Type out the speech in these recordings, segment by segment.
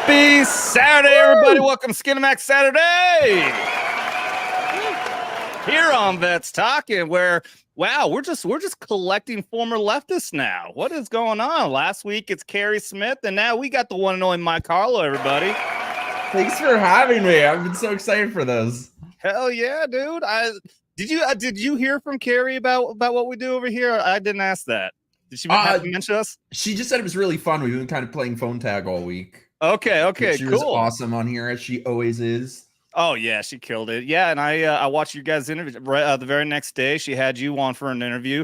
Happy Saturday, everybody. Welcome to Skinemax Saturday. Here on Vets Talkin, where we're just collecting former leftists now. What is going on? Last week it's Carrie Smith, and now we got the one and only Mike Harlow, everybody. Thanks for having me. I've been so excited for this. Hell yeah, dude. Did you hear from Carrie about what we do over here? I didn't ask that. Did she have to mention us? She just said it was really fun. We've been kind of playing phone tag all week. Okay, she cool. was awesome on here, as she always is. Oh yeah, she killed it. Yeah, and I watched you guys' interview the very next day. She had you on for an interview,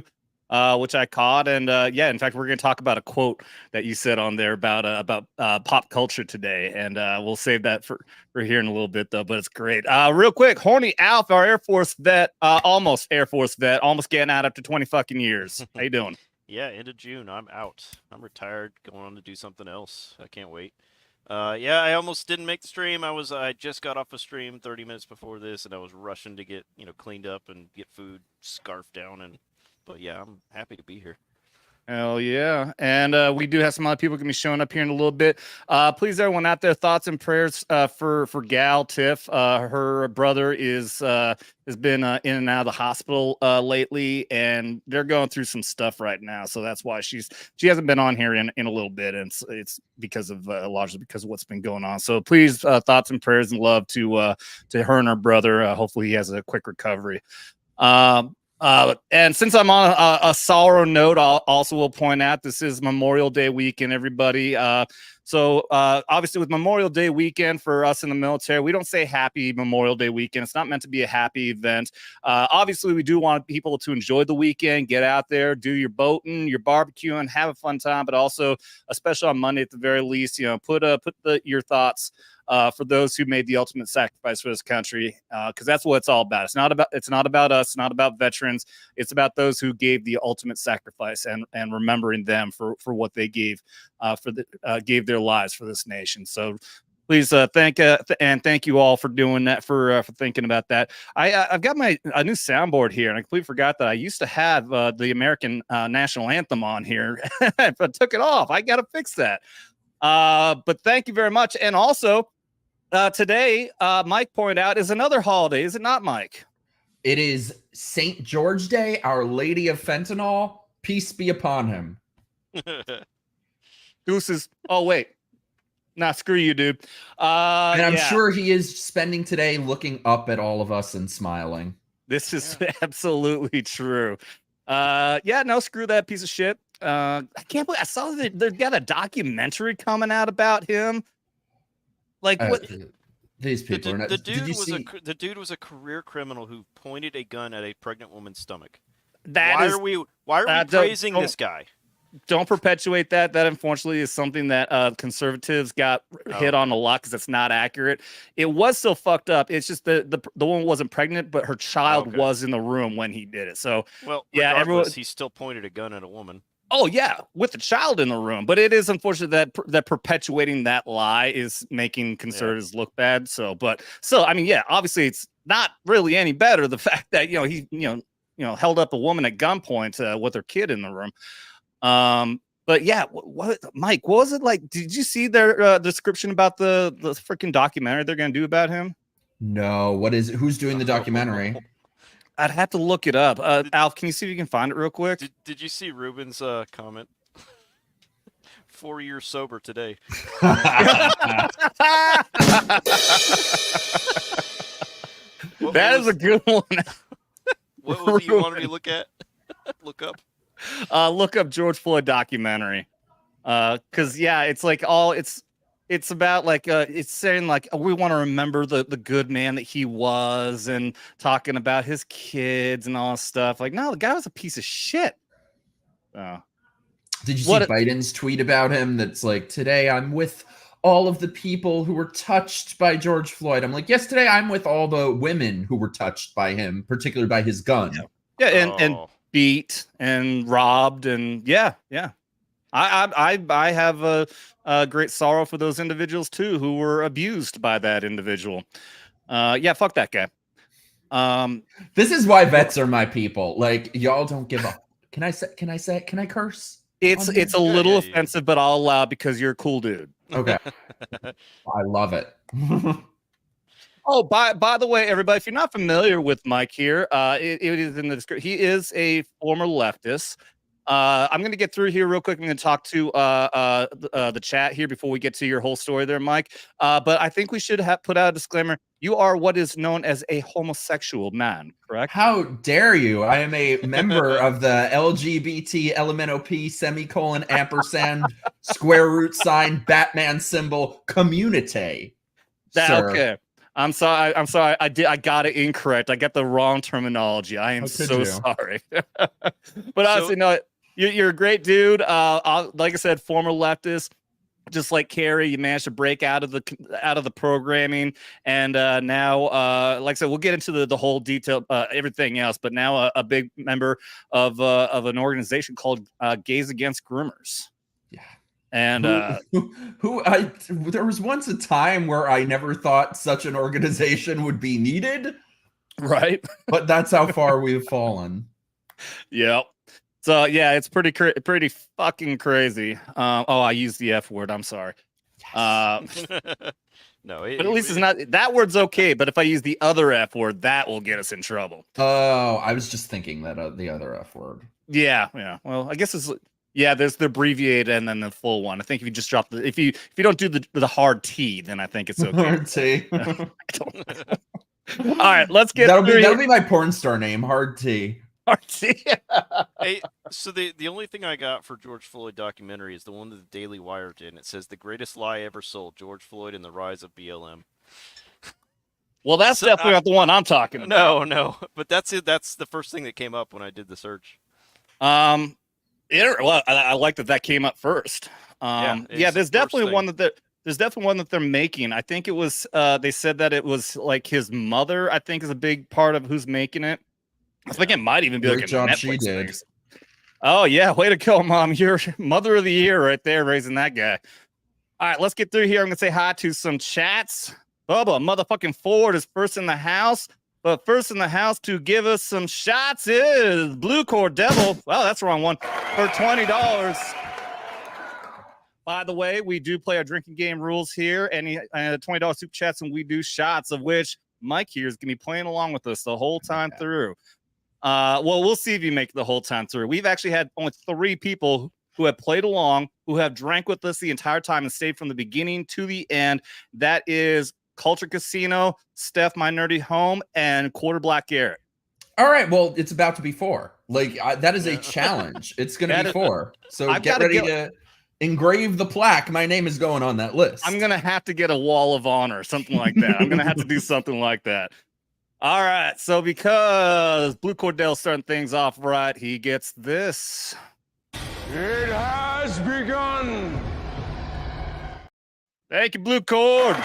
which I caught, and yeah, in fact, we're going to talk about a quote that you said on there about pop culture today, and we'll save that for here in a little bit though. But it's great. Real quick, Horny Alf, our Air Force vet, almost Air Force vet, almost getting out after 20 fucking years. How you doing? Yeah, end of June. I'm out. I'm retired, going on to do something else. I can't wait. Yeah, I almost didn't make the stream. I just got off a stream 30 minutes before this, and I was rushing to get cleaned up and get food scarfed down. But yeah, I'm happy to be here. Hell yeah. And we do have some other people going to be showing up here in a little bit. Please, everyone out there, thoughts and prayers for Gal Tiff. Her brother has been in and out of the hospital lately, and they're going through some stuff right now. So that's why she hasn't been on here in a little bit, and it's because of largely because of what's been going on. So please, thoughts and prayers and love to her and her brother. Hopefully he has a quick recovery. And since I'm on a sorrow note, I'll also will point out this is Memorial Day weekend, everybody. So obviously with Memorial Day weekend for us in the military, we don't say happy Memorial Day weekend. It's not meant to be a happy event. Obviously we do want people to enjoy the weekend, get out there, do your boating, your barbecuing, have a fun time, but also, especially on Monday at the very least, put your thoughts for those who made the ultimate sacrifice for this country, because that's what it's all about. It's not about us. It's not about veterans. It's about those who gave the ultimate sacrifice and remembering them for what they gave gave their lives for this nation. So please thank you all for doing that, for thinking about that. I've got a new soundboard here, and I completely forgot that I used to have the American national anthem on here, but I took it off. I got to fix that. But thank you very much, and also. Today, Mike pointed out, is another holiday, is it not, Mike? It is St. George Day, Our Lady of Fentanyl. Peace be upon him. Deuces. Oh, wait. Nah, screw you, dude. And I'm sure he is spending today looking up at all of us and smiling. This is absolutely true. Yeah, no, screw that piece of shit. I can't believe I saw that they've got a documentary coming out about him. Like what? These people are not. The dude was a career criminal who pointed a gun at a pregnant woman's stomach. Why are we praising this guy? Don't perpetuate that. That unfortunately is something that conservatives got hit on a lot because it's not accurate. It was still fucked up. It's just the woman wasn't pregnant, but her child was in the room when he did it. So he still pointed a gun at a woman. Oh yeah, with the child in the room. But it is unfortunate that perpetuating that lie is making conservatives look bad. So, I mean, yeah, obviously it's not really any better the fact that he held up a woman at gunpoint with her kid in the room. But yeah, Mike, what was it like? Did you see their description about the freaking documentary they're going to do about him? No, what is it? Who's doing the documentary? I'd have to look it up. Alf, can you see if you can find it real quick? Did you see Ruben's comment? 4 years sober today. That is a good one. What was it you wanted me to look at? Look up? Look up George Floyd documentary. Because, yeah, it's like it's about like it's saying like we want to remember the good man that he was, and talking about his kids and all this stuff. Like, no, the guy was a piece of shit. Did you see Biden's tweet about him? That's like, today I'm with all of the people who were touched by George Floyd. I'm like, yes, today I'm with all the women who were touched by him, particularly by his gun. Yeah, and beat and robbed, and yeah. I have a great sorrow for those individuals too who were abused by that individual. Yeah, fuck that guy. This is why vets are my people. Like, y'all don't give up. Can I curse? It's a little offensive, but I'll allow because you're a cool dude. Okay. I love it. Oh, by the way, everybody, if you're not familiar with Mike here, it is in the description. He is a former leftist. I'm going to get through here real quick. I'm going to talk to the chat here before we get to your whole story there, Mike. But I think we should have put out a disclaimer. You are what is known as a homosexual man, correct? How dare you? I am a member of the LGBT LMNOP *ampersand square root sign Batman symbol community. Sir. Okay. I'm sorry. I got it incorrect. I got the wrong terminology. I am so sorry. But honestly, no, you're a great dude. Like I said, former leftist. Just like Carrie, you managed to break out of the programming, and now, like I said, we'll get into the whole detail, everything else. But now, a big member of an organization called Gays Against Groomers. Yeah, and there was once a time where I never thought such an organization would be needed, right? But that's how far we've fallen. Yep. So yeah, it's pretty fucking crazy. Oh, I used the F word. I'm sorry. No, but at least it's not that word's okay. But if I use the other F word, that will get us in trouble. Oh, I was just thinking that the other F word. Yeah. Well, I guess it's there's the abbreviated and then the full one. I think if you just drop if you don't do the hard T, then I think it's okay. Hard T. All right, let's get. That'll be my porn star name, Hard T. Hey, so the only thing I got for George Floyd documentary is the one that the Daily Wire did, and it says the greatest lie ever sold: George Floyd and the rise of BLM. Well, that's definitely not the one I'm talking about. No, but that's it. That's the first thing that came up when I did the search. Well, I like that came up first. There's definitely one that they're making. I think it was they said that it was like his mother, I think, is a big part of who's making it. I think it might even be like a Netflix thing. Oh yeah, way to go, Mom! You're mother of the year right there, raising that guy. All right, let's get through here. I'm gonna say hi to some chats. Bubba, motherfucking Ford is first in the house, but first in the house to give us some shots is Blue Core Devil. Well, that's the wrong one. For $20. By the way, we do play our drinking game rules here. Any $20 super chats, and we do shots, of which Mike here is gonna be playing along with us the whole time through. Well, we'll see if you make it the whole time through. We've actually had only 3 people who have played along, who have drank with us the entire time and stayed from the beginning to the end. That is Culture Casino, Steph, My Nerdy Home, and Quarter Black Garrett. All right, well, it's about to be 4. Like that is a challenge. It's going to be 4. So get ready to engrave the plaque. My name is going on that list. I'm going to have to get a wall of honor, something like that. I'm going to have to do something like that. All right, so because Blue Cordell's starting things off right, he gets this. It has begun. Thank you, Blue Cord.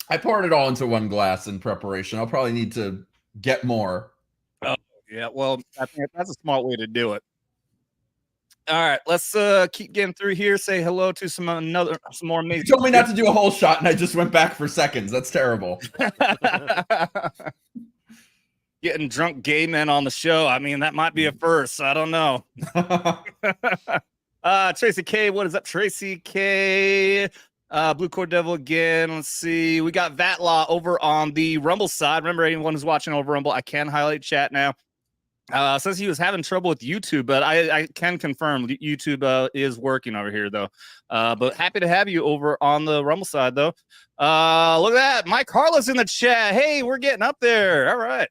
I poured it all into one glass in preparation. I'll probably need to get more. Oh, yeah, well, I think that's a smart way to do it. All right, let's keep getting through here. Say hello to some more amazing. You told me not to do a whole shot, and I just went back for seconds. That's terrible. Getting drunk gay men on the show. I mean, that might be a first. I don't know. Tracy K, what is up, Tracy K? Blue Cord Devil again. Let's see. We got Vatlaw over on the Rumble side. Remember, anyone who's watching over Rumble, I can highlight chat now. Says he was having trouble with YouTube, but I can confirm YouTube is working over here, though. But happy to have you over on the Rumble side, though. Look at that. Mike Harlow's in the chat. Hey, we're getting up there. All right.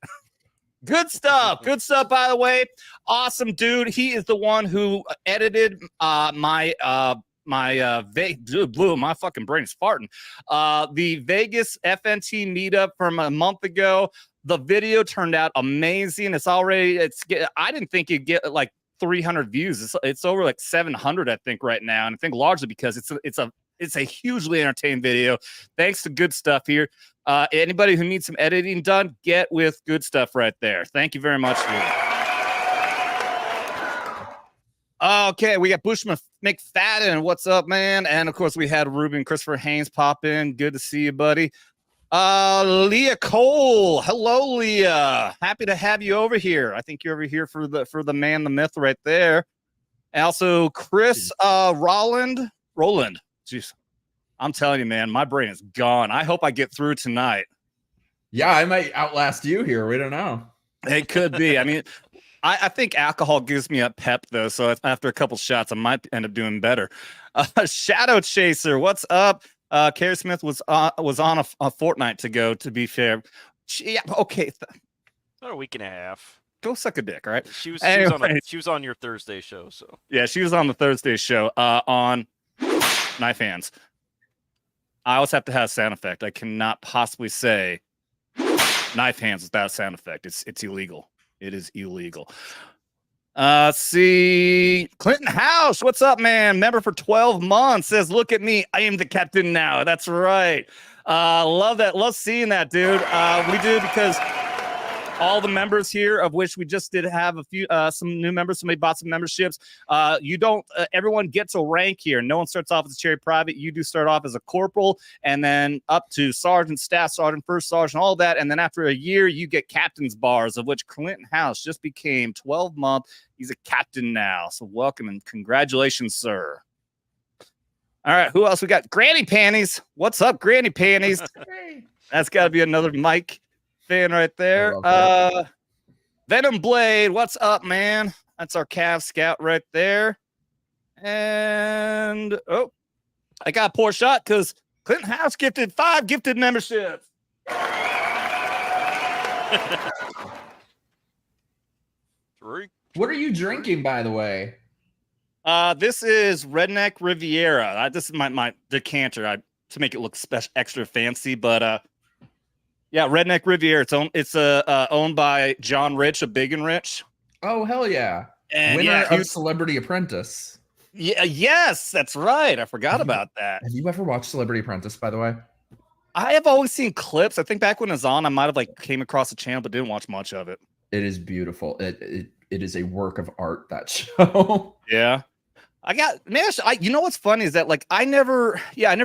Good stuff. Good stuff, by the way. Awesome, dude. He is the one who edited my fucking brain is farting. The Vegas FNT meetup from a month ago. The video turned out amazing. I didn't think it'd get like 300 views. It's over like 700, I think, right now. And I think largely because it's a hugely entertaining video. Thanks to Good Stuff here. Anybody who needs some editing done, get with Good Stuff right there. Thank you very much. Okay, we got Bushman McFadden. What's up, man? And of course, we had Ruben Christopher Haynes pop in. Good to see you, buddy. Leah Cole. Hello, Leah. Happy to have you over here. I think you're over here for the man, the myth right there. And also Chris Roland. Jeez, I'm telling you, man, my brain is gone. I hope I get through tonight. Yeah, I might outlast you here. We don't know. It could be. I mean, I think alcohol gives me a pep, though. So after a couple shots, I might end up doing better. Shadow Chaser, what's up? Carrie Smith was on a fortnight to go, to be fair. Yeah, okay. About a week and a half. Go suck a dick, all right? She was on your Thursday show, so. Yeah, she was on the Thursday show on Knife Hands. I always have to have a sound effect. I cannot possibly say Knife Hands without sound effect. It's illegal. It is illegal. See, Clinton House, what's up, man? Member for 12 months, says, look at me, I am the captain now. That's right. Love that. Love seeing that, dude. We do, because all the members here, of which we just did have a few, some new members. Somebody bought some memberships. You don't. Everyone gets a rank here. No one starts off as a cherry private. You do start off as a corporal, and then up to sergeant, staff sergeant, first sergeant, all that. And then after a year, you get captain's bars, of which Clinton House just became 12-month. He's a captain now. So welcome and congratulations, sir. All right, who else we got? Granny Panties. What's up, Granny Panties? That's got to be another Mike fan right there. Venom Blade, what's up, man? That's our Cav Scout right there. And I got a poor shot because Clinton House gifted 5 gifted memberships. What are you drinking, by the way? This is Redneck Riviera. This is my decanter to make it look extra fancy, but yeah, Redneck Riviera. It's owned by John Rich of Big and Rich. Oh, hell yeah. And winner of Celebrity Apprentice. Yeah, yes, that's right. I forgot about that. Have you ever watched Celebrity Apprentice, by the way? I have always seen clips. I think back when it was on, I might have came across the channel, but didn't watch much of it. It is beautiful. It is a work of art, that show. Yeah. You know what's funny is that I never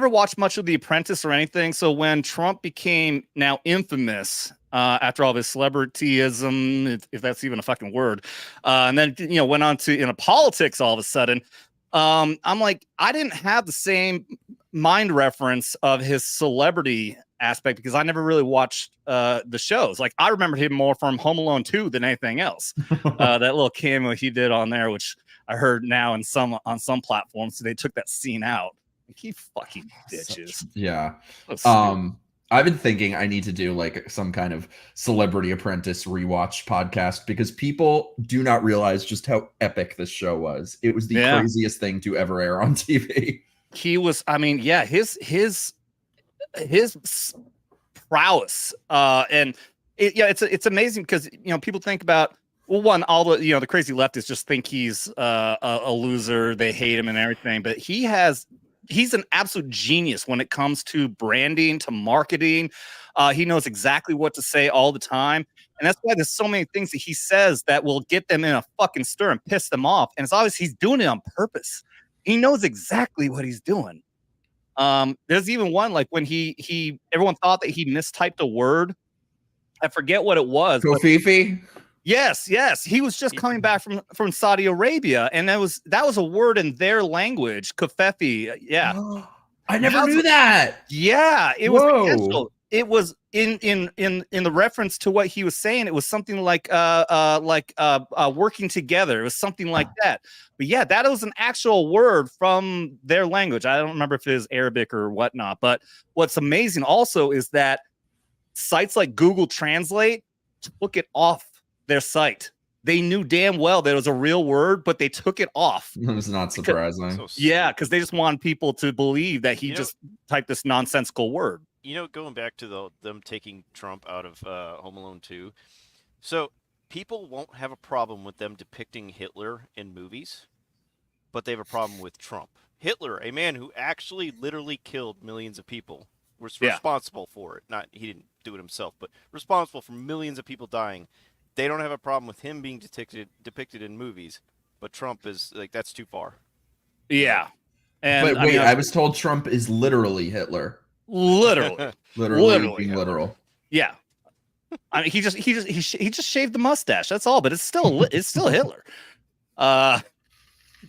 watched much of The Apprentice or anything. So when Trump became now infamous after all of his celebrityism, if that's even a fucking word, and then went on to politics all of a sudden, I'm like, I didn't have the same mind reference of his celebrity aspect because I never really watched the shows. Like, I remember him more from Home Alone 2 than anything else. That little cameo he did on there, which I heard now on some platforms, so they took that scene out. He fucking bitches. Yeah. I've been thinking I need to do some kind of Celebrity Apprentice rewatch podcast because people do not realize just how epic this show was. It was the craziest thing to ever air on TV. He was, his prowess, and it's amazing because people think about, well, one, all the crazy leftists just think he's a loser, they hate him and everything, but he's an absolute genius when it comes to branding, to marketing. He knows exactly what to say all the time, and that's why there's so many things that he says that will get them in a fucking stir and piss them off, and it's obvious he's doing it on purpose. He knows exactly what he's doing. There's even one when everyone thought that he mistyped a word. I forget what it was. Kofifi? Yes. He was just coming back from Saudi Arabia, and that was a word in their language, kafefi. Yeah. I never knew that. Yeah, it was intentional. It was in the reference to what he was saying. It was something like working together. It was something like that. But yeah, that was an actual word from their language. I don't remember if it is Arabic or whatnot. But what's amazing also is that sites like Google Translate took it off their site. They knew damn well that it was a real word, but they took it off. It was not surprising. Because they just wanted people to believe that he just typed this nonsensical word. Going back to them taking Trump out of Home Alone 2, so people won't have a problem with them depicting Hitler in movies, but they have a problem with Trump. Hitler, a man who actually literally killed millions of people, was responsible for it. Not he didn't do it himself, but responsible for millions of people dying. They don't have a problem with him being depicted in movies, but Trump is that's too far. Yeah. And but wait, I was told Trump is literally Hitler. Literally. Literal. Yeah. I mean, he just shaved the mustache. That's all, but it's still Hitler.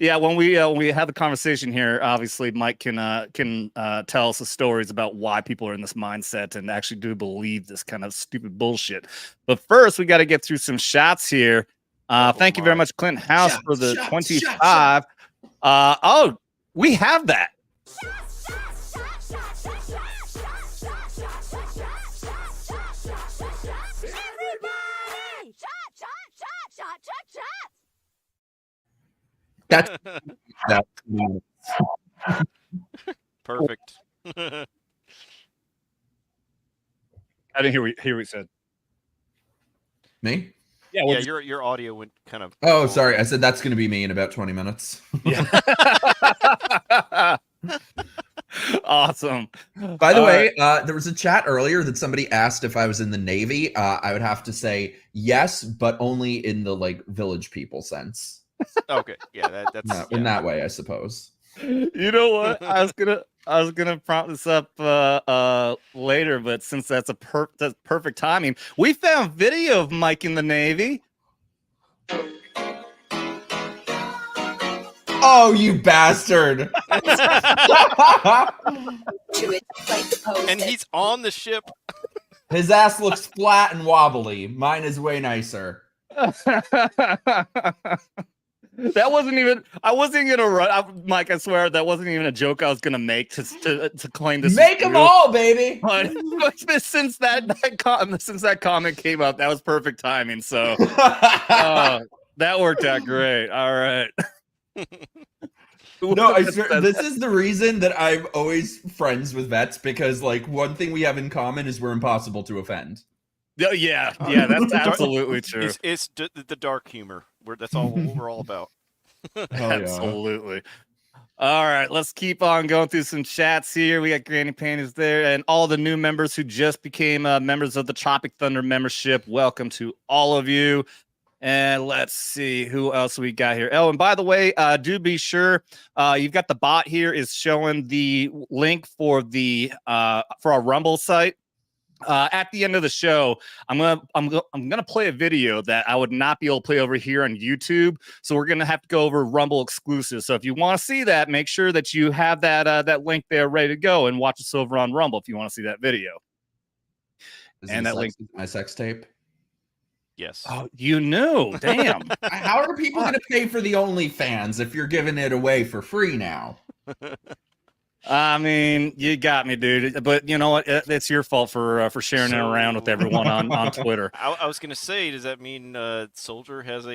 Yeah, when we have the conversation here, obviously Mike can tell us the stories about why people are in this mindset and actually do believe this kind of stupid bullshit. But first, we got to get through some shots here. Thank you very much, Clint House, for the 25. Oh, we have that. That's Perfect. I didn't hear what he said. me. Yeah, Yeah, your audio went kind of. Oh, sorry. I said that's going to be me in about 20 minutes. Yeah. Awesome. By the way, there was a chat earlier that somebody asked if I was in the Navy. I would have to say yes, but only in the like village people sense. Okay, yeah, that's No, in that way, I suppose. You know what? I was gonna prompt this up later, but since that's that's perfect timing, we found video of Mike in the Navy. Oh, you bastard! And he's on the ship. His ass looks flat and wobbly. Mine is way nicer. That wasn't even. I wasn't gonna run, Mike. I swear that wasn't even a joke I was gonna make to claim this. Make them all, baby. But since that comment came up, that was perfect timing. So that worked out great. All right. No, I swear, this is the reason that I'm always friends with vets, because like one thing we have in common is we're impossible to offend. Yeah, that's absolutely true. It's the dark humor. That's all what we're all about. Absolutely. All right, let's keep on going through some chats here. We got Granny Panties there, and all the new members who just became members of the Tropic Thunder membership. Welcome to all of you. And let's see who else we got here. Oh, and by the way, do be sure you've got the bot here is showing the link for our Rumble site. At the end of the show, I'm gonna play a video that I would not be able to play over here on YouTube. So we're gonna have to go over Rumble exclusive. So if you want to see that, make sure that you have that link there ready to go and watch us over on Rumble if you want to see that video. And that link is my sex tape. Yes. Oh, you knew. Damn. How are people going to pay for the OnlyFans if you're giving it away for free now? I mean, you got me, dude. But you know what? It's your fault for sharing it around with everyone on Twitter. I was gonna say, does that mean Soldier has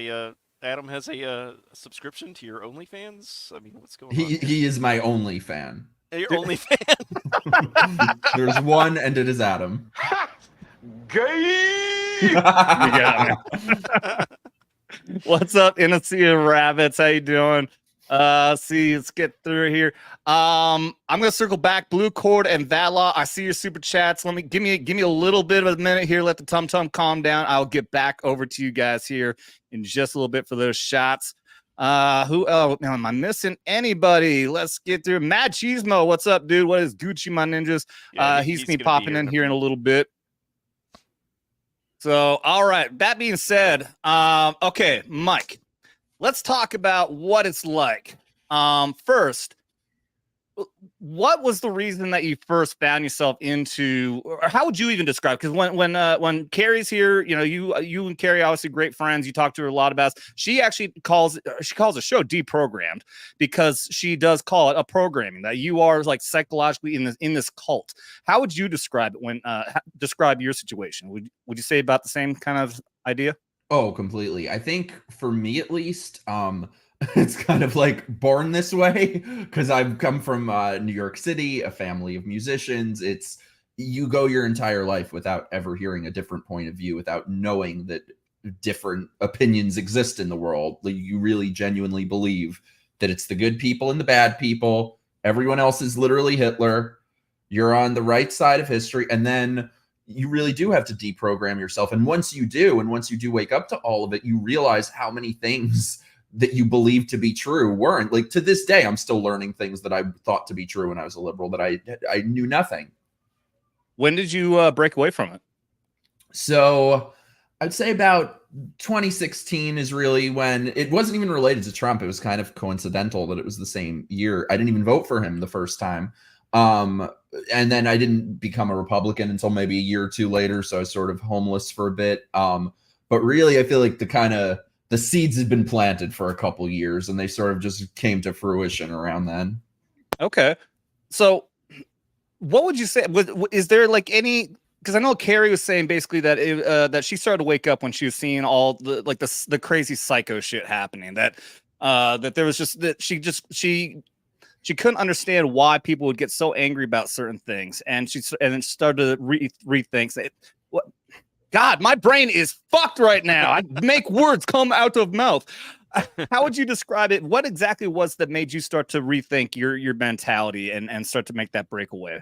Adam has a subscription to your OnlyFans? I mean, what's going on? He is my only fan. Your only fan? There's one, and it is Adam. Gay! You got me. What's up, Sea of Rabbits? How you doing? Let's get through here. I'm gonna circle back. Blue Cord and Vatlaw, I see your super chats. Give me a little bit of a minute here. Let the tum calm down. I'll get back over to you guys here in just a little bit for those shots. Who else? Now, am I missing anybody? Let's get through. Mad Cheesemo, what's up, dude? What is Gucci, my ninjas? Yeah, he's gonna be popping in here in a little bit. So, all right. That being said, okay, Mike, let's talk about what it's like. First, what was the reason that you first found yourself into, or how would you even describe? Because when Carrie's here, you know, you and Carrie obviously great friends. You talk to her a lot about. She actually calls the show Deprogrammed because she does call it a programming that you are like psychologically in this cult. How would you describe it when describe your situation? Would you say about the same kind of idea? Oh, completely. I think for me at least, it's kind of like born this way because I've come from New York City, a family of musicians. It's you go your entire life without ever hearing a different point of view, without knowing that different opinions exist in the world. Like, you really genuinely believe that it's the good people and the bad people. Everyone else is literally Hitler. You're on the right side of history. And then you really do have to deprogram yourself. And once you do wake up to all of it, you realize how many things that you believe to be true weren't. Like, to this day, I'm still learning things that I thought to be true when I was a liberal that I knew nothing. When did you break away from it? So I'd say about 2016 is really when it wasn't even related to Trump. It was kind of coincidental that it was the same year. I didn't even vote for him the first time. And then I didn't become a Republican until maybe a year or two later. So I was sort of homeless for a bit. But really, I feel like the seeds had been planted for a couple years and they sort of just came to fruition around then. Okay. So what would you say? Is there like any, because I know Carrie was saying basically that that she started to wake up when she was seeing all the crazy psycho shit happening, that there was just that she couldn't understand why people would get so angry about certain things, and then started to rethink. What? God, my brain is fucked right now. I make words come out of mouth. How would you describe it? What exactly was that made you start to rethink your mentality and start to make that breakaway?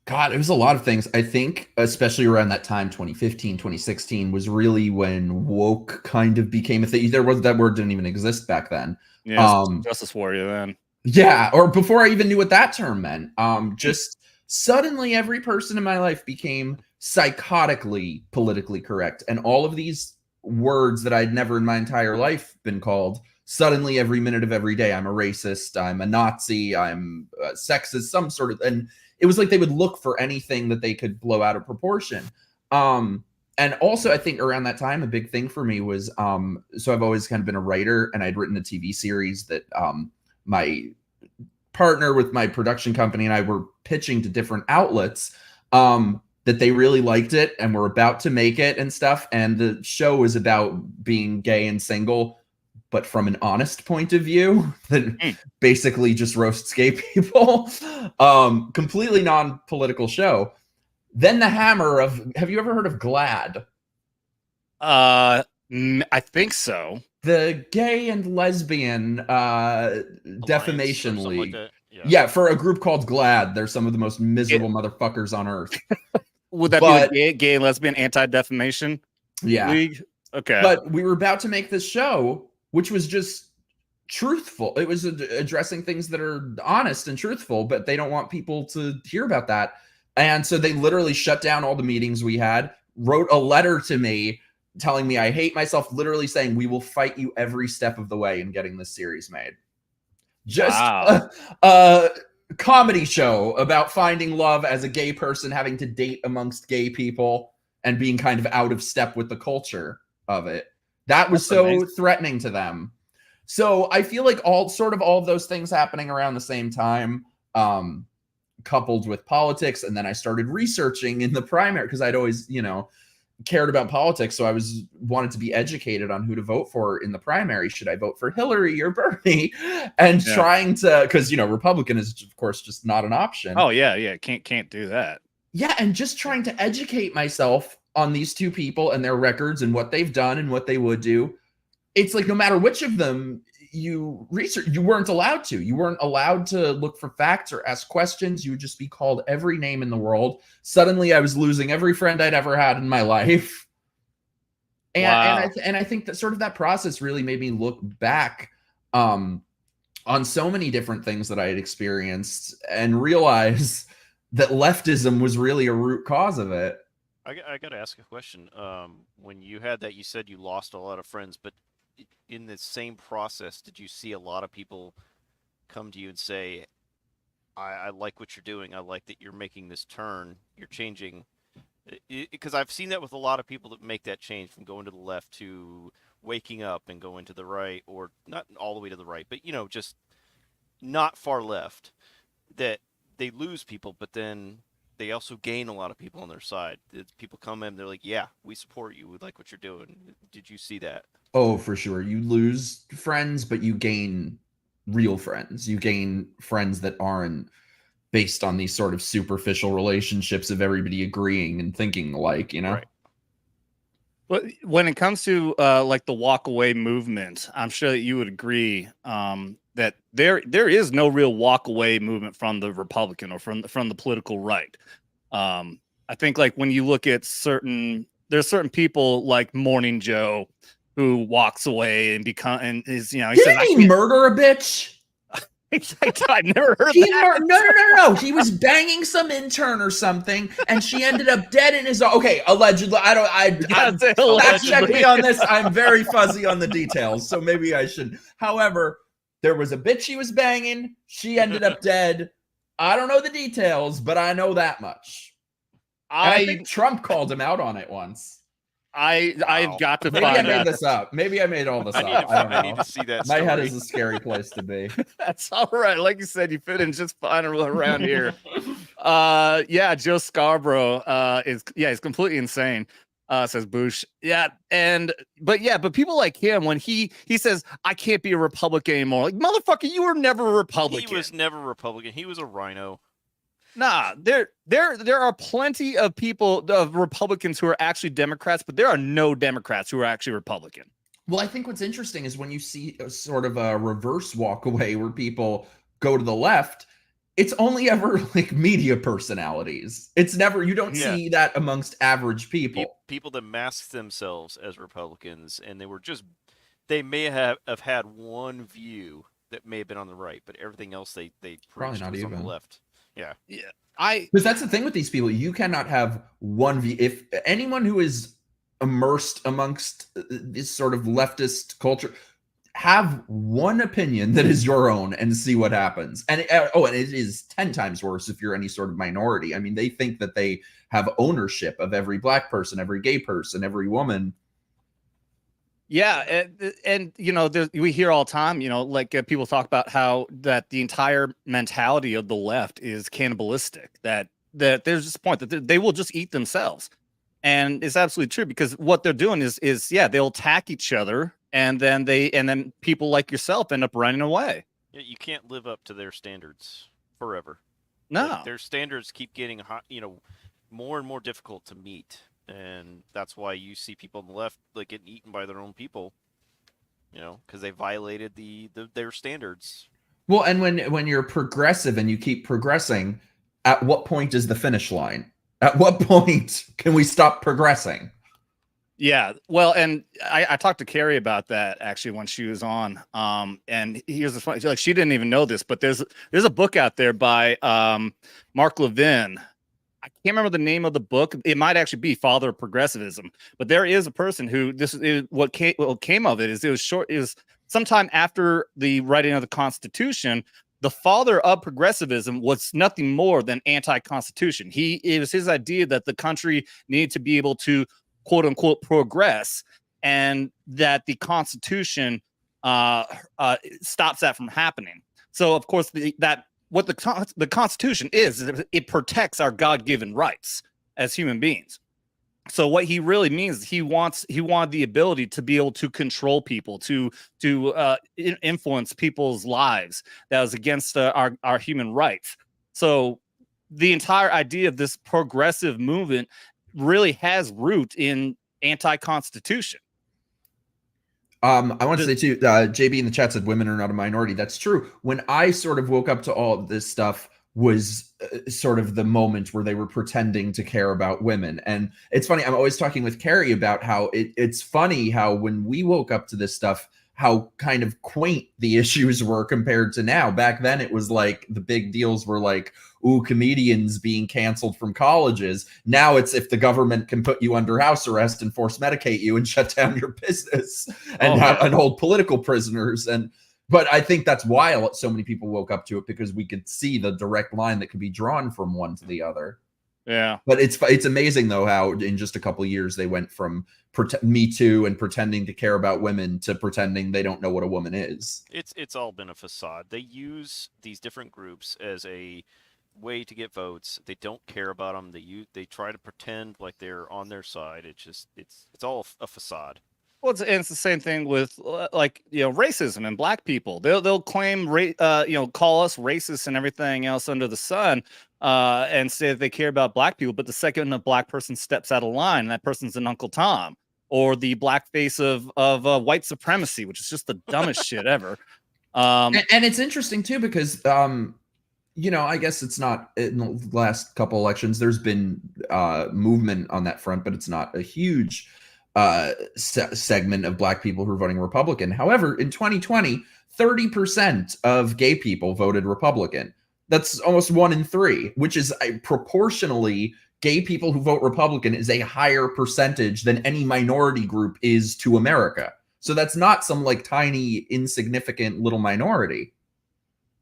God, it was a lot of things. I think, especially around that time, 2015, 2016, was really when woke kind of became a thing. That word didn't even exist back then. Yeah, Justice Warrior then. Yeah, or before I even knew what that term meant. Just suddenly every person in my life became psychotically politically correct. And all of these words that I'd never in my entire life been called, suddenly every minute of every day, I'm a racist, I'm a Nazi, I'm sexist, some sort of, and it was like they would look for anything that they could blow out of proportion. And also I think around that time, a big thing for me was, so I've always kind of been a writer, and I'd written a TV series that my partner with my production company and I were pitching to different outlets, that they really liked it and were about to make it and stuff. And the show was about being gay and single, but from an honest point of view that basically just roasts gay people. Completely non-political show. Then the hammer of, have you ever heard of GLAAD? I think so. The Gay and Lesbian Defamation League. Like yeah, for a group called GLAAD, they're some of the most miserable motherfuckers on earth. Would that be a gay and lesbian anti-defamation league? Okay. But we were about to make this show, which was just truthful. It was addressing things that are honest and truthful, but they don't want people to hear about that. And so they literally shut down all the meetings we had, wrote a letter to me telling me I hate myself, literally saying we will fight you every step of the way in getting this series made. Just a comedy show about finding love as a gay person, having to date amongst gay people and being kind of out of step with the culture of it. That was so amazing. Threatening to them. So I feel like all of those things happening around the same time, coupled with politics. And then I started researching in the primary because I'd always, cared about politics. So I wanted to be educated on who to vote for in the primary. Should I vote for Hillary or Bernie? And trying to, because, Republican is of course just not an option. Oh yeah. Can't do that. Yeah. And just trying to educate myself on these two people and their records and what they've done and what they would do. It's like, no matter which of them you research, you weren't allowed to. You weren't allowed to look for facts or ask questions. You would just be called every name in the world. Suddenly I was losing every friend I'd ever had in my life. And I think that sort of that process really made me look back on so many different things that I had experienced and realize that leftism was really a root cause of it. I got to ask a question. When you had that, you said you lost a lot of friends, but in the same process, did you see a lot of people come to you and say, I like what you're doing. I like that you're making this turn. You're changing. Because I've seen that with a lot of people that make that change from going to the left to waking up and going to the right, or not all the way to the right, but, just not far left, that they lose people, but then they also gain a lot of people on their side. People come in, they're like, yeah, we support you. We like what you're doing. Did you see that? Oh, for sure. You lose friends, but you gain real friends. You gain friends that aren't based on these sort of superficial relationships of everybody agreeing and thinking alike, Right. But when it comes to like the walk away movement, I'm sure that you would agree that there is no real walk away movement from the Republican or from the political right. I think like when you look at there's certain people like Morning Joe who walks away and is, he says, he murder a bitch? I never heard He that. no. He was banging some intern or something, and she ended up dead in his. Okay, allegedly. Yes, Fact check allegedly. me on this. I'm very fuzzy on the details, so maybe I should. However, there was a bitch he was banging. She ended up dead. I don't know the details, but I know that much. And I think Trump called him out on it once. I've got to Maybe I find made out. this up. Maybe I made all this up. I don't I need know. to see that My story. head is a scary place to be. That's all right. Like you said, you fit in just fine around here. Yeah, Joe Scarborough he's completely insane. Says Bush. But people like him, when he says, I can't be a Republican anymore. Like, motherfucker, you were never a Republican. He was never a Republican. He was a rhino. Nah, there are plenty of Republicans who are actually Democrats, but there are no Democrats who are actually Republican. Well, I think what's interesting is when you see sort of a reverse walk away where people go to the left, it's only ever like media personalities. It's never, you don't see that amongst average people. People that mask themselves as Republicans, and they may have had one view that may have been on the right, but everything else they Probably preached not was on even. the left. Yeah. Because that's the thing with these people. You cannot have one view. If anyone who is immersed amongst this sort of leftist culture, have one opinion that is your own and see what happens. And and it is 10 times worse if you're any sort of minority. I mean, they think that they have ownership of every black person, every gay person, every woman. Yeah, and we hear all the time, like people talk about how that the entire mentality of the left is cannibalistic. That there's this point that they will just eat themselves, and it's absolutely true, because what they're doing is they'll attack each other, and then people like yourself end up running away. Yeah, you can't live up to their standards forever. No, like, their standards keep getting hot, more and more difficult to meet. And that's why you see people on the left like getting eaten by their own people, because they violated their standards. Well, and when you're progressive and you keep progressing, at what point is the finish line? At what point can we stop progressing? Yeah, well, and I talked to Carrie about that actually when she was on. And here's the funny, like, she didn't even know this, but there's a book out there by Mark Levin. I can't remember the name of the book. It might actually be Father of Progressivism, but there is a person who what came of it is it was sometime after the writing of the Constitution. The father of progressivism was nothing more than anti-Constitution. It was his idea that the country needed to be able to quote unquote progress, and that the Constitution stops that from happening. So of course what the Constitution is it protects our God-given rights as human beings. So what he really means is he wanted the ability to be able to control people, to influence people's lives. That was against our human rights. So the entire idea of this progressive movement really has root in anti-Constitution. I want to say too, JB in the chat said women are not a minority. That's true. When I sort of woke up to all of this stuff was sort of the moment where they were pretending to care about women. And it's funny, I'm always talking with Carrie about how it's funny how when we woke up to this stuff, how kind of quaint the issues were compared to now. Back then it was like the big deals were like, ooh, comedians being canceled from colleges. Now it's if the government can put you under house arrest and force medicate you and shut down your business and and hold political prisoners. But I think that's why so many people woke up to it, because we could see the direct line that could be drawn from one to the other. Yeah. But it's amazing though how in just a couple of years they went from Me Too and pretending to care about women to pretending they don't know what a woman is. It's all been a facade. They use these different groups as a way to get votes. They don't care about them. They try to pretend like they're on their side. It's all a facade. Well, it's the same thing with racism and black people. They'll claim call us racist and everything else under the sun, and say that they care about black people. But the second a black person steps out of line, that person's an Uncle Tom, or the blackface of white supremacy, which is just the dumbest shit ever. And it's interesting too because I guess it's not in the last couple elections. There's been movement on that front, but it's not a huge segment of black people who are voting Republican. However, in 2020, 30% of gay people voted Republican. That's almost 1 in 3, which is proportionally, gay people who vote Republican is a higher percentage than any minority group is to America. So that's not some like tiny, insignificant little minority.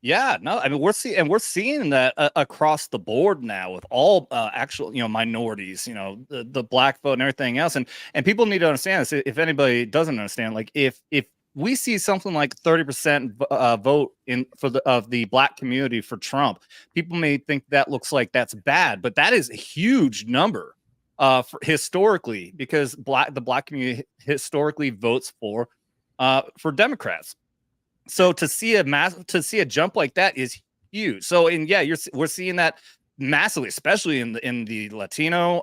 Yeah, no, I mean we're seeing that across the board now with all actual minorities, the black vote and everything else, and people need to understand this. If anybody doesn't understand, like if we see something like 30% vote of the black community for Trump, people may think that looks like that's bad, but that is a huge number historically, because the black community historically votes for Democrats. So to see a jump like that is huge. So we're seeing that massively, especially in the Latino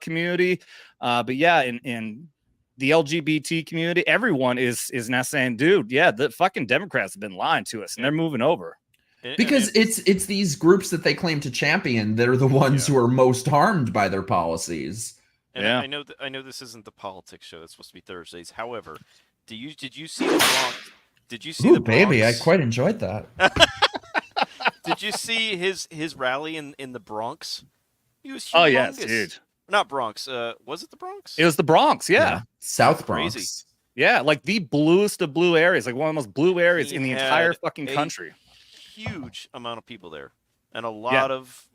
community. But yeah, in the LGBT community, everyone is now saying, dude, yeah, the fucking Democrats have been lying to us and they're moving over. Because it's these groups that they claim to champion that are the ones who are most harmed by their policies. And I know this isn't the politics show. It's supposed to be Thursdays. However, did you see the Bronx? Did you see the Bronx? Baby, I quite enjoyed that. Did you see his rally in the Bronx? He was humongous. Oh yes, dude. Not Bronx. Was it the Bronx? It was the Bronx, yeah. South Bronx. Crazy. Yeah, like the bluest of blue areas, like one of the most blue areas in the entire fucking country. Huge amount of people there, and a lot of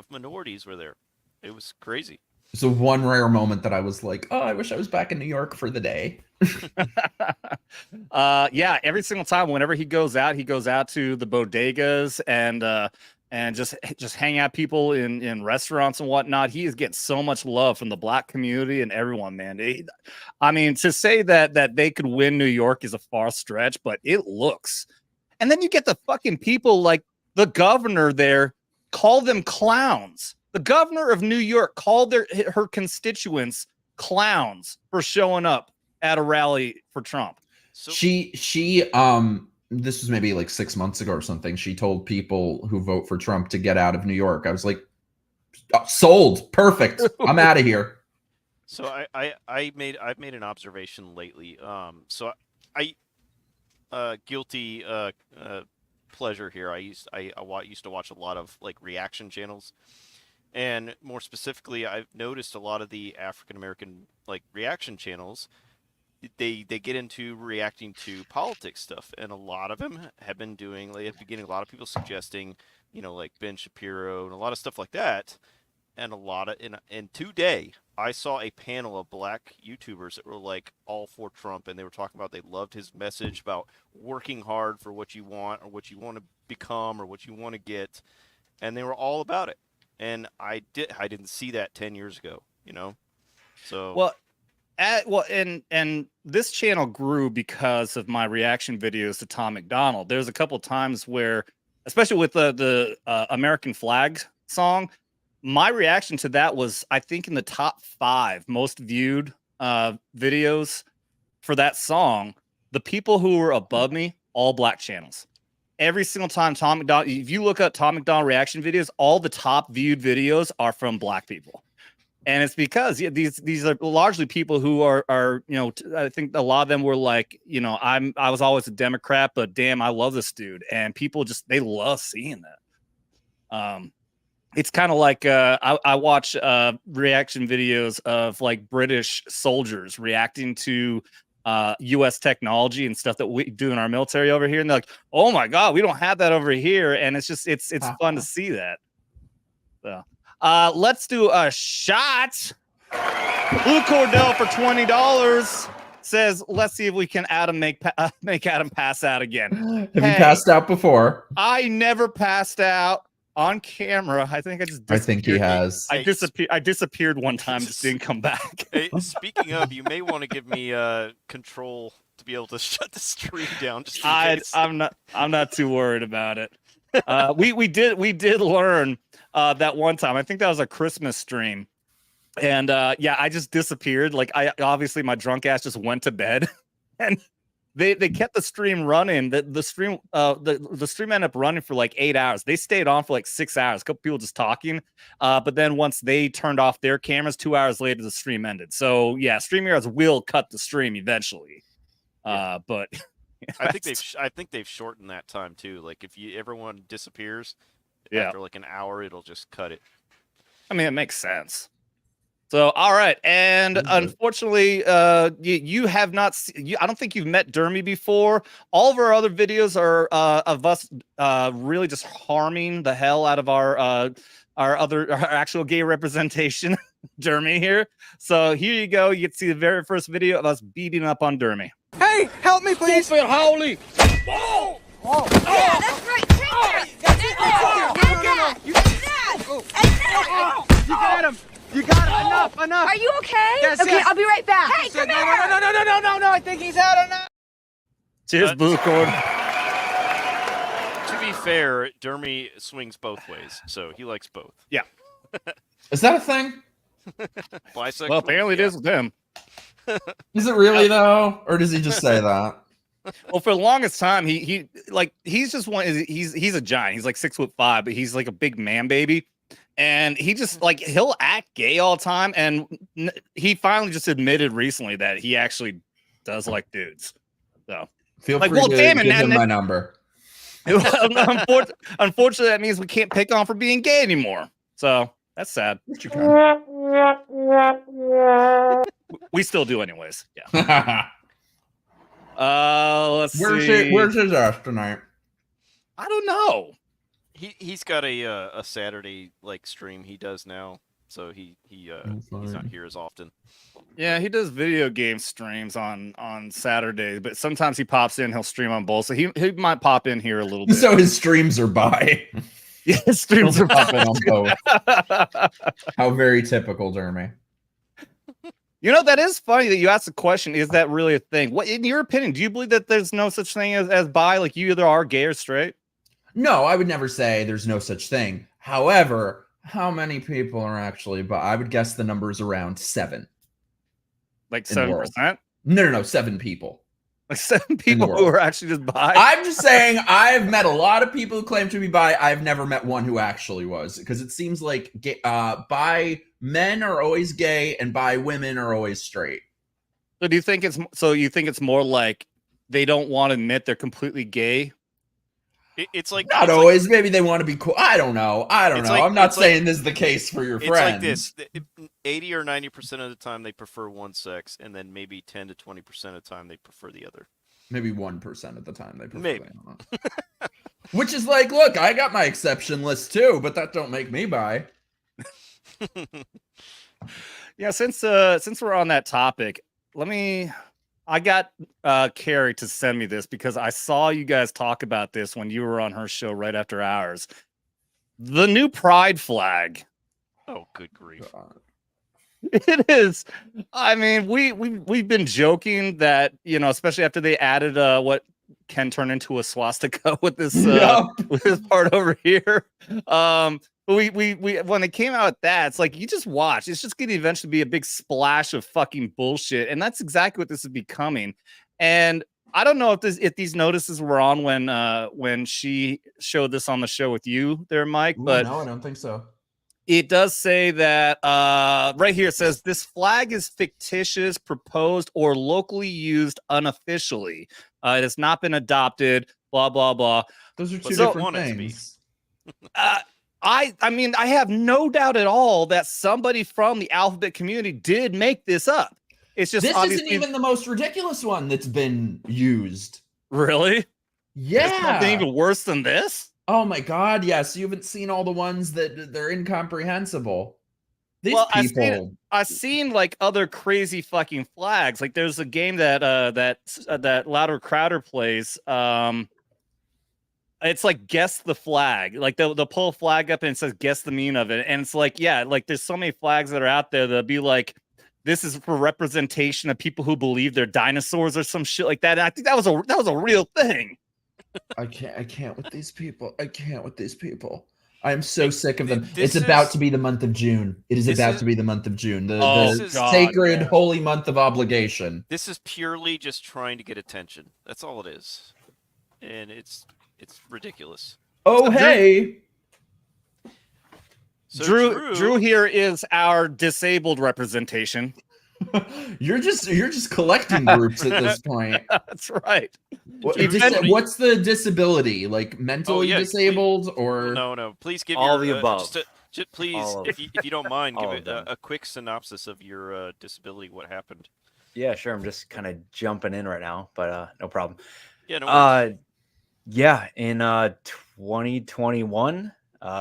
minorities were there. It was crazy. It's the one rare moment that I was like, oh, I wish I was back in New York for the day. Yeah, every single time, whenever he goes out to the bodegas and just hang out people in restaurants and whatnot. He is getting so much love from the black community and everyone, man. I mean, to say that they could win New York is a far stretch, but it looks. And then you get the fucking people like the governor there call them clowns. The governor of New York called her constituents clowns for showing up at a rally for Trump. So she this was maybe like 6 months ago or something. She told people who vote for Trump to get out of New York. I was like, sold. Perfect. I'm out of here. So I've made an observation lately. So I guilty pleasure here. I used to watch a lot of like reaction channels. And more specifically, I've noticed a lot of the African American like reaction channels, they get into reacting to politics stuff, and a lot of them have been doing like at the beginning. A lot of people suggesting, like Ben Shapiro and a lot of stuff like that, and a lot of and today I saw a panel of black YouTubers that were like all for Trump, and they were talking about they loved his message about working hard for what you want or what you want to become or what you want to get, and they were all about it. And I didn't see that 10 years ago, So and this channel grew because of my reaction videos to Tom MacDonald. There's a couple times where, especially with the American flag song, my reaction to that was, I think, in the top 5 most viewed videos for that song. The people who were above me, all black channels. Every single time Tom MacDonald, if you look at Tom MacDonald reaction videos, all the top viewed videos are from black people. And it's because these are largely people who are I think a lot of them were like, I was always a Democrat, but damn, I love this dude. And people they love seeing that. It's kind of like I watch reaction videos of like British soldiers reacting to U.S. technology and stuff that we do in our military over here, and they're like, "Oh my God, we don't have that over here," and it's just it's fun to see that. So, let's do a shot. Blue Cordell for $20 says, "Let's see if we can make Adam pass out again." Have you passed out before? I never passed out on camera. I think I think he has. I disappeared one time, just didn't come back. Hey, speaking of, you may want to give me control to be able to shut the stream down. Just in case. I'm not too worried about it. We did learn that one time. I think that was a Christmas stream, and I just disappeared. Like obviously my drunk ass just went to bed, and they kept the stream running. The stream ended up running for like 8 hours. They stayed on for like 6 hours. A couple people just talking. But then once they turned off their cameras, 2 hours later, the stream ended. So yeah, StreamYards will cut the stream eventually. But I think they've shortened that time too. Like if everyone disappears Yeah. after like an hour, it'll just cut it. I mean, it makes sense. So, all right, and unfortunately, you have not. I don't think you've met Dermy before. All of our other videos are of us really just harming the hell out of our actual gay representation, Dermy here. So here you go. You get to see the very first video of us beating up on Dermy. Hey, help me, please. Stupid holy. Whoa! Oh. Yeah, that's right. Take that. You got him. You got him. Enough. Are you okay? Yes, okay, yes. I'll be right back. Hey, No, come here. no. I think he's out or not. Cheers, Bluecorn. To be fair, Dermy swings both ways, so he likes both. Yeah. Is that a thing? Bisexual? Well, apparently it is with him. Is it really though, or does he just say that? Well, for the longest time, he's just one. He's a giant. He's like 6'5", but he's like a big man baby. And he just like he'll act gay all the time, and he finally just admitted recently that he actually does like dudes. So Feel like, free well, to damn it, give now- him my number. Unfortunately, that means we can't pick on for being gay anymore. So that's sad. What you can. We still do, anyways. Yeah. Let's see. Where's his ass tonight? I don't know. He's got a Saturday like stream he does now, so he's not here as often. Yeah, he does video game streams on Saturday, but sometimes he pops in. He'll stream on both, so he might pop in here a little bit. So his streams are by. Yeah, his streams are popping on both. How very typical, Dermy. You know, that is funny that you asked the question. Is that really a thing? What, in your opinion, do you believe that there's no such thing as bi? Like you either are gay or straight? No, I would never say there's no such thing. However, how many people are actually bi? I would guess the number is around 7. Like In the world. 7%? No, 7 people. Like 7 people who are actually just bi? I'm just saying, I've met a lot of people who claim to be bi. I've never met one who actually was, because it seems like bi men are always gay and bi women are always straight. So do you think it's more like they don't want to admit they're completely gay? It's like Not always. Maybe they want to be cool. I don't know. It's like- I'm not it's like- saying this is the case for your It's friends. like this: 80 or 90% of the time they prefer one sex, and then maybe 10 to 20% of the time they prefer the other. Maybe 1% of the time they prefer. Maybe. I don't know. Which is like, look, I got my exception list too, but that don't make me bi. Yeah, since we're on that topic, I got Carrie to send me this because I saw you guys talk about this when you were on her show right after ours. The new pride flag. Oh, good grief! It is. I mean, we've been joking that, you know, especially after they added what can turn into a swastika with this with this part over here. We when it came out with that, it's like, you just watch. It's just going to eventually be a big splash of fucking bullshit, and that's exactly what this is becoming. And I don't know if these notices were on when she showed this on the show with you there, Mike. But no, I don't think so. It does say that right here. It says this flag is fictitious, proposed, or locally used unofficially. It has not been adopted. Blah blah blah. Those are two So- different want it to be. things. I mean, I have no doubt at all that somebody from the alphabet community did make this up. It's just This obviously isn't even the most ridiculous one that's been used. really. There's Yeah. something even worse than this. Oh my God, yes. You haven't seen all the ones that they're incomprehensible. These Well, people. I've seen like other crazy fucking flags. Like there's a game that that Louder Crowder plays. It's like guess the flag. Like they'll pull a flag up and it says guess the meaning of it. And it's like, yeah, like there's so many flags that are out there that'll be like, this is for representation of people who believe they're dinosaurs or some shit like that. And I think that was a real thing. I can't with these people. I can't with these people. I am so sick of them. This It's about is- to be the month of June. It is this about is- to be the month of June. The, Oh, the God, sacred, man. holy month of obligation. This is purely just trying to get attention. That's all it is, and it's ridiculous. Oh, So Drew- hey. So Drew here is our disabled representation. You're just collecting groups at this point. That's right. What's the disability? Like mentally disabled or no? Please give all your the above. Please, All of- if you don't mind, all give of it them. a quick synopsis of your disability. What happened? Yeah, sure. I'm just kind of jumping in right now, but no problem. Yeah, no worries. Yeah, in 2021,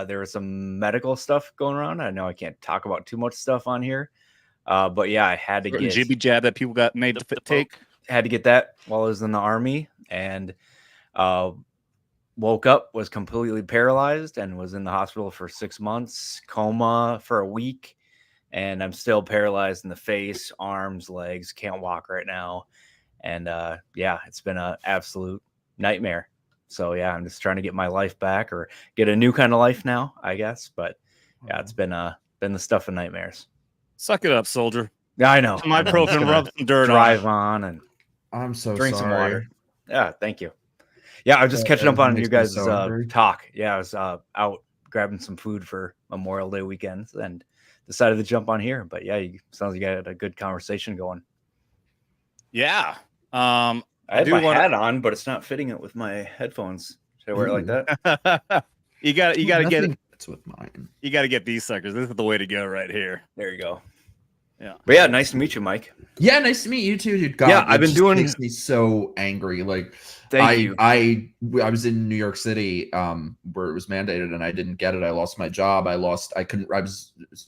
there was some medical stuff going around. I know I can't talk about too much stuff on here, but yeah, I had to get jibby jab that people got made to take. Had to get that while I was in the army, and woke up, was completely paralyzed, and was in the hospital for 6 months, coma for a week, and I'm still paralyzed in the face, arms, legs, can't walk right now, and yeah, it's been an absolute nightmare. So yeah, I'm just trying to get my life back or get a new kind of life now, I guess. But yeah, it's been the stuff of nightmares. Suck it up, soldier. Yeah, I know. Some ibuprofen, rub some dirt drive on and I'm so drink sorry. some water. Yeah, thank you. Yeah, I was just catching up on you guys' so talk. Yeah, I was out grabbing some food for Memorial Day weekend and decided to jump on here. But yeah, sounds like you got a good conversation going. Yeah. I have my hat on, but it's not fitting it with my headphones. Should I wear it like that? you got to get it. It's with mine. You got to get these suckers. This is the way to go right here. There you go. Yeah. But yeah, nice to meet you, Mike. Yeah, nice to meet you too, dude. God, yeah, I've been doing. Makes me so angry. Like, thank you. I was in New York City, where it was mandated, and I didn't get it. I lost my job. I was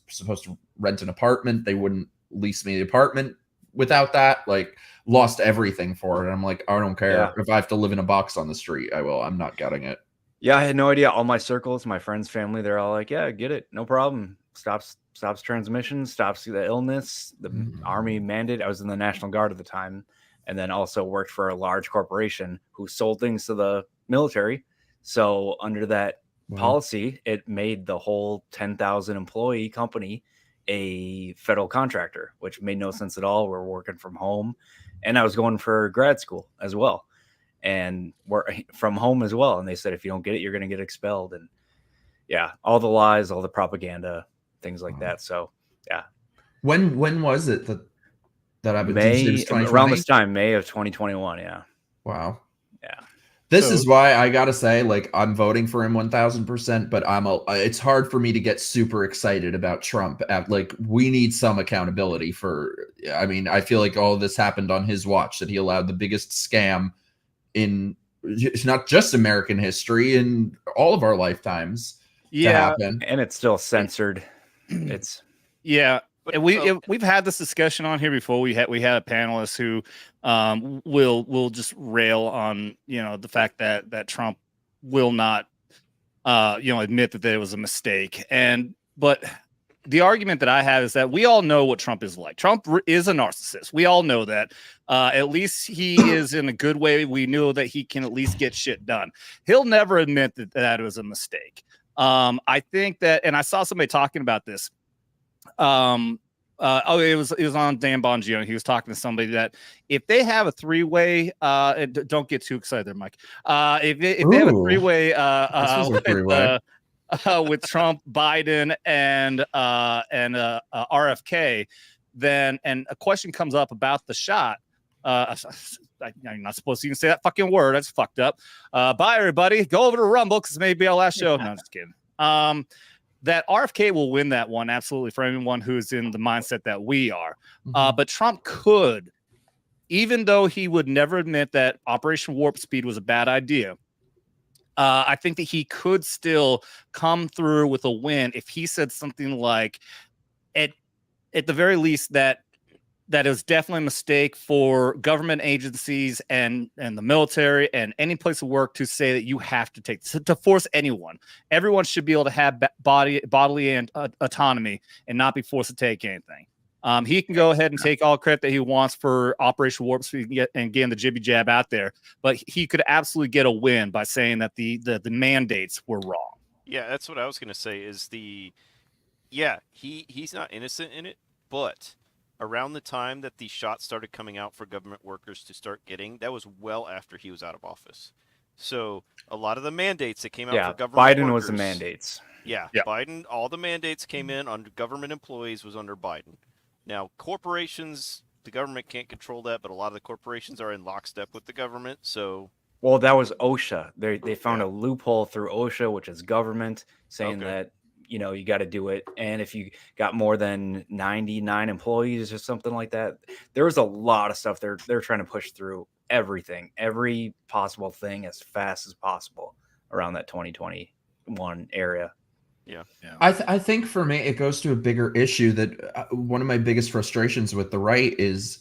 supposed to rent an apartment. They wouldn't lease me the apartment without that. Like, lost everything for it. And I'm like, I don't care. Yeah. If I have to live in a box on the street, I will. I'm not getting it. Yeah, I had no idea. All my circles, my friends, family, they're all like, yeah, get it. No problem. Stops transmission, stops the illness. The army mandate. I was in the National Guard at the time, and then also worked for a large corporation who sold things to the military. So under that policy, it made the whole 10,000 employee company a federal contractor, which made no sense at all. We're working from home, and I was going for grad school as well, and we're from home as well. And they said, if you don't get it, you're going to get expelled. And yeah, all the lies, all the propaganda, things like that. So yeah. When was it that I've been around this time, May of 2021? Yeah. Wow. Yeah. This is why I gotta say, like, I'm voting for him 1000%, but it's hard for me to get super excited about Trump. Like, we need some accountability for. I mean, I feel like all this happened on his watch. That he allowed the biggest scam in not just American history, in all of our lifetimes. To happen. And it's still censored. It's And we've had this discussion on here before. We had a panelist who will just rail on the fact that Trump will not admit that there was a mistake. But the argument that I have is that we all know what Trump is like. Trump is a narcissist. We all know that. At least he is in a good way. We know that he can at least get shit done. He'll never admit that it was a mistake. I think that, and I saw somebody talking about this. It was on Dan Bongino. He was talking to somebody that if they have a three-way, don't get too excited there, Mike. If they have a three-way, with Trump, Biden, and RFK, then and a question comes up about the shot. I'm not supposed to even say that fucking word. That's fucked up. Bye, everybody. Go over to Rumble because it may be our last show. No, I'm just kidding. That RFK will win that one, absolutely, for anyone who's in the mindset that we are. But Trump could, even though he would never admit that Operation Warp Speed was a bad idea, I think that he could still come through with a win if he said something like, at the very least, that it was definitely a mistake for government agencies and the military and any place of work to say that you have to take to force anyone. Everyone should be able to have bodily and autonomy and not be forced to take anything. He can go ahead and take all credit that he wants for Operation Warp Speed and getting the jibby jab out there, but he could absolutely get a win by saying that the mandates were wrong. Yeah, that's what I was going to say. He's not innocent in it, but around the time that the shots started coming out for government workers to start getting, that was well after he was out of office. So a lot of the mandates that came out for government Biden workers, was the mandates. Yeah, Biden, all the mandates came in under government employees was under Biden. Now, corporations, the government can't control that, but a lot of the corporations are in lockstep with the government. So, Well, that was OSHA. They found a loophole through OSHA, which is government, saying that you got to do it. And if you got more than 99 employees or something like that, there was a lot of stuff they're trying to push through everything, every possible thing as fast as possible around that 2021 area. Yeah. I think for me, it goes to a bigger issue that one of my biggest frustrations with the right is,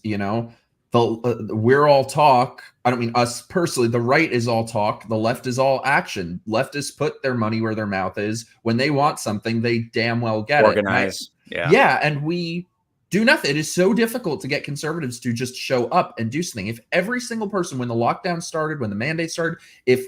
we're all talk. I don't mean us personally. The right is all talk. The left is all action. Leftists put their money where their mouth is. When they want something, they damn well get Organize. it. Yeah. And we do nothing. It is so difficult to get conservatives to just show up and do something. If every single person, when the lockdown started, when the mandate started, if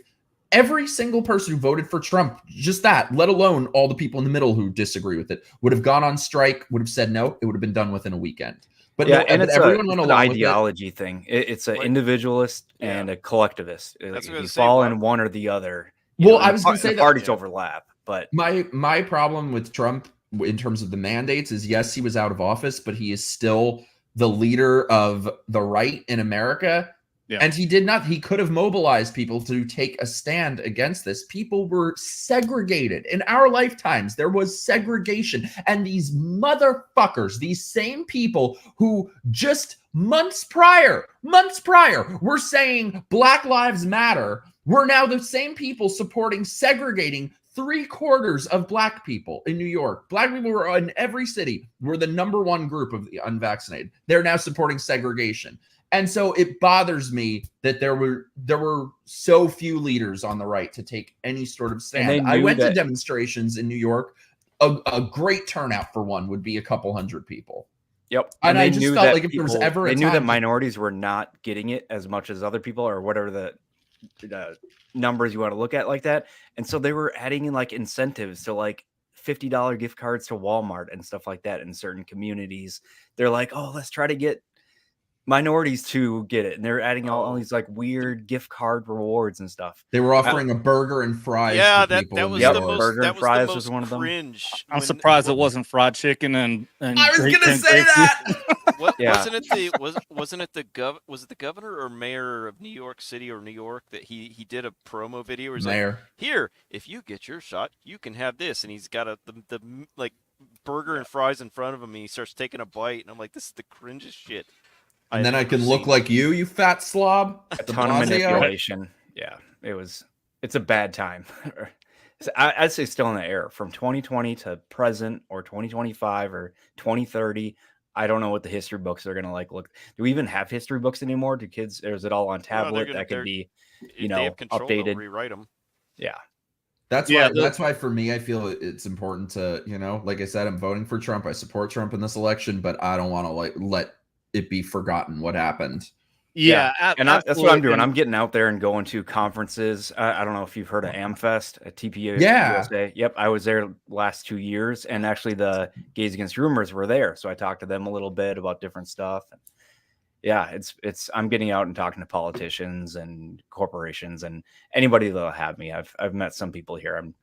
every single person who voted for Trump, just that, let alone all the people in the middle who disagree with it, would have gone on strike, would have said no, it would have been done within a weekend. But yeah, no, and it's everyone went an along with ideology thing. It's an individualist and a collectivist. That's If what I you was saying, fall why- in one or the other. Well, I was going to say the that parties overlap, but my problem with Trump in terms of the mandates is, yes, he was out of office, but he is still the leader of the right in America. Yeah. And he could have mobilized people to take a stand against this. People were segregated in our lifetimes. There was segregation. And these motherfuckers, these same people who just months prior were saying Black Lives Matter, were now the same people supporting segregating 3/4 of Black people in New York. Black people were in every city, were the #1 group of the unvaccinated. They're now supporting segregation. And so it bothers me that there were so few leaders on the right to take any sort of stand. I went to demonstrations in New York. A great turnout for one would be a couple hundred people. Yep. And I just felt like if there was ever a they knew time that minorities were not getting it as much as other people, or whatever the numbers you want to look at like that. And so they were adding in like incentives to like $50 gift cards to Walmart and stuff like that in certain communities. They're like, oh, let's try to get minorities to get it, and they're adding all these like weird gift card rewards and stuff. They were offering a burger and fries. Yeah, to people that was in the New York. most. Burger That and was fries the was most one of them. cringe. I'm surprised it wasn't fried chicken and I was grape- gonna and say grape that. Wasn't it the governor or mayor of New York City or New York that he did a promo video where he's Mayor. like, here, if you get your shot, you can have this, and he's got the like burger and fries in front of him, and he starts taking a bite, and I'm like, this is the cringest shit. And then I can look like you fat slob. A ton of manipulation. Yeah, it's a bad time. I'd say still in the era from 2020 to present, or 2025 or 2030. I don't know what the history books are going to like. Look, do we even have history books anymore? Do kids, or is it all on tablet that could be, they have control, they'll updated? rewrite them. Yeah. That's why for me, I feel it's important to, like I said, I'm voting for Trump. I support Trump in this election, but I don't want to let it be forgotten what happened. Yeah, and that's what I'm doing. I'm getting out there and going to conferences. I don't know if you've heard of AmFest at TPU USA. Yep, I was there last 2 years, and actually the Gays Against Rumors were there, so I talked to them a little bit about different stuff. Yeah, it's I'm getting out and talking to politicians and corporations and anybody that'll have me. I've met some people here. I'm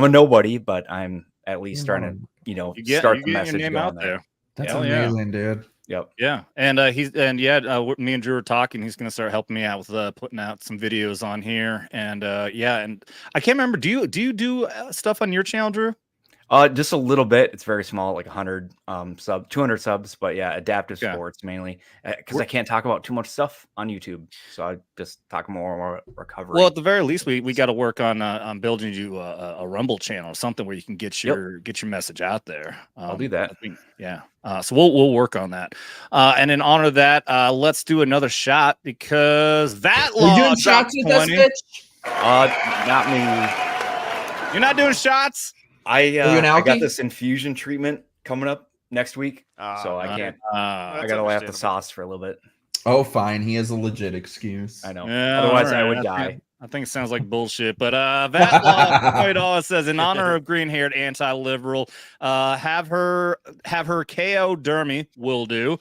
a nobody, but I'm at least trying to start the message your name going out there. That's amazing, dude. Yep. Yeah, and me and Drew were talking. He's going to start helping me out with putting out some videos on here, and and I can't remember. Do you do stuff on your channel, Drew? Just a little bit. It's very small, like 100 200 subs, but yeah, adaptive sports mainly, because I can't talk about too much stuff on YouTube, so I just talk more recovery. Well, at the very least, we got to work on building you a Rumble channel or something where you can get your message out there. I'll do that. So we'll work on that. And in honor of that, let's do another shot, because that law. You doing shots with us, bitch? Not me. You're not doing shots? I got this infusion treatment coming up next week, so I can't. I gotta lay off the sauce for a little bit. Oh, fine. He has a legit excuse. I know. Yeah, otherwise, I would die. I think it sounds like bullshit, but that law says, in honor of green-haired anti-liberal, have her KO Dermy will do.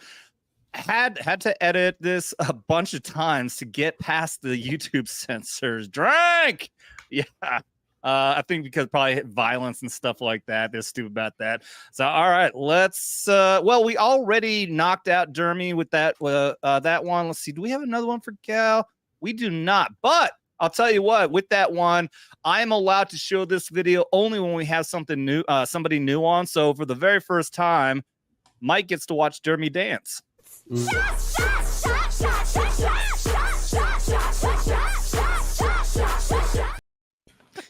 Had to edit this a bunch of times to get past the YouTube censors. Drink, yeah. I think because probably violence and stuff like that. They're stupid about that. So, all right, let's. Well, we already knocked out Dermy with that that one. Let's see. Do we have another one for Gal? We do not. But I'll tell you what. With that one, I am allowed to show this video only when we have something new, somebody new on. So for the very first time, Mike gets to watch Dermy dance.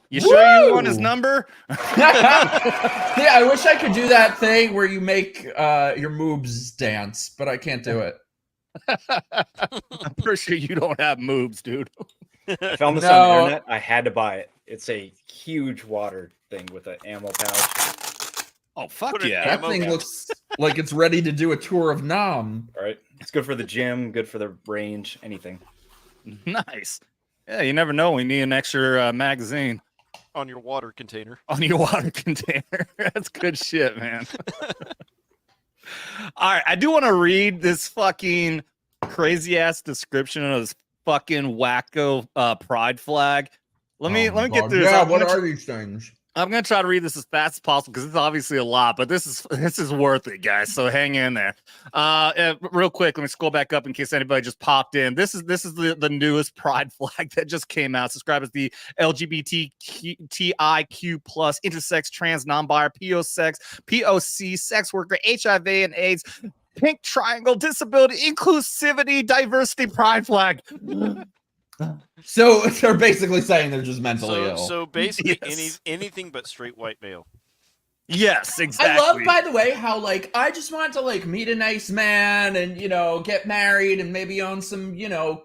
You sure you want his number? Yeah, I wish I could do that thing where you make your moves dance, but I can't do it. I'm pretty sure you don't have moves, dude. I found this on the internet. I had to buy it. It's a huge water thing with an ammo pouch. Oh, fuck Put an yeah. That thing looks like it's ready to do a tour of Nam. All right. It's good for the gym, good for the range, anything. Nice. Yeah, you never know. We need an extra magazine On your water container. on your water container. That's good shit, man. All right, I do want to read this fucking crazy ass description of this fucking wacko pride flag. Let me get through this. Yeah, what are these things? I'm gonna try to read this as fast as possible because it's obviously a lot, but this is worth it, guys. So hang in there. Real quick, let me scroll back up in case anybody just popped in. This is the newest pride flag that just came out. Subscribed as the LGBTIQ plus intersex, trans, non-binary, POC, sex worker, HIV and AIDS, pink triangle, disability, inclusivity, diversity pride flag. So they're basically saying they're just mentally ill. So basically Yes. anything but straight white male. Yes, exactly. I love, by the way, how like I just want to like meet a nice man and get married and maybe own some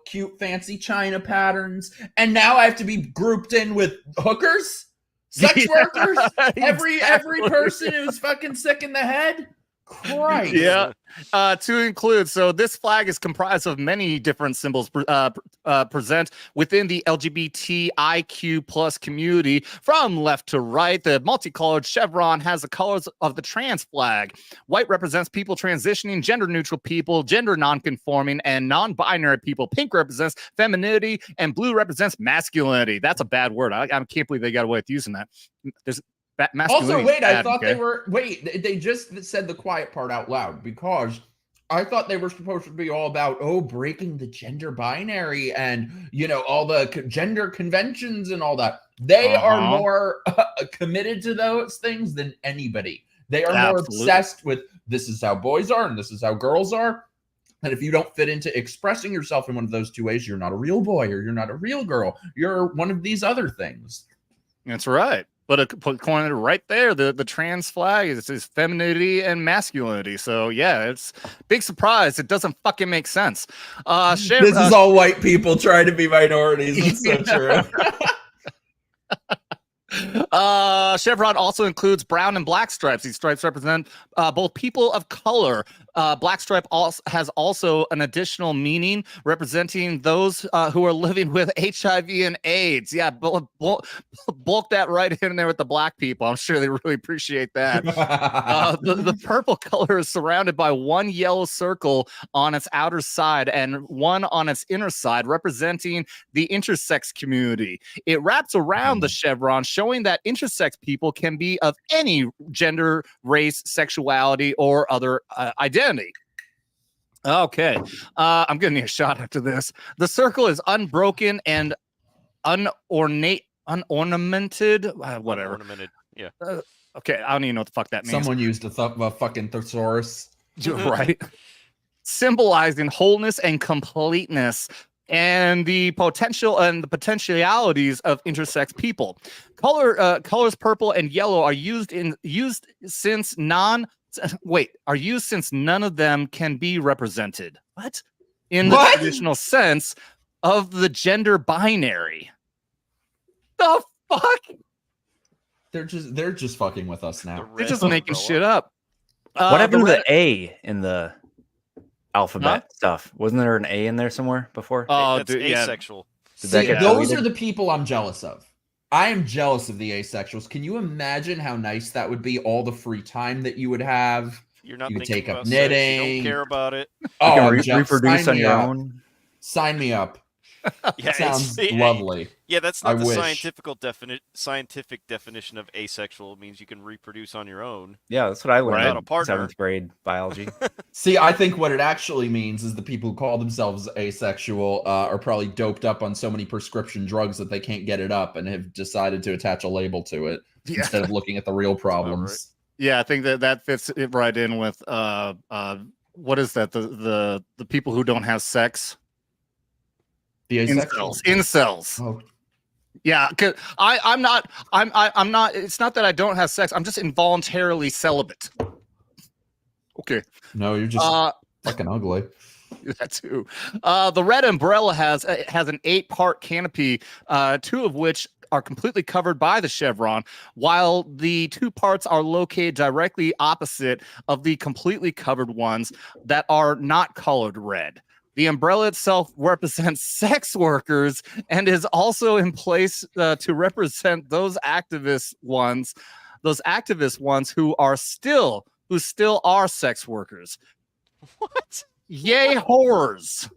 cute fancy China patterns, and now I have to be grouped in with hookers, sex workers, every person who's fucking sick in the head. Christ. Yeah. To include, so this flag is comprised of many different symbols present within the LGBTIQ plus community from left to right. The multicolored chevron has the colors of the trans flag. White represents people transitioning, gender neutral people, gender non-conforming, and non-binary people. Pink represents femininity, and blue represents masculinity. That's a bad word. I can't believe they got away with using that. There's Also, wait, I thought okay? they were. Wait, they just said the quiet part out loud because I thought they were supposed to be all about breaking the gender binary and all the gender conventions and all that. They are more committed to those things than anybody. They are more obsessed with this is how boys are and this is how girls are. And if you don't fit into expressing yourself in one of those two ways, you're not a real boy or you're not a real girl. You're one of these other things. That's right. But according to right there, the trans flag is femininity and masculinity. So yeah, it's big surprise. It doesn't fucking make sense. This is all white people trying to be minorities. It's so true. Chevron also includes brown and black stripes. These stripes represent both people of color. Black stripe has also an additional meaning representing those who are living with HIV and AIDS. Yeah, bulk that right in there with the black people. I'm sure they really appreciate that. The purple color is surrounded by one yellow circle on its outer side and one on its inner side, representing the intersex community. It wraps around the chevron, showing that intersex people can be of any gender, race, sexuality, or other identity. Okay. I'm gonna need a shot after this. The circle is unbroken and unornamented. Whatever. Ornamented. Yeah. Okay. I don't even know what the fuck that means. Someone used a fucking thesaurus. Right. Symbolizing wholeness and completeness and the potential and the potentialities of intersex people. Colors purple and yellow are used since none of them can be represented. What? In the traditional sense of the gender binary. The fuck? They're just fucking with us now. They're just making shit up. What happened to the A in the alphabet stuff? Wasn't there an A in there somewhere before? Oh, That's dude, asexual. Did that get those deleted? are the people I'm jealous of. I am jealous of the asexuals. Can you imagine how nice that would be? All the free time that you would have. You're not You could thinking take up about sex, you knitting. don't care about it. You can Jeff, reproduce sign on me your up. own. Sign me up. Yeah, Sounds lovely. Yeah, that's I not the wish. scientific definition of asexual. It means you can reproduce on your own. Yeah, that's what I learned Without a in partner. 7th grade biology. See, I think what it actually means is the people who call themselves asexual are probably doped up on so many prescription drugs that they can't get it up and have decided to attach a label to it instead of looking at the real problems. Yeah, I think that fits it right in with what is that? The people who don't have sex. The asexual. Incels. Oh. Yeah, because I'm not. It's not that I don't have sex. I'm just involuntarily celibate. Okay. No, you're just fucking ugly. That too. The red umbrella has an 8-part canopy, 2 of which are completely covered by the chevron, while the 2 parts are located directly opposite of the completely covered ones that are not colored red. The umbrella itself represents sex workers and is also in place to represent those activist ones who still are sex workers. What? Yay, whores.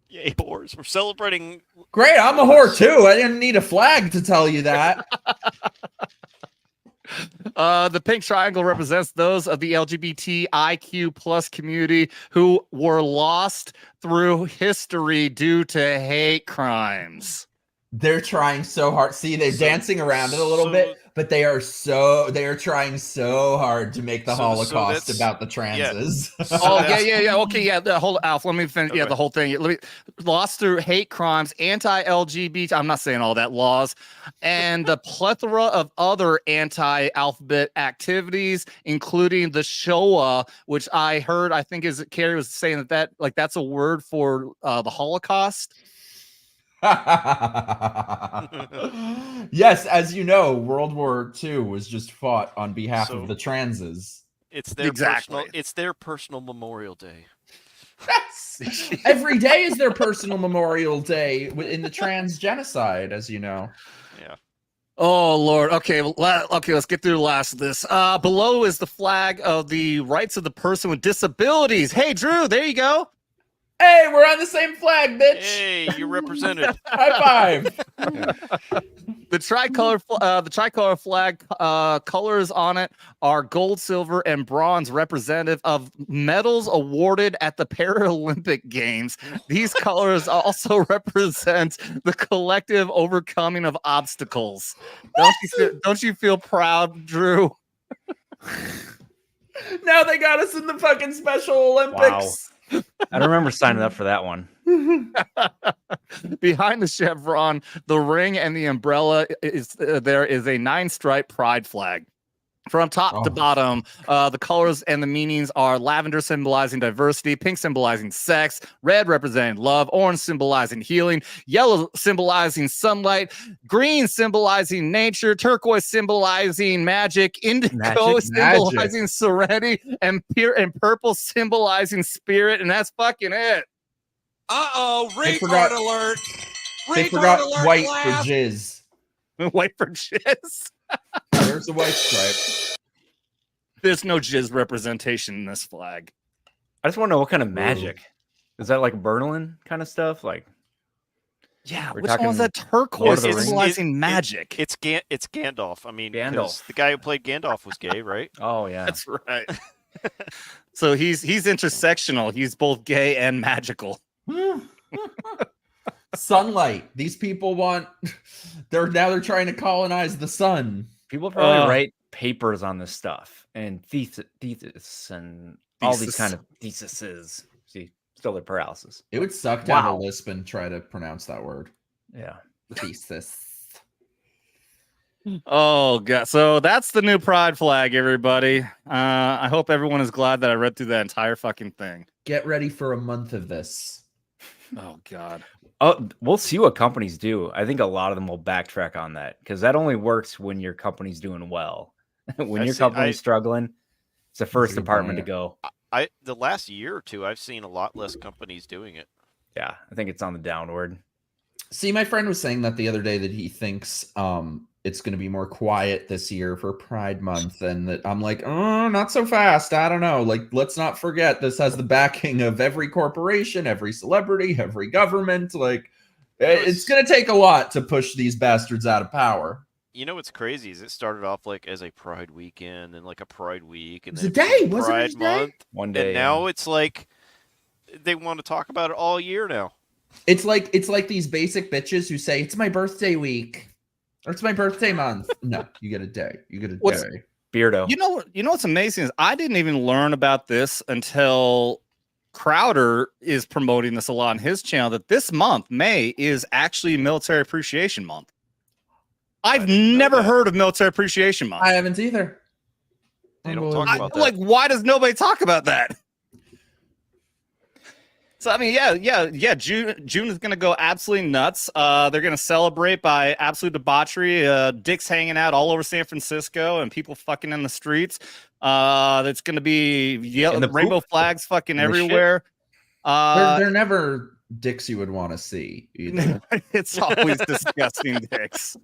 Yay, whores. We're celebrating. Great, I'm a whore too. I didn't need a flag to tell you that. The pink triangle represents those of the LGBTIQ plus community who were lost through history due to hate crimes. They're trying so hard. See, they're dancing around it a little bit, but they are trying so hard to make the Holocaust about the transes. Yeah. Okay, yeah. The whole Alf. Let me finish. Okay. Yeah, the whole thing. Lost through hate crimes, anti-LGBT. I'm not saying all that laws, and the plethora of other anti-alphabet activities, including the Shoah, which I heard. I think Carrie was saying that's a word for the Holocaust. Yes, as you know, World War II was just fought on behalf of the transes. It's their personal Memorial Day. Every day is their personal Memorial Day in the trans genocide, as you know. Yeah. Oh Lord. Okay. Let's get through the last of this. Below is the flag of the rights of the person with disabilities. Hey, Drew. There you go. Hey, we're on the same flag, bitch. Hey, you represented. High five. The tricolor flag colors on it are gold, silver, and bronze, representative of medals awarded at the Paralympic Games. These colors also represent the collective overcoming of obstacles. Don't you feel proud, Drew? Now they got us in the fucking Special Olympics. Wow. I don't remember signing up for that one. Behind the chevron, the ring, and the umbrella there is a 9-stripe pride flag. From top to bottom, the colors and the meanings are lavender symbolizing diversity, pink symbolizing sex, red representing love, orange symbolizing healing, yellow symbolizing sunlight, green symbolizing nature, turquoise symbolizing magic, indigo symbolizing serenity, and purple symbolizing spirit, and that's fucking it. Retard alert! They forgot white for jizz. White for jizz? There's the white stripe. There's no jizz representation in this flag. I just want to know what kind of magic. Is that like Berlin kind of stuff? Like, yeah, which one's that turquoise symbolizing magic? It's Gandalf. I mean, Gandalf. The guy who played Gandalf was gay, right? Oh yeah, that's right. So he's intersectional. He's both gay and magical. Sunlight. These people want. They're trying to colonize the sun. People probably write papers on this stuff and thesis and all these kind of theses. See, still their paralysis. It would suck to have a lisp and try to pronounce that word. Yeah, thesis. Oh god! So that's the new pride flag, everybody. I hope everyone is glad that I read through that entire fucking thing. Get ready for a month of this. Oh god. Oh, we'll see what companies do. I think a lot of them will backtrack on that because that only works when your company's doing well. When your company's struggling, it's the first department to go. The last year or two, I've seen a lot less companies doing it. Yeah, I think it's on the downward. See, my friend was saying that the other day that he thinks it's going to be more quiet this year for Pride Month, and that I'm like, oh, not so fast. I don't know. Like, let's not forget this has the backing of every corporation, every celebrity, every government. Like, It's going to take a lot to push these bastards out of power. You know what's crazy is it started off like as a Pride weekend and like a Pride week and It was then a it day, became wasn't it Pride a day? month. One day, And now it's like they want to talk about it all year now. It's like these basic bitches who say it's my birthday week or it's my birthday month. No, you get a day. You get a day. Beardo. You know what's amazing is I didn't even learn about this until Crowder is promoting this a lot on his channel, that this month, May, is actually Military Appreciation Month. I've never heard of Military Appreciation Month. I haven't either. They don't talk about that. Like, why does nobody talk about that? So I mean, yeah. June is gonna go absolutely nuts. They're gonna celebrate by absolute debauchery. Dicks hanging out all over San Francisco and people fucking in the streets. That's gonna be rainbow flags fucking everywhere. They're never dicks you would want to see either. It's always disgusting dicks.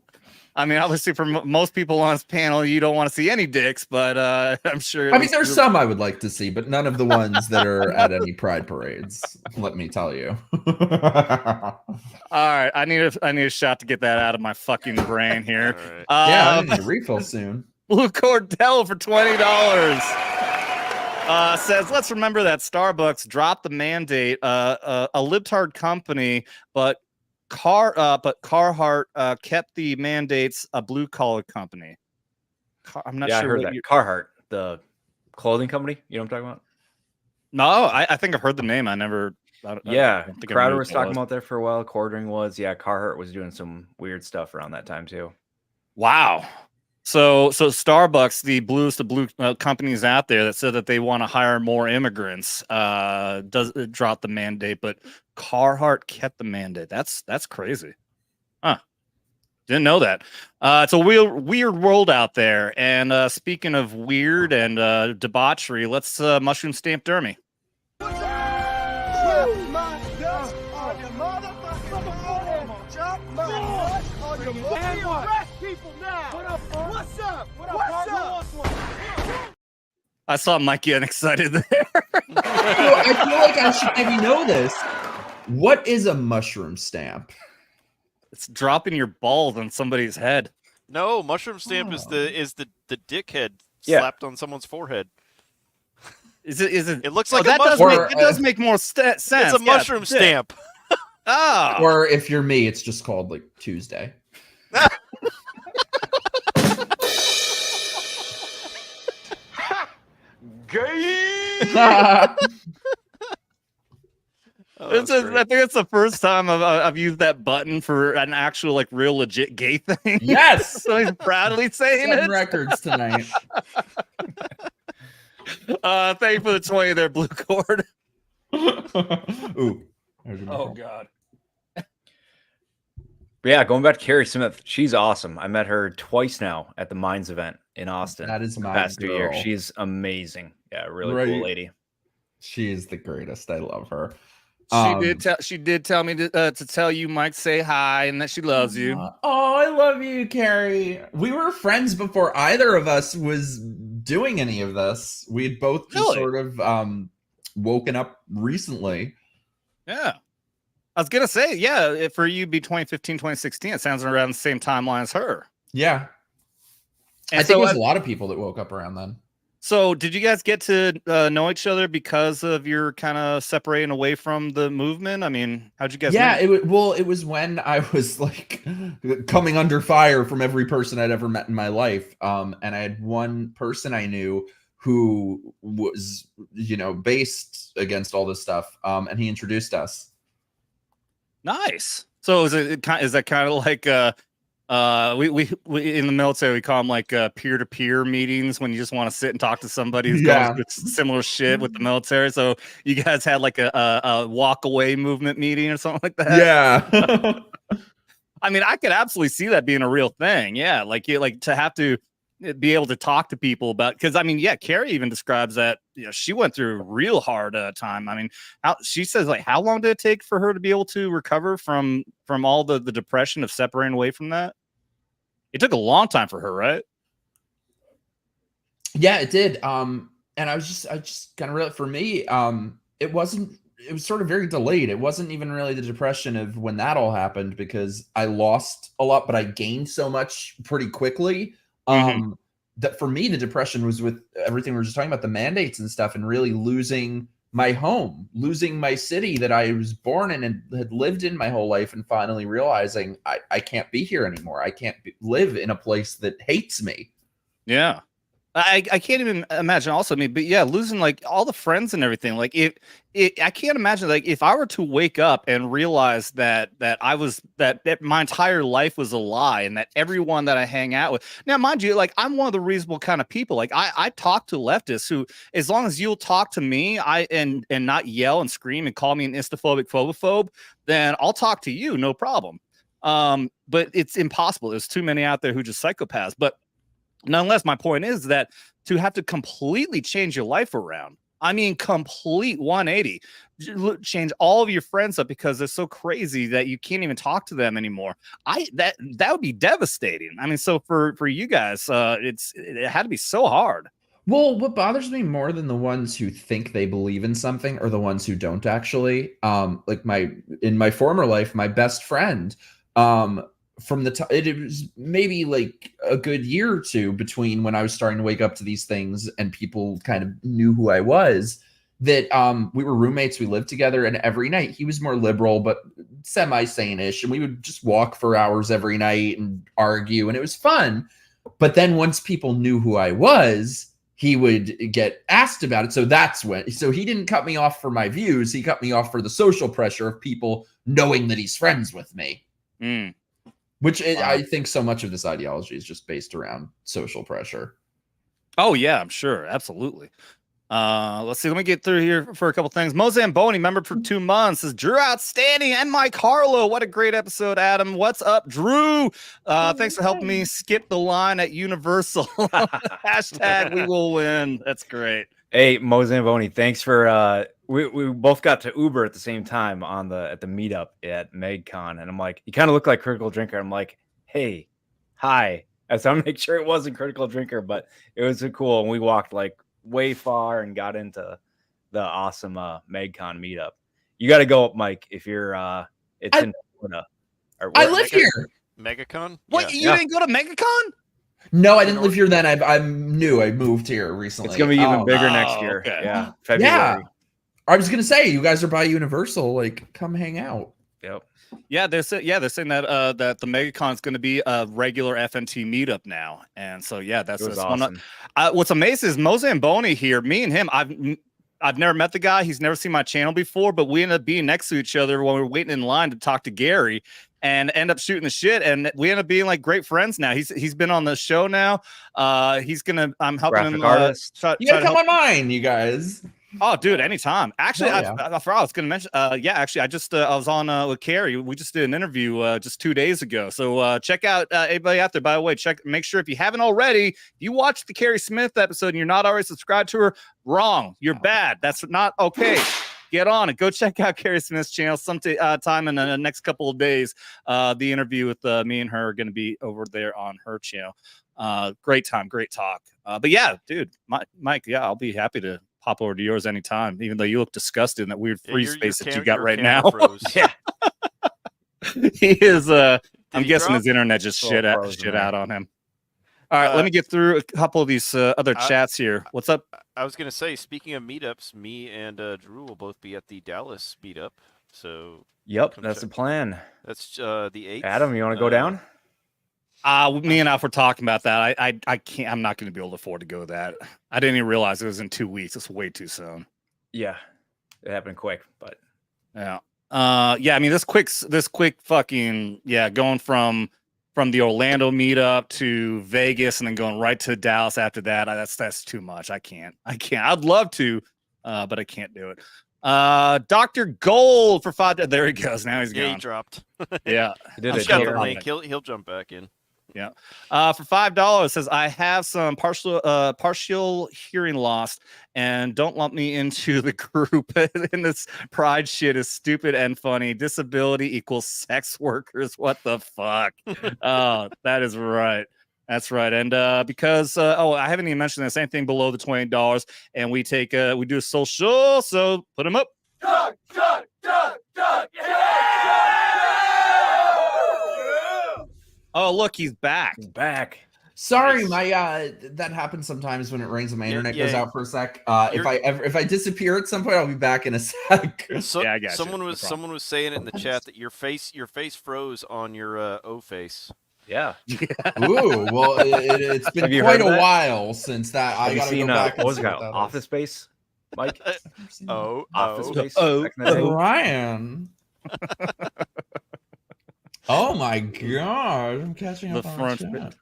I mean, obviously, for most people on this panel, you don't want to see any dicks, but I'm sure. I mean, there's some I would like to see, but none of the ones that are at any pride parades. Let me tell you. All right, I need a shot to get that out of my fucking brain here. Right. Yeah, I need a refill soon. Blue Cordell for $20 says, let's remember that Starbucks dropped the mandate. A libtard company, but Carhartt kept the mandates. A blue collar company. I'm not sure. I heard that. Carhartt, the clothing company. You know what I'm talking about? No, I think I've heard the name. I don't think Crowder was talking about that for a while. Cordring was. Yeah, Carhartt was doing some weird stuff around that time too. Wow. So Starbucks, the bluest of blue companies out there that said that they want to hire more immigrants, does drop the mandate, but Carhartt kept the mandate. That's crazy. Huh. Didn't know that. It's a weird world out there. And speaking of weird and debauchery, let's mushroom stamp Dermy. I saw Mike getting excited there. I feel like I should maybe know this. What is a mushroom stamp? It's dropping your balls on somebody's head. No, mushroom stamp is the dickhead slapped on someone's forehead. Is it? It looks like a that mushroom. does make more sense. It's a mushroom stamp. Ah. Or if you're me, it's just called like Tuesday. I think it's the first time I've used that button for an actual, like, real legit gay thing. Yes. So he's proudly saying it. Records tonight. Thank you for the 20 there, Blue Cord. Ooh. Oh God. But yeah, going back to Carrie Smith, she's awesome. I met her twice now at the Mines event in Austin. That is my past 2 years. girl. She's amazing. Yeah, really cool lady. She is the greatest. I love her. She did tell me to tell you, Mike, say hi and that she loves you. Oh, I love you, Carrie. We were friends before either of us was doing any of this. We'd both just sort of woken up recently. Yeah. I was gonna say, yeah, for you be 2015, 2016, it sounds around the same timeline as her. Yeah. And I think there's a lot of people that woke up around then. So did you guys get to know each other because of your kind of separating away from the movement? I mean, how'd you guys meet? It was when I was like coming under fire from every person I'd ever met in my life. And I had one person I knew who was, based against all this stuff. And he introduced us. Nice. So is that kind of like we in the military we call them like peer-to-peer meetings when you just want to sit and talk to somebody who's going through similar shit with the military. So you guys had like a walk away movement meeting or something like that. Yeah. I mean, I could absolutely see that being a real thing. Yeah, like to have to be able to talk to people about, because I mean, yeah, Carrie even describes that she went through a real hard time. I mean, she says, like, how long did it take for her to be able to recover from all the depression of separating away from that? It took a long time for her, right? Yeah, it did. And I just kind of realized for me, it wasn't it was sort of very delayed. It wasn't even really the depression of when that all happened, because I lost a lot, but I gained so much pretty quickly. That for me, the depression was with everything we were just talking about, the mandates and stuff, and really losing my home, losing my city that I was born in and had lived in my whole life, and finally realizing I can't be here anymore. I can't live in a place that hates me. Yeah. I can't even imagine also me, but yeah, losing like all the friends and everything. Like I can't imagine like if I were to wake up and realize that I was that my entire life was a lie, and that everyone that I hang out with now, mind you, like I'm one of the reasonable kind of people. Like I talk to leftists who, as long as you'll talk to me, and not yell and scream and call me an instaphobic phobophobe, then I'll talk to you, no problem. But it's impossible. There's too many out there who just psychopaths. But nonetheless, my point is that to have to completely change your life around, I mean, complete 180, change all of your friends up because they're so crazy that you can't even talk to them anymore. That would be devastating. I mean, so for you guys, it had to be so hard. Well, what bothers me more than the ones who think they believe in something are the ones who don't actually. Like in my former life, my best friend, from the it was maybe like a good year or two between when I was starting to wake up to these things and people kind of knew who I was, that we were roommates, we lived together, and every night he was more liberal but semi-sane-ish, and we would just walk for hours every night and argue, and it was fun. But then once people knew who I was, he would get asked about it. So that's when, so he didn't cut me off for my views, he cut me off for the social pressure of people knowing that he's friends with me. Which I think so much of this ideology is just based around social pressure. Oh yeah, I'm sure. Absolutely. Let's see. Let me get through here for a couple things. Mozamboni, member for 2 months, says Drew outstanding, and Mike Harlow. What a great episode, Adam. What's up, Drew? Thanks for helping me skip the line at Universal. Hashtag we will win. That's great. Hey, Mozamboni, thanks for we both got to Uber at the same time at the meetup at MegCon, and I'm like, you kind of look like Critical Drinker. I'm like, hey, hi. I was trying to make sure it wasn't Critical Drinker, but it was cool. And we walked like way far and got into the awesome MegCon meetup. You got to go up, Mike, if you're in Florida. I live here. MegaCon? What? You didn't go to MegaCon? No, I didn't live here then. I'm new. I moved here recently. It's gonna be even bigger next year. Okay. Yeah, February. Yeah. I was gonna say, you guys are by Universal. Like, come hang out. Yep. Yeah, they're saying that that the MegaCon is going to be a regular FNT meetup now, and so yeah, that's awesome. What's amazing is Mozamboni here. Me and him, I've never met the guy. He's never seen my channel before, but we ended up being next to each other when we were waiting in line to talk to Gary, and end up shooting the shit, and we end up being like great friends now. He's been on the show now. I'm helping him. You gotta come on mine, you guys. Oh, dude, anytime. Actually, yeah. I forgot I was going to mention. Yeah, actually, I was on with Carrie. We just did an interview just 2 days ago. So check out everybody out there. By the way, make sure if you haven't already, if you watched the Carrie Smith episode and you're not already subscribed to her, wrong. You're bad. That's not okay. Get on it. Go check out Carrie Smith's channel sometime in the next couple of days. The interview with me and her are going to be over there on her channel. Great time, great talk. But yeah, dude, Mike, yeah, I'll be happy to pop over to yours anytime, even though you look disgusted in that weird freeze space that you got right now. Yeah. He is I'm guessing drop? his internet just shit out on him. All right, let me get through a couple of these other chats here. What's up? I was gonna say, speaking of meetups, me and Drew will both be at the Dallas meetup. So Yep, that's the plan. that's the 8th. Adam, you want to go down? Me and Alf were talking about that. I can't. I'm not going to be able to afford to go to that. I didn't even realize it was in 2 weeks. It's way too soon. Yeah, it happened quick, but yeah. Yeah. I mean, this quick fucking going from the Orlando meetup to Vegas and then going right to Dallas after that. That's too much. I can't. I'd love to, but I can't do it. Dr. Gold for $5. There he goes. Now he's gone. He dropped. Yeah. he did I've it. got here. the link. He'll jump back in. Yeah. For $5, says I have some partial hearing loss, and don't lump me into the group. And this pride shit is stupid and funny. Disability equals sex workers. What the fuck? Oh, that is right. That's right. And because I haven't even mentioned this, anything below the $20, and we do a social, so put them up. Oh, look, he's back. He's back. Sorry, Nice. my that happens sometimes when it rains and my internet goes yeah. out for a sec. If I disappear at some point, I'll be back in a sec. So, Yeah, I got you. someone No was problem. someone was saying it in the chat that your face froze on your O face. Yeah. Ooh, well, it's been Have you quite heard a that? while since that. I Have you gotta seen go back. what and was see it what called? that Office is. Space, Mike? Office Oh, Space. Oh. back in the day? Ryan. Oh my god, I'm catching up The on front chat.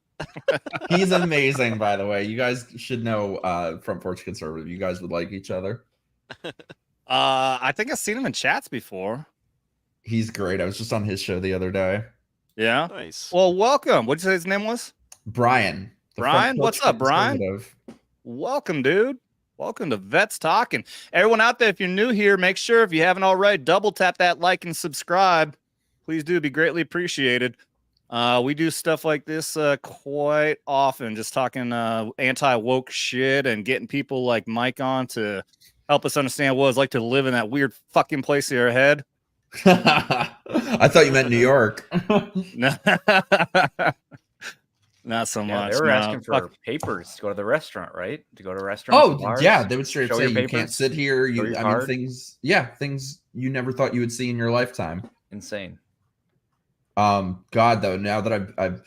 He's amazing, by the way. You guys should know Front Porch Conservative. You guys would like each other. I think I've seen him in chats before. He's great. I was just on his show the other day. Yeah. nice. Well, welcome. What'd you say his name was? Brian. the Brian? Front What's Porch up, Brian? Conservative. Welcome, dude. Welcome to Vets Talking. Everyone out there, if you're new here, make sure if you haven't already, double tap that like and subscribe. Please do. It'd be greatly appreciated. We do stuff like this quite often, just talking anti-woke shit and getting people like Mike on to help us understand what it's like to live in that weird fucking place in your head. I thought you meant New York. Not so Yeah, much. they were no. asking for papers to go to the restaurant, right? To go to restaurants. Oh and bars, yeah, they would straight show say your you can't papers, sit here. show You, your I card. mean, things you never thought you would see in your lifetime. Insane. God though, now that I've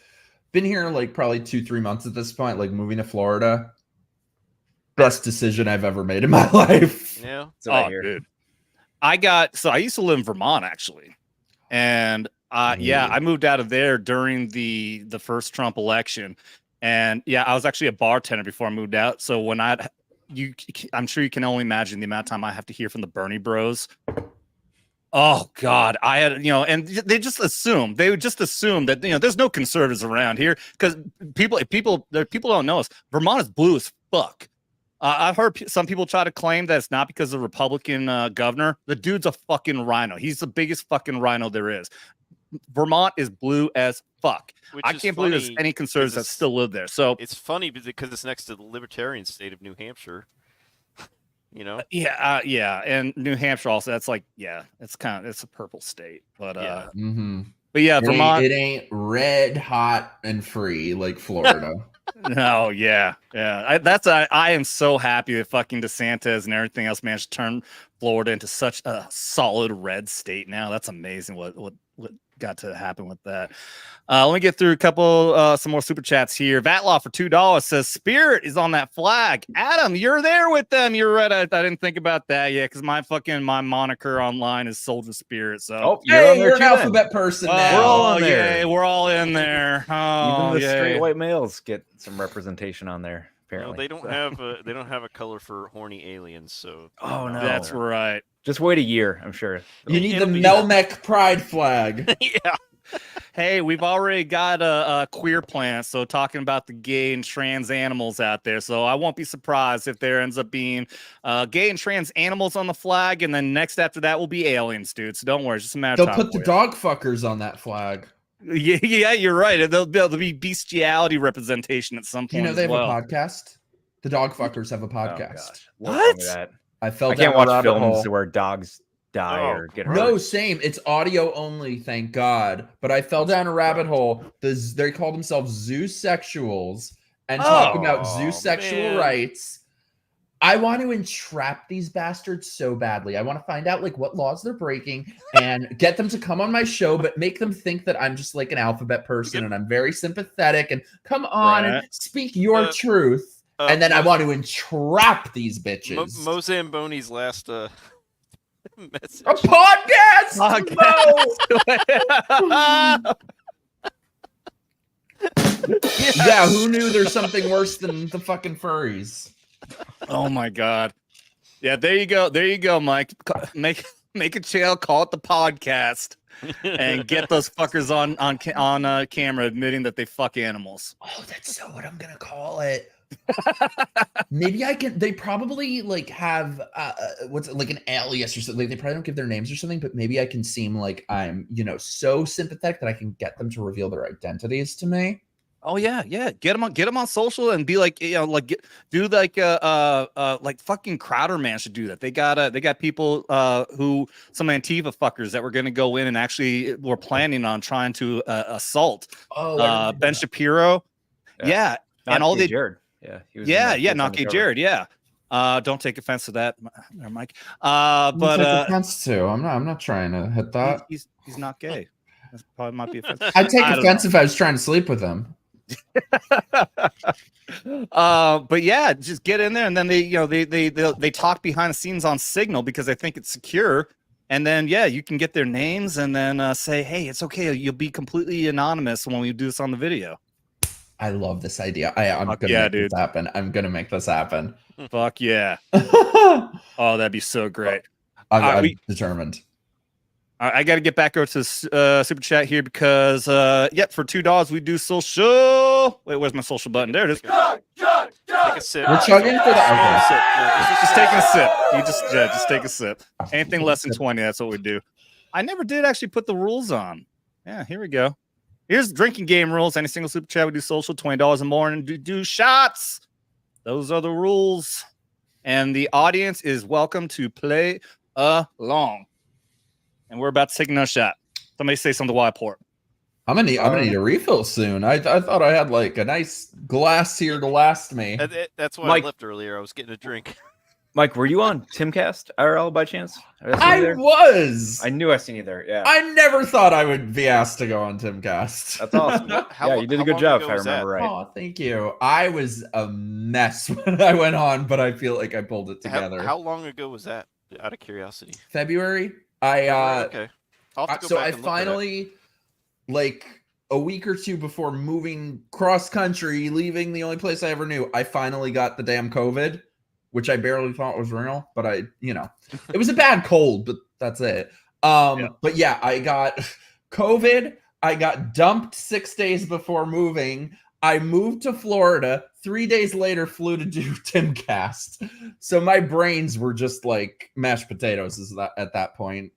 been here like probably 2-3 months at this point, like moving to Florida, best decision I've ever made in my life. Yeah. That's what I Oh, hear. dude. I used to live in Vermont actually. And yeah, I moved out of there during the first Trump election. And yeah, I was actually a bartender before I moved out. So when I'm sure you can only imagine the amount of time I have to hear from the Bernie bros. Oh God, I had, and they would just assume that, there's no conservatives around here because people don't know us. Vermont is blue as fuck. I've heard some people try to claim that it's not because of the Republican governor. The dude's a fucking rhino. He's the biggest fucking rhino there is. Vermont is blue as fuck. Which I is can't believe there's funny any conservatives that it's- still live there. So It's funny because it's next to the libertarian state of New Hampshire. yeah, and New Hampshire also. That's like, it's a purple state, but Yeah. but yeah, Vermont. It ain't red hot and free like Florida. No, yeah. I am so happy that fucking DeSantis and everything else managed to turn Florida into such a solid red state now. That's amazing what got to happen with that. Let me get through a couple some more super chats here. Vatlaw for $2 says Spirit is on that flag. Adam, you're there with them. You're right. I didn't think about that yet because my moniker online is Soldier Spirit. So Oh, Hey, you're an too, then. alphabet person oh, now. We're all on there. yay, we're all in there. Oh, Even the straight yay. white males get some representation on there. Well, Apparently, they don't have a color for horny aliens. So Oh, no. That's right. Just wait a year. I'm sure. You need the It'll be- Melmec pride flag. yeah. Hey, we've already got a queer plant, so talking about the gay and trans animals out there. So I won't be surprised if there ends up being gay and trans animals on the flag, and then next after that will be aliens, dude. So don't worry, it's just a matter of They'll time. put the for dog fuckers on that flag. you. Yeah, you're right. There'll be bestiality representation at some point. Do you know they have as well. a podcast? The dog fuckers have a Oh, podcast. gosh. Don't tell me What? that. I fell I down can't a watch rabbit films hole. where dogs die Oh, or get hurt. No, same. It's audio only, thank God. But I fell down a rabbit hole. They call themselves zoosexuals and talk about Oh, zoosexual man. rights. I want to entrap these bastards so badly. I want to find out like what laws they're breaking and get them to come on my show, but make them think that I'm just like an alphabet person and I'm very sympathetic and come on and speak your truth. And then I want to entrap these bitches. Mo Zamboni's last message. A podcast! Mo! Yeah, who knew there's something worse than the fucking furries? Oh my God. Yeah, there you go, Mike. Make a channel, call it the podcast, and get those fuckers on camera admitting that they fuck animals. Oh, that's so what I'm gonna call it. Maybe I can. They probably like have what's like an alias or something. Like, they probably don't give their names or something, but maybe I can seem like I'm so sympathetic that I can get them to reveal their identities to me. Oh yeah, yeah. Get them on social and be like, do like fucking Crowder Man should do that. They got people who some Antifa fuckers that were gonna go in and actually were planning on trying to assault Ben Shapiro. Yeah, and all they Jared. Yeah, he was not gay Jared. Yeah. Don't take offense to that, Mike. But But offense too. I'm not trying to hit that. he's not gay. That probably might be offensive. I'd take offense if I was trying to sleep with him. But yeah, just get in there, and then they talk behind the scenes on Signal because they think it's secure. And then you can get their names and then say, hey, it's okay. You'll be completely anonymous when we do this on the video. I love this idea. I'm gonna make this happen. I'm gonna make this happen. Fuck yeah. Oh, that'd be so great. I'm determined. I got to get back over to super chat here because for $2 we do social. Wait, where's my social button? There it is. Take a sip. We're chugging for the Just taking a sip. You just take a sip. Anything less than 20, that's what we do. I never did actually put the rules on. Yeah, here we go. Here's drinking game rules. Any single super chat we do social, $20 or more, and do shots. Those are the rules. And the audience is welcome to play along. And we're about to take another shot. Somebody say something while I pour. I'm gonna need a refill soon. I thought I had like a nice glass here to last me. That's why Mike, I left earlier. I was getting a drink. Mike, were you on Timcast IRL by chance? I was. I knew I seen you there. Yeah. I never thought I would be asked to go on Timcast. That's awesome. You did a good job, if I remember right. Oh, thank you. I was a mess when I went on, but I feel like I pulled it together. How long ago was that? Out of curiosity. February. Okay. I finally, like a week or two before moving cross country, leaving the only place I ever knew, I finally got the damn COVID, which I barely thought was real, but it was a bad cold, but that's it. But yeah, I got COVID. I got dumped 6 days before moving. I moved to Florida. 3 days later, flew to do Timcast. So my brains were just like mashed potatoes at that point.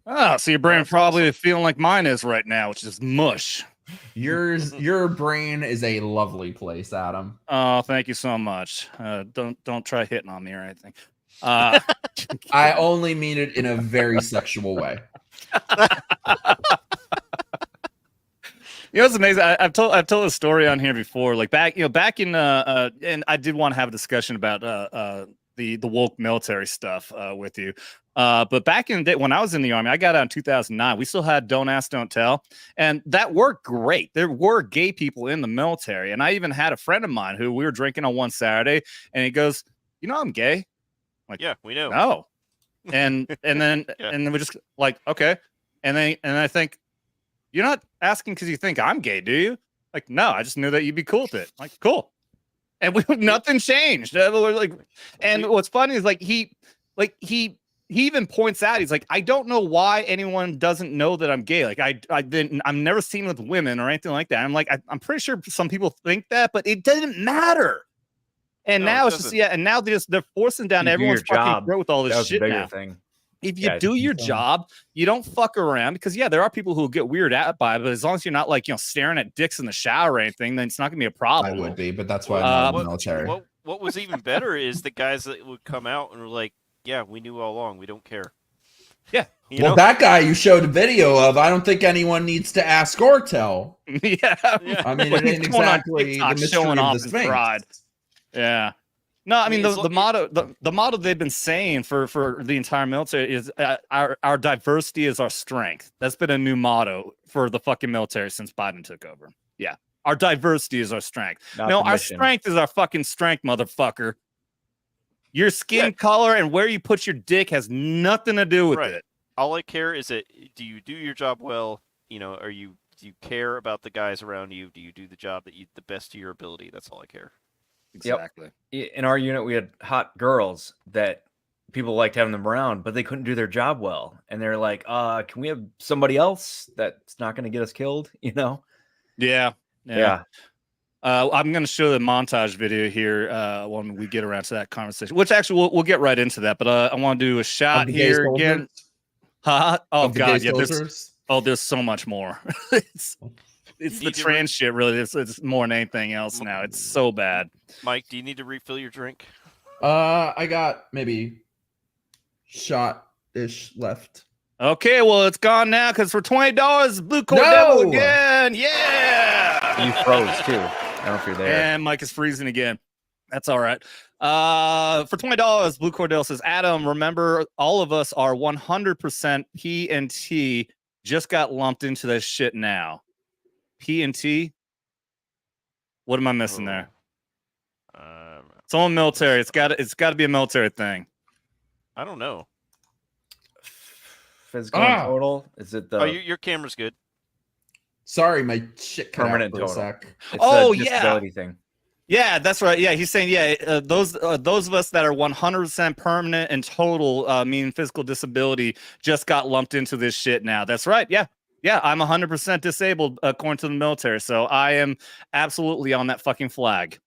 So your brain probably feeling like mine is right now, which is mush. Your brain is a lovely place, Adam. Oh, thank you so much. Don't try hitting on me or anything. I only mean it in a very sexual way. You know, it's amazing. I've told a story on here before. Like back in and I did want to have a discussion about the woke military stuff with you. But back in the day when I was in the Army, I got out in 2009. We still had Don't Ask, Don't Tell, and that worked great. There were gay people in the military, and I even had a friend of mine who we were drinking on one Saturday, and he goes, "You know, I'm gay." I'm like, yeah, we know. No, and then and then we just like, okay, and I think, you're not asking because you think I'm gay, do you? Like, no, I just knew that you'd be cool with it. Like, cool. And nothing changed. Like, and what's funny is he even points out, he's like, I don't know why anyone doesn't know that I'm gay. Like, I'm never seen with women or anything like that. I'm like, I'm pretty sure some people think that, but it doesn't matter. And now it's just and now they're forcing down everyone's fucking throat with all this shit now. Thing. If you do your job, you don't fuck around, because there are people who will get weirded out by it, but as long as you're not like, staring at dicks in the shower or anything, then it's not gonna be a problem. I would be, but that's why I'm not in the military. What was even better is the guys that would come out and were like, yeah, we knew all along, we don't care. Yeah. Well, that guy you showed a video of, I don't think anyone needs to ask or tell. Yeah. I mean, it ain't exactly the mystery showing off of the his pride. Yeah. No, I mean, the motto they've been saying for the entire military is our diversity is our strength. That's been a new motto for the fucking military since Biden took over. Yeah. Our diversity is our strength. No, our strength is our fucking strength, motherfucker. Your skin color and where you put your dick has nothing to do with it. All I care is that, do you do your job well? Do you care about the guys around you? Do you do the job the best of your ability? That's all I care. Exactly. Yep. In our unit, we had hot girls that people liked having them around, but they couldn't do their job well. And they're like, can we have somebody else that's not going to get us killed? Yeah. I'm going to show the montage video here when we get around to that conversation, which actually we'll get right into that. But I want to do a shot here again. Oh, God. Yeah, there's so much more. it's You the need to trans shit. Really, it's more than anything else now. It's so bad. Mike, do you need to refill your drink? I got maybe shot-ish left. Okay, well it's gone now because for $20, Blue Core No! Devil again. Yeah. You froze too. I don't know if you're there. And Mike is freezing again. That's all right. For $20, Blue Cordell says, Adam, remember, all of us are 100% P and T. Just got lumped into this shit now. P and T? What am I missing there? Someone military. It's got to be a military thing. I don't know. Physical and total? Is it the Oh, your camera's good. Sorry, my shit cut permanent out for total? a sec. It's Oh, the disability thing. Yeah, that's right. Yeah, he's saying, those of us that are 100% permanent and total, meaning physical disability, just got lumped into this shit now. That's right. Yeah, I'm 100% disabled according to the military, so I am absolutely on that fucking flag.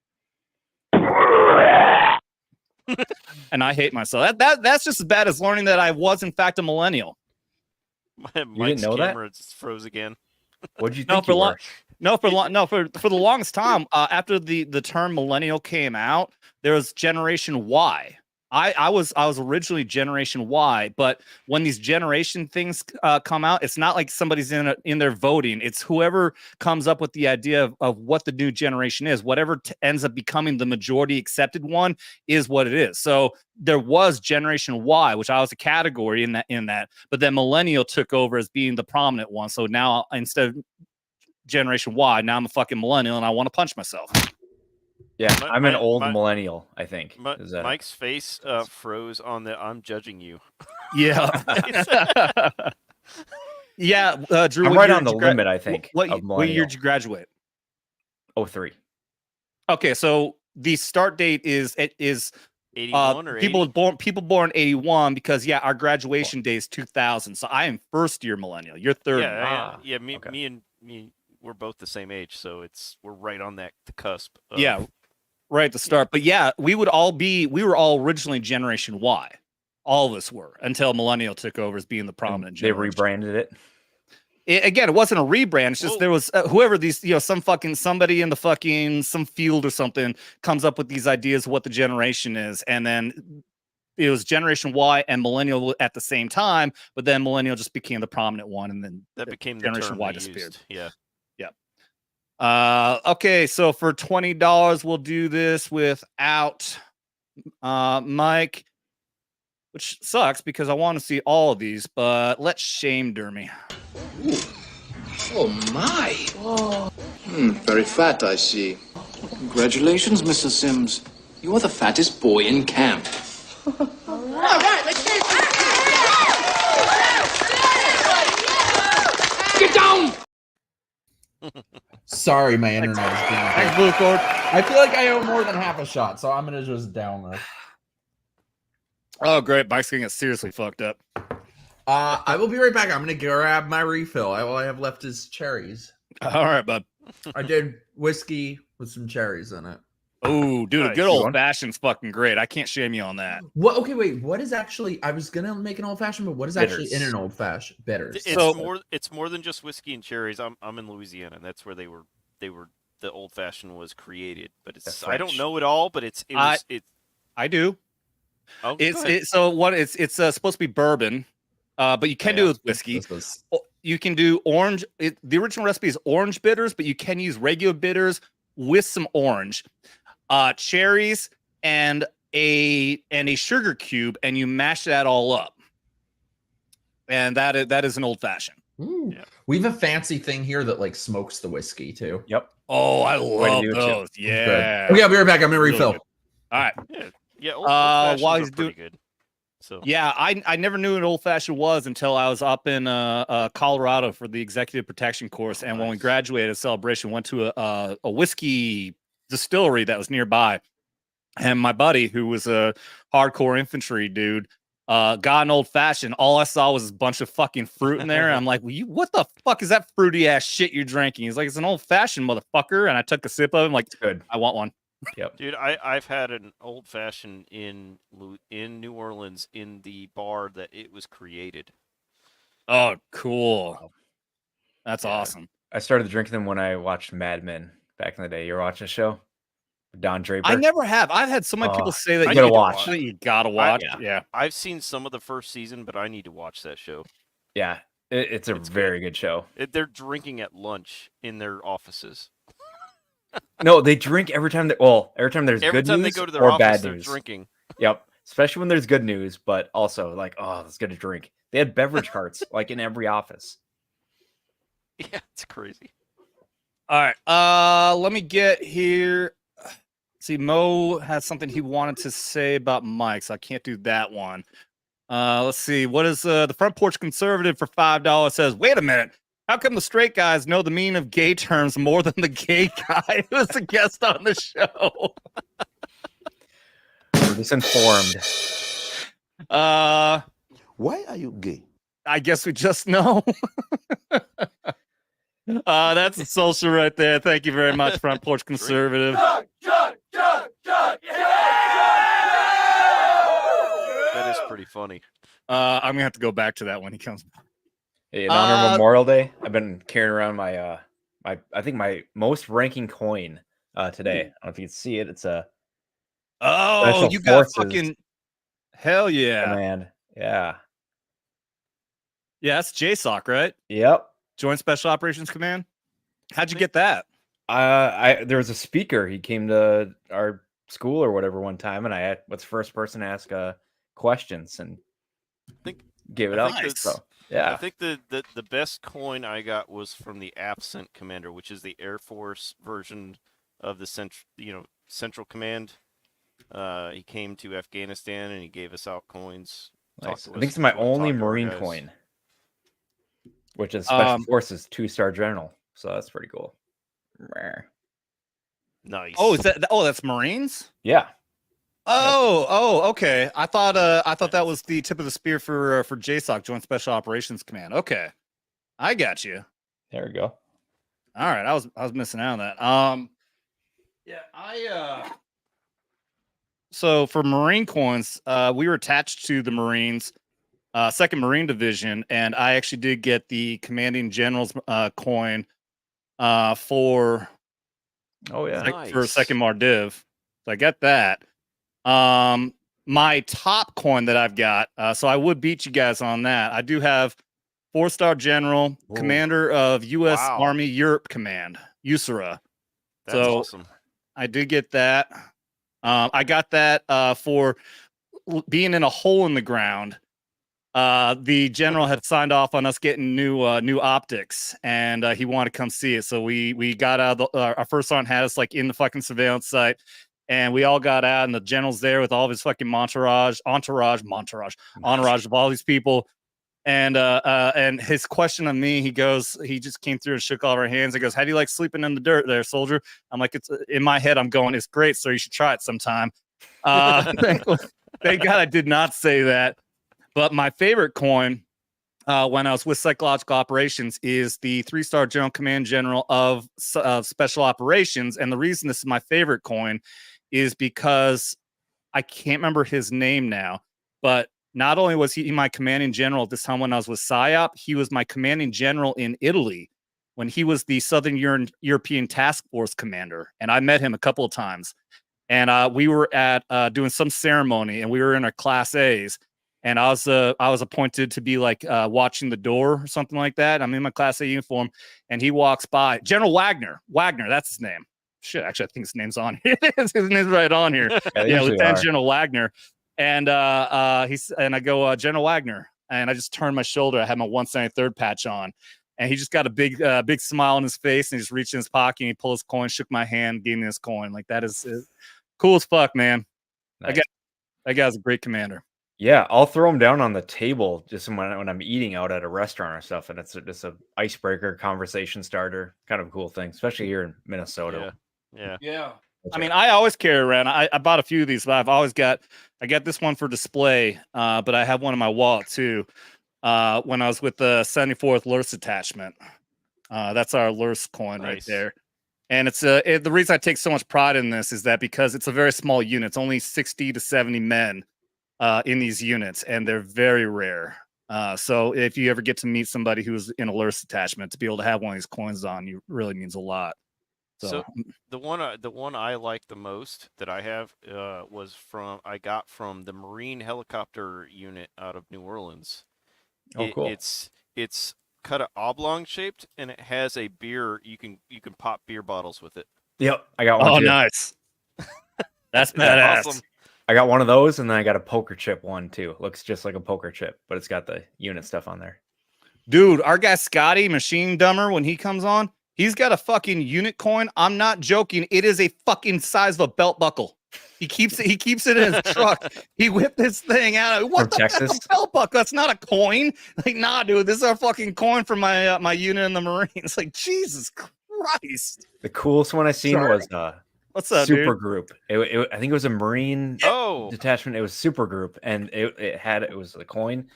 And I hate myself. That's just as bad as learning that I was in fact a millennial. Mike's know that? camera just froze again. What'd you No, think for you were? for the longest time, after the term millennial came out, there was Generation Y. I was originally Generation Y, but when these generation things come out, it's not like somebody's in there voting. It's whoever comes up with the idea of what the new generation is. Whatever ends up becoming the majority accepted one is what it is. So there was Generation Y, which I was a category in that, but then millennial took over as being the prominent one. So now instead of Generation Y, now I'm a fucking millennial and I want to punch myself. Yeah, I'm an old my- millennial, I think. Mike's face froze on the "I'm judging you." Yeah. Yeah, Drew, I'm what right year on did the you limit, I think. What of year did you graduate? 03. Okay, so the start date is 81 or 80? people born 81 because our graduation day is 2000. So I am first year millennial. You're third. Yeah. Me okay. and we're both the same age, so we're right on the cusp. Yeah, right at the start. But we were all originally Generation Y. All of us were until millennial took over as being the prominent They generation. rebranded it. Again, it wasn't a rebrand. It's just there was whoever these, somebody in the fucking some field or something comes up with these ideas of what the generation is, and then it was Generation Y and millennial at the same time. But then millennial just became the prominent one, and then that became the Generation term Y we disappeared. used. Yeah. Okay, so for $20, we'll do this without Mike, which sucks because I want to see all of these, but let's shame Dermy. Ooh. Oh my! Oh. Very fat, I see. Congratulations, Mr. Sims. You are the fattest boy in camp. All right, let's get it. Get down! Sorry, my internet is being Thanks, Blue Cord. I feel like I owe more than half a shot, so I'm gonna just down this. Oh, great. Mike's gonna get seriously fucked up. I will be right back. I'm gonna grab my refill. All I have left is cherries. All right, bud. I did whiskey with some cherries in it. Oh, dude, Nice. a good old fashioned's fucking great. I can't shame you on that. What? Okay, wait. What is actually? I was gonna make an old fashioned, but what is actually in an old fashioned? Bitters. It's more than just whiskey and cherries. I'm in Louisiana, and that's where the old fashioned was created. But I don't know it all, but I do. Oh, It's supposed to be bourbon, but you can do it with whiskey. You can do orange. The original recipe is orange bitters, but you can use regular bitters with some orange, cherries, and a sugar cube, and you mash that all up. And that is an old fashioned. Yeah. We have a fancy thing here that like smokes the whiskey too. Yep. Oh, I love do it, those. too. Yeah. Okay, I'll be right back. I'm gonna refill. Good. All right. Yeah. While he's pretty good. So yeah, I never knew what old fashioned was until I was up in Colorado for the executive protection course, and when we graduated at Celebration, went to a whiskey distillery that was nearby, and my buddy, who was a hardcore infantry dude, got an old fashioned. All I saw was a bunch of fucking fruit in there, and I'm like, well, what the fuck is that fruity ass shit you're drinking? He's like, it's an old fashioned, motherfucker, and I took a sip of it. I'm like, good. I want one. Yep. dude, I've had an old fashioned in New Orleans in the bar that it was created. Oh, cool. That's awesome. I started drinking them when I watched Mad Men back in the day. You ever watch the show? Don Draper. I never have. I've had so many people say that you you gotta need to watch. that you gotta watch. yeah. Yeah. I've seen some of the first season, but I need to watch that show. Yeah, it's a very good show. They're drinking at lunch in their offices. No, they drink every time. Every time there's Every good time news they go to their or office, bad they're news. drinking. Yep, especially when there's good news, but also like, oh, let's get a drink. They had beverage carts like in every office. Yeah, it's crazy. All right. Let me get here. See, Mo has something he wanted to say about Mike, so I can't do that one. Let's see. What is the Front Porch Conservative for $5 says, wait a minute. How come the straight guys know the meaning of gay terms more than the gay guy who is a guest on the show? We're just informed. Why are you gay? I guess we just know. That's a social right there. Thank you very much, Front Porch Conservative. That is pretty funny. I'm gonna have to go back to that when he comes back. In honor of Memorial Day, I've been carrying around my I think my most ranking coin today. I don't know if you can see it. It's a you got fucking hell yeah, man. Yeah. Yeah, that's JSOC, right? Yep. Joint Special Operations Command. How'd you get that? There was a speaker. He came to our school or whatever one time, and I was the first person to ask questions and gave it up. So yeah, I think the best coin I got was from the absent commander, which is the Air Force version of the Central Command. He came to Afghanistan and he gave us out coins. Nice. I think it's my only Marine coin, which is Special Forces 2-star General. So that's pretty cool. Nice. Oh, that's Marines? Yeah. Oh, okay. I thought that was the tip of the spear for JSOC, Joint Special Operations Command. Okay, I got you. There we go. All right, I was missing out on that. So for Marine coins, we were attached to the Marines, 2nd Marine Division, and I actually did get the Commanding General's coin for for 2nd Mardiv. So I got that. My top coin that I've got, so I would beat you guys on that. I do have 4-star General, Commander of U.S. Army Europe Command, USARA. That's awesome. I did get that. I got that for being in a hole in the ground. The general had signed off on us getting new optics, and he wanted to come see it. So we got out. Our first sergeant had us like in the fucking surveillance site, and we all got out. And the general's there with all of his fucking entourage of all these people. And his question of me, he just came through and shook all of our hands. He goes, "How do you like sleeping in the dirt there, soldier?" I'm like, it's in my head. I'm going, "It's great, sir. You should try it sometime." Thank God I did not say that. But my favorite coin when I was with Psychological Operations is the 3-star General Command General of Special Operations. And the reason this is my favorite coin is because I can't remember his name now, but not only was he my commanding general at this time when I was with PSYOP, he was my commanding general in Italy when he was the Southern European Task Force commander. And I met him a couple of times. And we were at doing some ceremony, and we were in our Class A's. And I was appointed to be like watching the door or something like that. I'm in my Class A uniform, and he walks by. General Wagner, that's his name. Shit, actually, I think his name's on here. His name's right on here. Yeah, Lieutenant General Wagner. And I go, General Wagner, and I just turned my shoulder. I had my 173rd patch on, and he just got a big smile on his face, and he just reached in his pocket and he pulled his coin, shook my hand, gave me his coin. Like that is cool as fuck, man. Nice. That guy's a great commander. Yeah, I'll throw them down on the table just when I'm eating out at a restaurant or stuff, and it's just a icebreaker, conversation starter, kind of a cool thing, especially here in Minnesota. Yeah. I mean, I always carry around. I bought a few of these, but I got this one for display, but I have one in my wallet too. When I was with the 74th LURS attachment, that's our LURS coin right there. And it's the reason I take so much pride in this is that because it's a very small unit. It's only 60 to 70 men in these units, and they're very rare. So if you ever get to meet somebody who's in a Lurst attachment, to be able to have one of these coins on you really means a lot. So the one I like the most that I have I got from the Marine helicopter unit out of New Orleans. Oh, cool. It's cut of oblong shaped, and it has a beer. You can pop beer bottles with it. Yep, I got one. Oh, too. nice. That's badass. Awesome. I got one of those, and then I got a poker chip one too. Looks just like a poker chip, but it's got the unit stuff on there. Dude, our guy Scottie MachineDumber, when he comes on, he's got a fucking unit coin. I'm not joking. It is a fucking size of a belt buckle. He keeps it in his truck. He whipped this thing out. What From the Texas? That's a belt buckle? That's not a coin. Like, nah, dude, this is our fucking coin for my my unit in the Marines. Like, Jesus Christ. The coolest one I seen was What's up, Super dude? Group. I think it was a Marine detachment. It was Super Group, and it was a coin,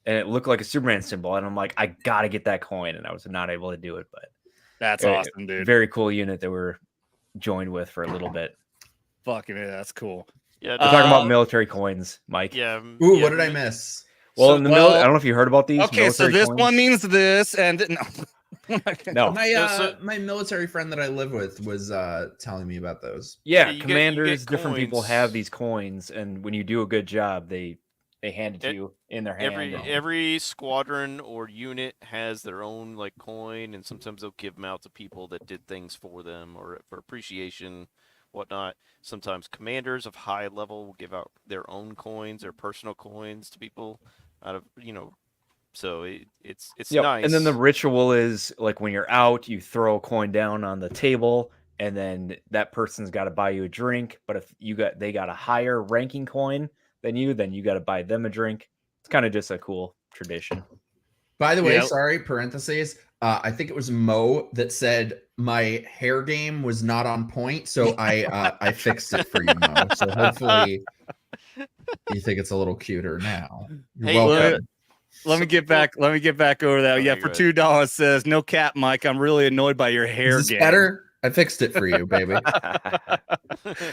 and it looked like a Superman symbol. And I'm like, I gotta get that coin, and I was not able to do it, but that's awesome, dude. Very cool unit that we're joined with for a little bit. Fucking yeah, that's cool. Yeah, we're talking about military coins, Mike. Yeah. Ooh, what did I miss? Well, So, in the I don't know if you heard about these. Okay, so this coins. one means this, and no. My military friend that I live with was telling me about those. Yeah, you commanders, get different people coins. have these coins, and when you do a good job, they hand it to you in their hand. Every squadron or unit has their own like coin, and sometimes they'll give them out to people that did things for them or for appreciation, whatnot. Sometimes commanders of high level will give out their own coins, their personal coins to people out of So it's nice. And then the ritual is like when you're out, you throw a coin down on the table, and then that person's got to buy you a drink. But if they got a higher ranking coin than you, then you got to buy them a drink. It's kind of just a cool tradition. By the way, sorry, parentheses. I think it was Mo that said my hair game was not on point, so I fixed it for you, Mo. So hopefully you think it's a little cuter now. You're welcome. Let me get back over that. Yeah, for $2 says no cap, Mike. I'm really annoyed by your hair Is this game. better? I fixed it for you, baby.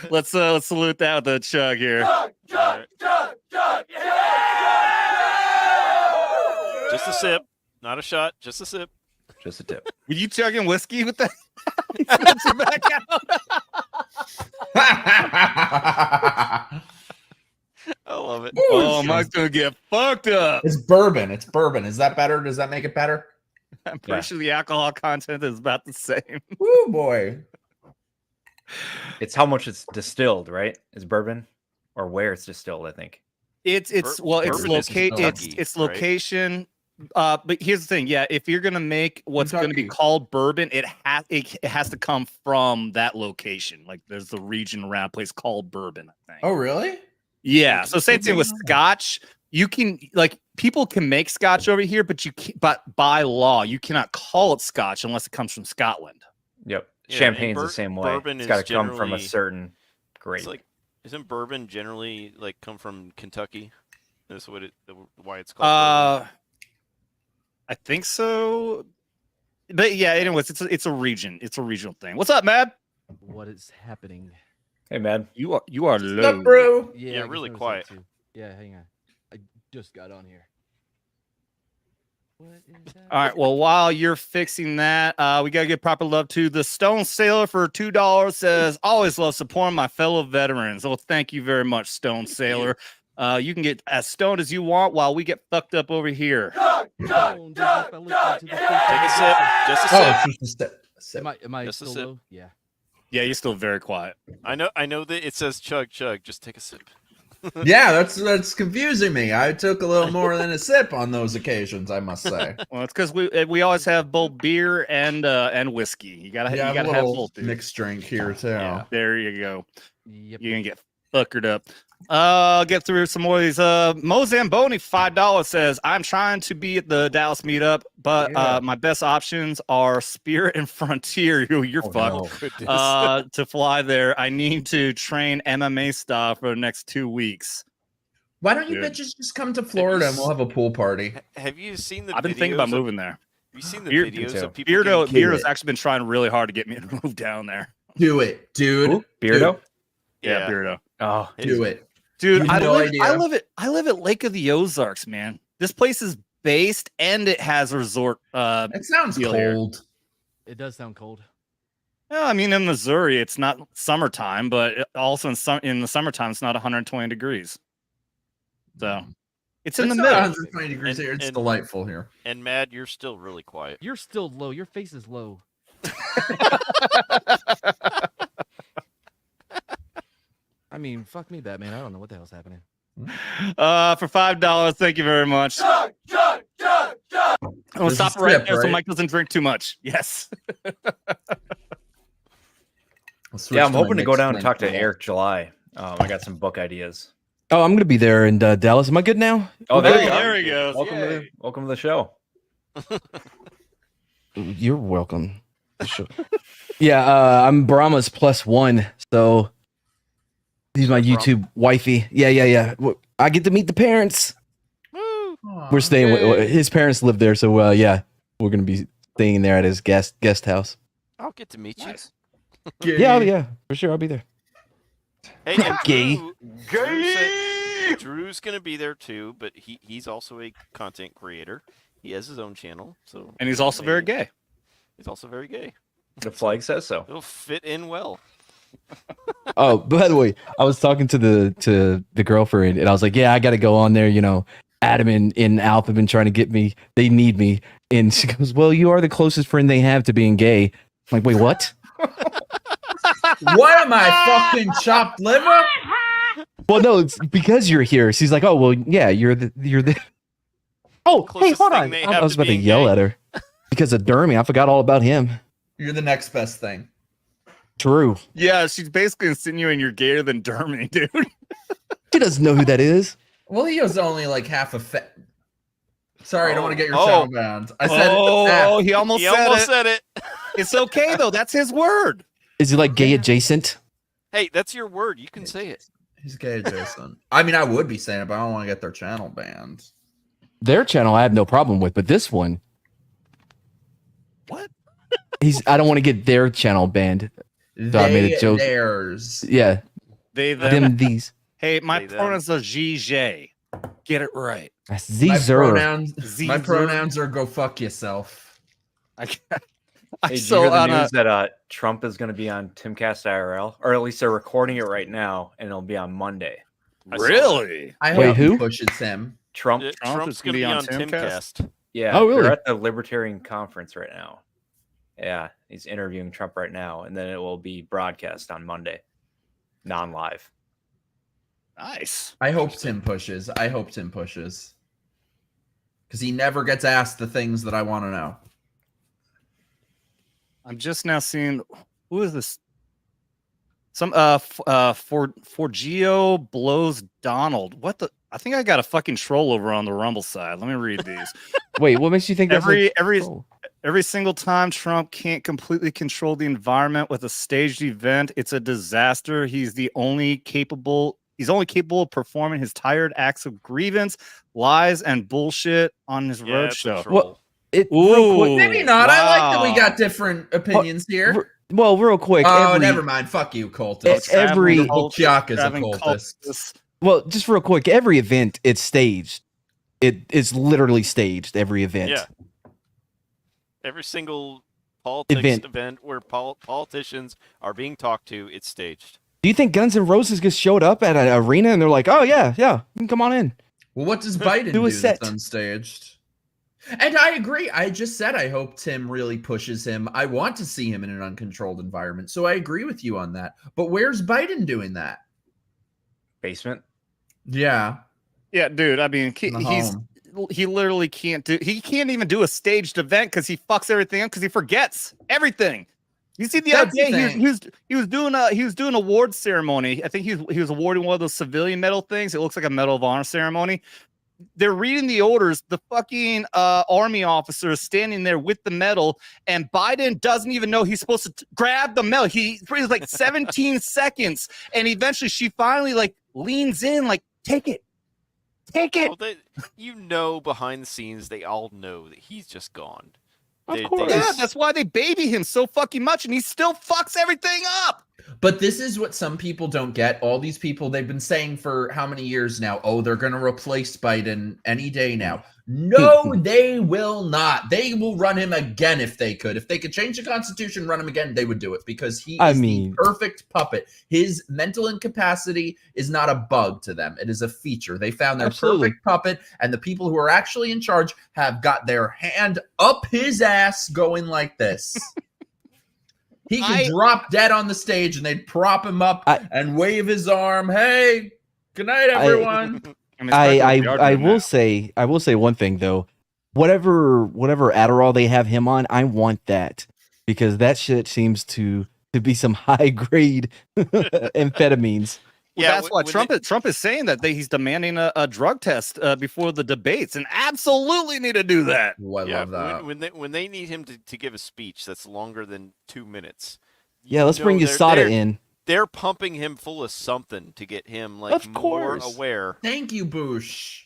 Let's salute that with a chug here. Chug, yeah! Just a sip, not a shot. Just a sip. Just a tip. Were you chugging whiskey with that? I love it. Oh, Mike's gonna get fucked up. It's bourbon. It's bourbon. Is that better? Does that make it better? I'm pretty sure the alcohol content is about the same. Woo, boy. It's how much it's distilled, right? Is bourbon, or where it's distilled? I think it's location. But here's the thing. Yeah, if you're gonna make what's gonna be called bourbon, it has to come from that location. Like there's the region around a place called bourbon, I think. Oh, really? Yeah. So same thing with Scotch. You can people can make Scotch over here, but but by law you cannot call it Scotch unless it comes from Scotland. Yep. Yeah, Champagne's the same way. It's got to come from a generally- certain grape. It's like, isn't bourbon generally like come from Kentucky? That's why it's called bourbon. I think so. But yeah, anyways, it's a region. It's a regional thing. What's up, Mad? What is happening? Hey, Mad. You are low. What's up, bro? Yeah, really quiet. Yeah, hang on. I just got on here. What is that? All right. Well, while you're fixing that, we gotta give proper love to the Stone Sailor for $2. Says always love supporting my fellow veterans. Well, thank you very much, Stone Sailor. You can get as stoned as you want while we get fucked up over here. Take a sip. Just a sip. Oh, it's just a sip. Am I Just a still sip. low? Yeah. Yeah, you're still very quiet. I know that it says chug. Just take a sip. Yeah, that's confusing me. I took a little more than a sip on those occasions, I must say. Well, it's because we always have both beer and whiskey. You gotta have both. Dude. Mixed drink here too. Yeah, there you go. Yep. You're gonna get fuckered up. I'll get through some more of these. Mo Zamboni, $5 says, I'm trying to be at the Dallas meetup, but my best options are Spirit and Frontier. You're fucked. No. To fly there, I need to train MMA style for the next 2 weeks. Why don't you bitches just come to Florida and we'll have a pool party? Have you seen the I've been thinking about moving there. Have you seen the videos of people Beardo's actually been trying really hard to get me to move down there. Do it, dude. Ooh, Beardo? Yeah, Beardo. Oh, do it. Dude, I no live idea. at Lake of the Ozarks, man. This place is based and it has a resort. It sounds feel here. cold. It does sound cold. Yeah, I mean, in Missouri, it's not summertime, but also in the summertime, it's not 120 degrees. So it's in It's the not middle. 120 degrees here. It's delightful here. And Mad, you're still really quiet. You're still low. Your face is low. I mean, fuck me, Batman. I don't know what the hell's happening. For $5, thank you very much. I'm gonna This stop is right tip, there so right? Mike doesn't drink too much. Yes. Yeah, I'm hoping to go down and and talk to Eric July. I got some book ideas. Oh, I'm gonna be there in Dallas. Am I good now? Oh, there you go. There he goes. Welcome to the show. You're welcome. Sure. Yeah, I'm Brahma's +1, so he's my YouTube wifey. Yeah. I get to meet the parents. We're staying with his parents live there, so yeah, we're gonna be staying there at his guest house. I'll get to meet you. Yeah, for sure, I'll be there. Hey, and Gay. Drew's gonna be there too, but he's also a content creator. He has his own channel, so And he's also very gay. He's also very gay. The flag says so. It'll fit in well. Oh, by the way, I was talking to the girlfriend, and I was like, "Yeah, I got to go on there." You know, Adam and Alf have been trying to get me. They need me, and she goes, "Well, you are the closest friend they have to being gay." I'm like, wait, what? What am I, fucking chopped liver? Well, no, it's because you're here. She's like, "Oh, well, yeah, you're the." Oh, hey, Closest hold thing on. they I have was to about to being yell gay. at her because of Dermy. I forgot all about him. You're the next best thing. True. Yeah, she's basically insinuating you're gayer than Dermy, dude. She doesn't know who that is. Well, he was only like half a fat. Sorry, I don't want to get your Oh. channel banned. I said he almost He said almost it. said it. It's okay though. That's his word. Is he like gay adjacent? Hey, that's your word. You can say it. he's gay, Jason. I mean, I would be saying it, but I don't want to get their channel banned. Their channel I have no problem with, but this one, What? I don't want to get their channel banned. So I made a joke. Theirs. Yeah, They them. them these. Hey, my They, them. pronouns are GJ. Get it right. That's My these are. pronouns, my Zzer. pronouns are go fuck yourself. I Hey, did you so hear the on news that Trump is going to be on Timcast IRL, or at least they're recording it right now, and it'll be on Monday. really. I Wait, hope who? he pushes him. Trump, Trump's going to be on Timcast. yeah, Oh, really? they're at the Libertarian Conference right now. Yeah, he's interviewing Trump right now, and then it will be broadcast on Monday, non-live. Nice. I hope Tim pushes. Because he never gets asked the things that I want to know. I'm just now seeing who is this? Some Forgio blows Donald. What the? I think I got a fucking troll over on the Rumble side. Let me read these. Wait, what makes you think that's Every single time Trump can't completely control the environment with a staged event, it's a disaster. He's only capable of performing his tired acts of grievance, lies, and bullshit on his Yeah, it's a roadshow. troll. Real quick, Maybe not. I like that we Wow. got different opinions here. well, real quick. Oh, every- never mind. Fuck you, cultist. every- Chiaka's a Traveling cultist. Well, just real quick. Every event, it's staged. It's literally staged. Every event. Yeah. Every single politics event where politicians are being talked to, it's staged. Do you think Guns N' Roses just showed up at an arena and they're like, "Oh yeah, you can come on in"? Well, what does Biden Do a do set. that's unstaged? And I agree. I just said I hope Tim really pushes him. I want to see him in an uncontrolled environment. So I agree with you on that. But where's Biden doing that? Basement. Yeah. Yeah, dude. I mean, in the home. he literally can't do. He can't even do a staged event because he fucks everything up because he forgets everything. You see, the other That's the day thing. he was doing an award ceremony. I think he was awarding one of those civilian medal things. It looks like a Medal of Honor ceremony. They're reading the orders. The fucking army officer is standing there with the medal, and Biden doesn't even know he's supposed to grab the medal. He's like 17 seconds, and eventually she finally like leans in, like, take it. Well, behind the scenes, they all know that he's just gone. Of course. Yeah, that's why they baby him so fucking much, and he still fucks everything up. But this is what some people don't get. All these people, they've been saying for how many years now, oh, they're going to replace Biden any day now. No, they will not. They will run him again if they could. If they could change the Constitution, run him again, they would do it because he is the perfect puppet. His mental incapacity is not a bug to them. It is a feature. They found their perfect puppet, and the people who are actually in charge have got their hand up his ass going like this. He can drop dead on the stage and they'd prop him up and wave his arm. Hey, good night, everyone. I will say one thing though. Whatever Adderall they have him on, I want that because that shit seems to be some high grade amphetamines. Well, that's why Trump is saying that he's demanding a drug test before the debates, and absolutely need to do that. Oh, I love that. When they need him to give a speech that's longer than 2 minutes. Yeah, let's bring USADA in. They're pumping him full of something to get him like more aware. Thank you, Boosh.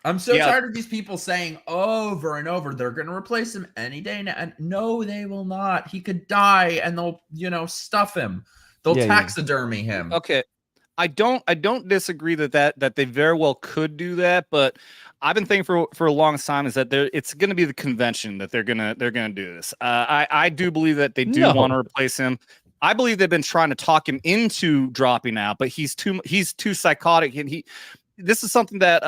I'm so tired of these people saying over and over they're going to replace him any day now. And no, they will not. He could die, and they'll stuff him. They'll taxidermy him. Okay. I don't disagree that they very well could do that, but I've been thinking for a long time is that it's going to be the convention that they're gonna do this. I do believe that they do want to replace him. I believe they've been trying to talk him into dropping out, but he's too psychotic, and this is something that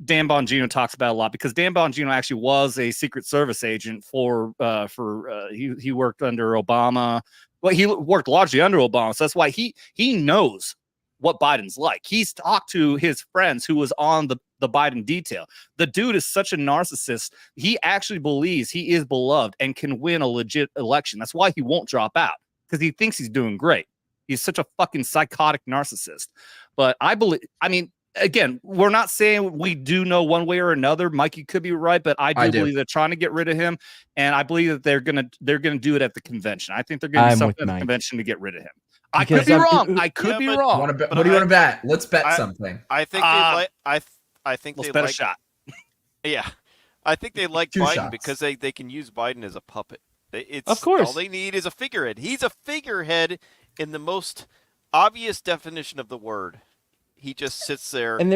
Dan Bongino talks about a lot because Dan Bongino actually was a Secret Service agent he worked under Obama. Well, he worked largely under Obama, so that's why he knows what Biden's like. He's talked to his friends who was on the Biden detail. The dude is such a narcissist. He actually believes he is beloved and can win a legit election. That's why he won't drop out, because he thinks he's doing great. He's such a fucking psychotic narcissist. But again, we're not saying we do know one way or another. Mikey could be right, but I do believe they're trying to get rid of him, and I believe that they're gonna do it at the convention. I think they're gonna do something at the convention to get rid of him. I could be wrong. I could be wrong. What do you want to bet? Let's bet something. I think I think let's they bet like a shot. Yeah, I think they like Two Biden shots. because they can use Biden as a puppet. Of course, all they need is a figurehead. He's a figurehead in the most obvious definition of the word. He just sits there, and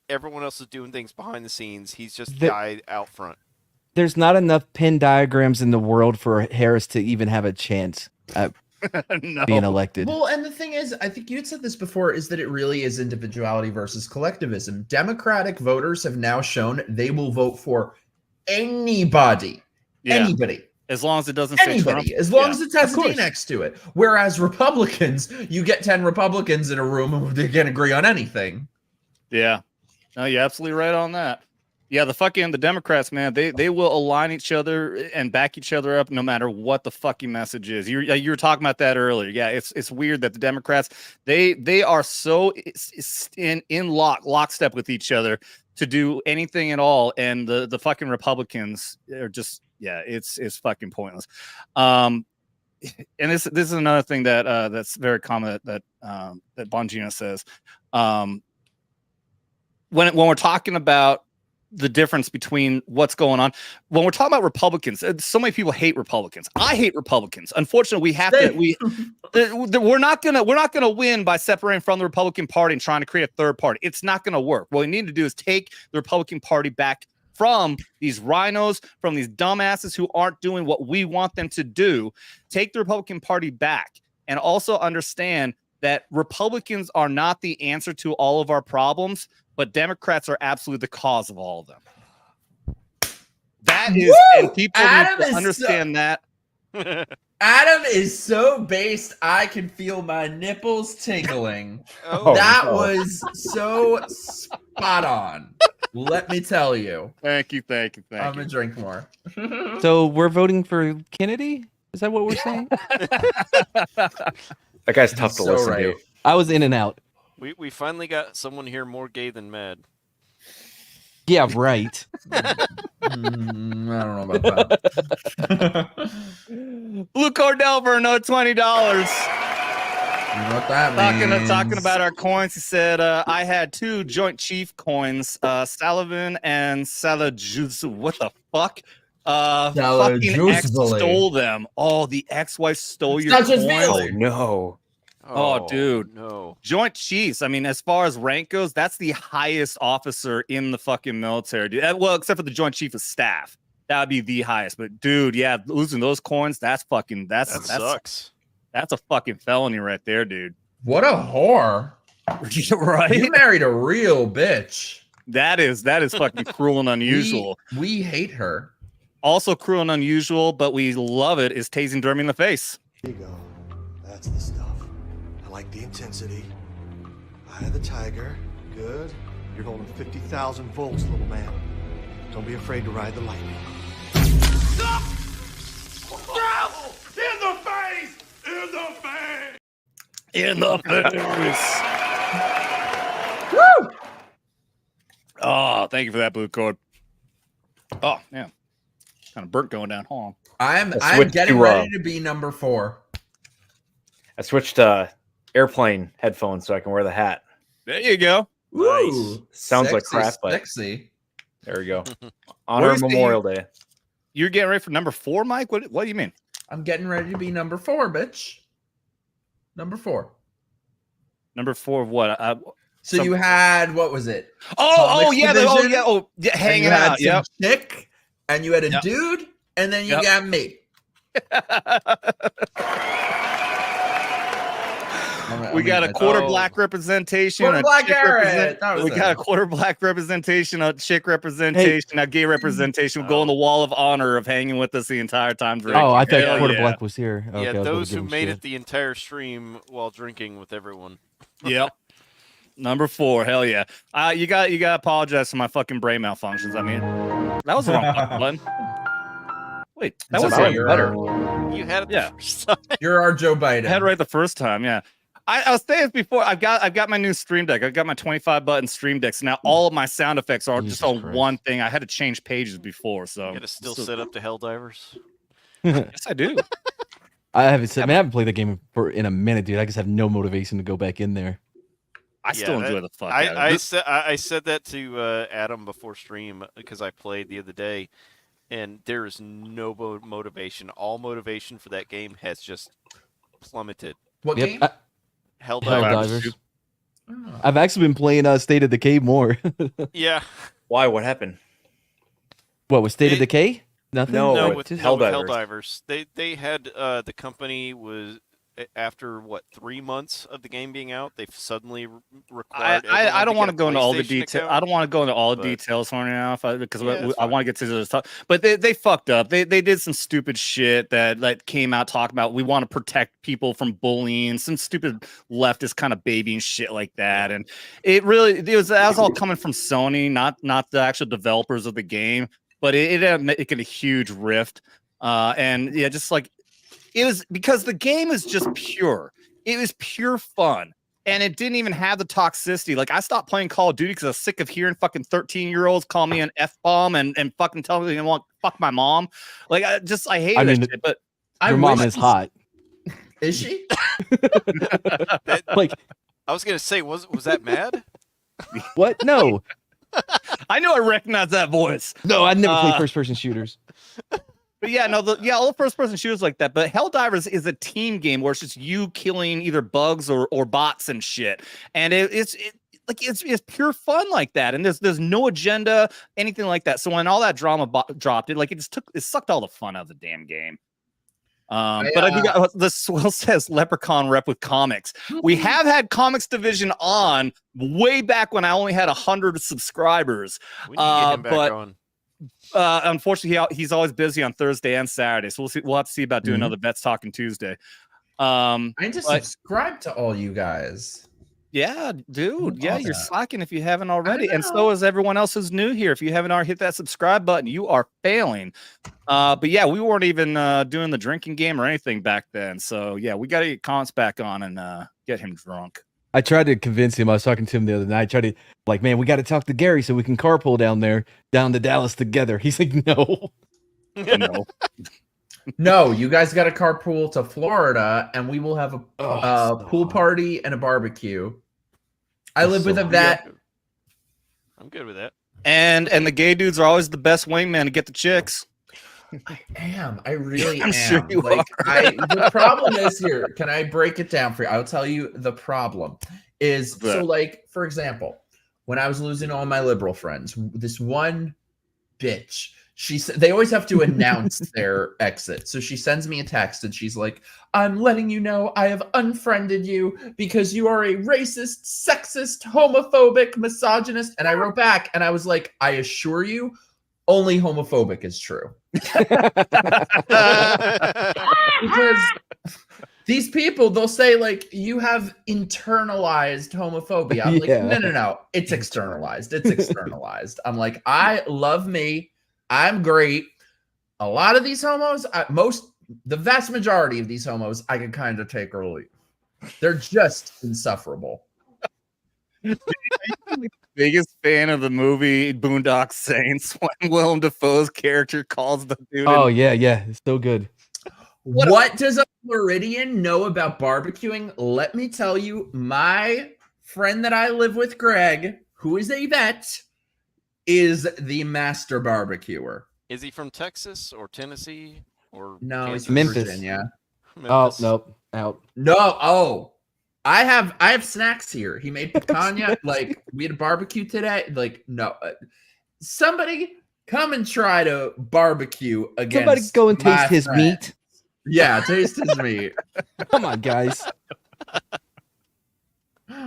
everyone else is doing things behind the scenes. He's just guy out front. There's not enough Venn diagrams in the world for Harris to even have a chance at being elected. Well, and the thing is, I think you had said this before, is that it really is individuality versus collectivism. Democratic voters have now shown they will vote for anybody. Anybody. As long as it doesn't say Trump. As long as it has a D next to it. Whereas Republicans, you get 10 Republicans in a room and they can't agree on anything. Yeah. No, you're absolutely right on that. Yeah, the Democrats, man, they will align each other and back each other up no matter what the fucking message is. You were talking about that earlier. Yeah, it's weird that the Democrats they are so in lockstep with each other to do anything at all, and the fucking Republicans are just it's fucking pointless. And this is another thing that's very common that Bongino says. When we're talking about the difference between what's going on when we're talking about Republicans, so many people hate Republicans. I hate Republicans. Unfortunately, we're not gonna win by separating from the Republican Party and trying to create a third party. It's not gonna work. What we need to do is take the Republican Party back from these rhinos, from these dumbasses who aren't doing what we want them to do. Take the Republican Party back, and also understand that Republicans are not the answer to all of our problems, but Democrats are absolutely the cause of all of them. That is, and people need to understand that. Adam is so based, I can feel my nipples tingling. That was so spot on. Let me tell you. Thank you. I'm gonna drink more. So we're voting for Kennedy? Is that what we're saying? That guy's tough to listen to. I was in and out. We finally got someone here more gay than mad. Yeah, right. I don't know about that. Blue Cordell for another $20. You know what that means. Talking about our coins, he said, I had 2 Joint Chief coins, Sullivan and Salajutsu. What the fuck? Juice fucking ex bully. stole them. Oh, the ex-wife stole your Such as coins. Bailey. Oh no. Oh, dude. No. Joint Chiefs. I mean, as far as rank goes, that's the highest officer in the fucking military, dude. Well, except for the Joint Chief of Staff. That would be the highest. But dude, yeah, losing those coins, that's That sucks. That's a fucking felony right there, dude. What a whore. Right? You married a real bitch. That is fucking cruel and unusual. We hate her. Also cruel and unusual, but we love it, is tasing Dermy in the face. Here you go. That's the stuff. I like the intensity. Eye of the tiger. Good. You're holding 50,000 volts, little man. Don't be afraid to ride the lightning. In the face! In the face! In the face. Woo! Oh, thank you for that blue cord. Oh, yeah. Kind of burnt going down. Hold on. I'm switched getting to, ready to be number 4. I switched airplane headphones so I can wear the hat. There you go. Ooh, Sounds like sexy, crap, but sexy. there we go. Honor Where's the- Memorial Day. You're getting ready for number 4, Mike? What do you mean? I'm getting ready to be number 4, bitch. Number 4. Number 4 of what? So you had, what was it? Oh, Comics yeah, division, yeah, and hanging you had out. some Yep. chick, and you had a Yep. dude, and then you Yep. got me. We got a quarter black representation. Quarter a black chick Garrett. That was we it. got a quarter black representation, a chick representation, a gay representation. We'll go on the wall of honor of hanging with us the entire time. Drinking. Oh, I thought Hell Quarter yeah. Black was here. Okay, I Yeah, was gonna those give who him made shit. it the entire stream while drinking with everyone. Yep. Number 4, hell yeah. You got to apologize for my fucking brain malfunctions. I mean, that was the wrong fucking button. Wait, that was okay, it. better. You had it the Yeah. first time. You're our Joe Biden. I had it right the first time. Yeah. I was saying this before. I've got my new Stream Deck. I've got my 25 button Stream Deck. So now all of my sound effects are just on Christ. one thing. I had to change pages before, so You gotta still set up to Helldivers. yes, I do. I haven't played the game in a minute, dude. I just have no motivation to go back in there. I still Yeah, enjoy the fuck out of it. I said that to Adam before stream because I played the other day, and there is no motivation. All motivation for that game has just plummeted. What Yep, game? Helldivers. I've actually been playing State of Decay more. Yeah. Why? What happened? What was State of It- Decay? Nothing. No, No, with with Helldivers. Helldivers. They had the company was after what 3 months of the game being out, they've suddenly required. I don't want to to go into all the details. I don't want to go into all the but- details for now because Yeah, it's I want to get to this stuff. But they fucked up. They did some stupid shit that came out talking about we want to protect people from bullying, some stupid leftist kind of babying shit like that. And that was all coming from Sony, not the actual developers of the game. But it a huge rift. And yeah, just like it was because the game is just pure. It was pure fun. And it didn't even have the toxicity. Like I stopped playing Call of Duty because I was sick of hearing fucking 13-year-olds call me an F-bomb and fucking tell me they want fuck my mom. Like I hate that shit. But your mom is hot. Is she? Like I was gonna say, was that mad? what? No, I know I recognize that voice. no, I never played first-person shooters. But yeah, no, all the first-person shooters like that. But Helldivers is a team game where it's just you killing either bugs or bots and shit, and it's pure fun like that. And there's no agenda, anything like that. So when all that drama dropped, it sucked all the fun out of the damn game. But I do got the Swill says Leprechaun rep with comics. We have had comics division on way back when I only had 100 subscribers. We need to get him back on. Unfortunately, he's always busy on Thursday and Saturday, so we'll have to see about doing another Vets Talking Tuesday. I need to subscribe to all you guys. Yeah, dude. Yeah, you're that. slacking if you haven't already, and so is everyone else who's new here. If you haven't already hit that subscribe button, you are failing. But yeah, we weren't even doing the drinking game or anything back then. So yeah, we got to get Cons back on and get him drunk. I tried to convince him. I was talking to him the other night. I tried to man, we got to talk to Gary so we can carpool down to Dallas together. He's like, no. No. No, you guys got a carpool to Florida, and we will have a pool party and a barbecue. I live with a vet. I'm good with that. And the gay dudes are always the best wingman to get the chicks. I am. I really I'm am. sure you like, the problem is here. Can I break it down for you? I'll tell you the problem is. So, like, for example, when I was losing all my liberal friends, this one bitch, she said they always have to announce their exit. So she sends me a text and she's like, "I'm letting you know I have unfriended you because you are a racist, sexist, homophobic, misogynist." And I wrote back and I was like, "I assure you, only homophobic is true." Because these people, they'll say like, "You have internalized homophobia." I'm like, no, it's externalized. It's externalized. I'm like, I love me. I'm great. A lot of these homos, the vast majority of these homos, I can kind of take or leave. They're just insufferable. Biggest fan of the movie Boondock Saints when Willem Dafoe's character calls the dude. Oh yeah, it's so good. What does a Floridian know about barbecuing? Let me tell you, my friend that I live with, Greg, who is a vet, is the master barbecuer. Is he from Texas or Tennessee or no? He's Kansas? from Memphis. Virginia. Memphis. Oh nope, out. No, oh, I have snacks here. He made picanha. Like, we had a barbecue today. Like, no, somebody come and try to barbecue against. Somebody go and taste his friend. meat. Yeah, taste his meat. Come on, guys.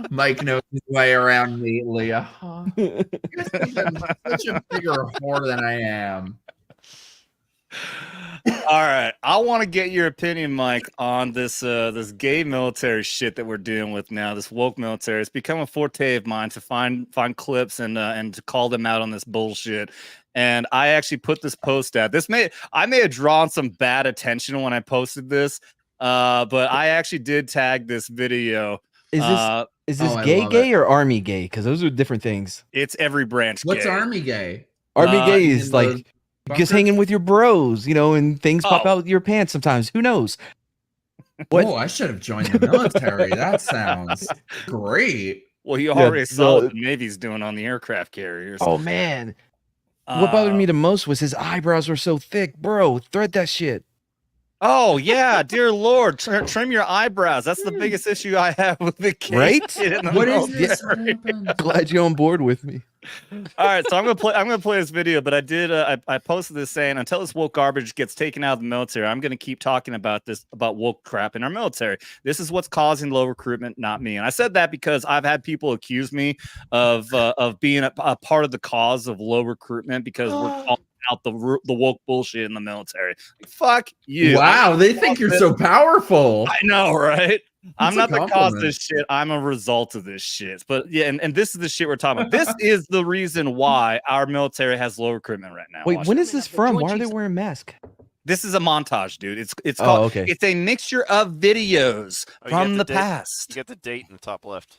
Mike knows his way around me, Leah. You're such a bigger whore than I am. All right, I want to get your opinion, Mike, on this this gay military shit that we're dealing with now. This woke military. It's become a forte of mine to find clips and to call them out on this bullshit. And I actually put this post out. I may have drawn some bad attention when I posted this, but I actually did tag this video. Is this gay or army gay? Because those are different things. It's every branch. What's gay. army gay? Army gay is like just hanging with your bros, and things pop out your pants sometimes. Who knows? What? Oh, I should have joined the military. That sounds great. Well, you already saw what the Navy's doing on the aircraft carriers. Oh man. What bothered me the most was his eyebrows were so thick, bro. Thread that shit. Oh yeah, dear Lord, trim your eyebrows. That's the biggest issue I have with the kid. Right? What is this? Glad you're on board with me. All right, so I'm gonna play this video, but I did I posted this saying until this woke garbage gets taken out of the military, I'm gonna keep talking about woke crap in our military. This is what's causing low recruitment, not me. And I said that because I've had people accuse me of being a part of the cause of low recruitment because we're calling out the woke bullshit in the military. Fuck you. Wow, they think you're so powerful. I know, right? I'm not the cause of compliment. this shit. I'm a result of this shit. But yeah, and this is the shit we're talking about. This is the reason why our military has low recruitment right now. Wait, when is this from? Why are they wearing masks? This is a montage, dude. It's called. Okay. It's a mixture of videos from the past. You get the date in the top left.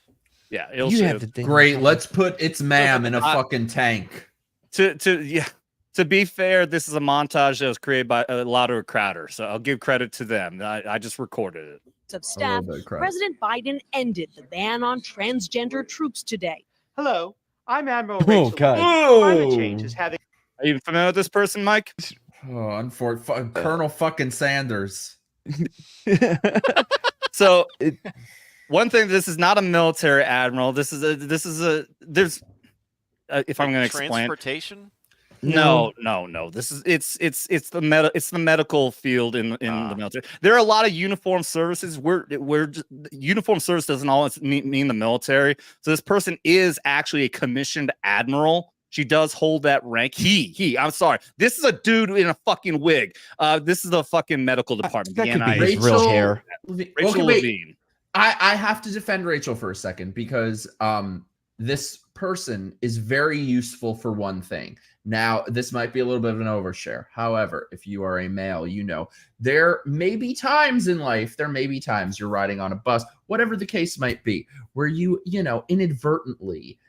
Yeah, it'll You show. have the date. Great. Let's put its ma'am in a fucking tank. To be fair, this is a montage that was created by Lauder Crowder, so I'll give credit to them. I just recorded it. Of staff, President Biden ended the ban on transgender troops today. Hello, I'm Admiral Oh, Rachel. God. Climate change is having. Are you familiar with this person, Mike? Oh, unfortunately, Colonel fucking Sanders. So, one thing, this is not a military admiral. There's if I'm going to explain. Transportation? No. This is it's the medical field in the military. There are a lot of uniformed services. Uniformed service doesn't always mean the military. So this person is actually a commissioned admiral. She does hold that rank. I'm sorry. This is a dude in a fucking wig. This is the fucking medical department. That could be NIH. his real hair. Rachel Levine. I have to defend Rachel for a second because this person is very useful for one thing. Now, this might be a little bit of an overshare. However, if you are a male, there may be times in life, you're riding on a bus, whatever the case might be, where you inadvertently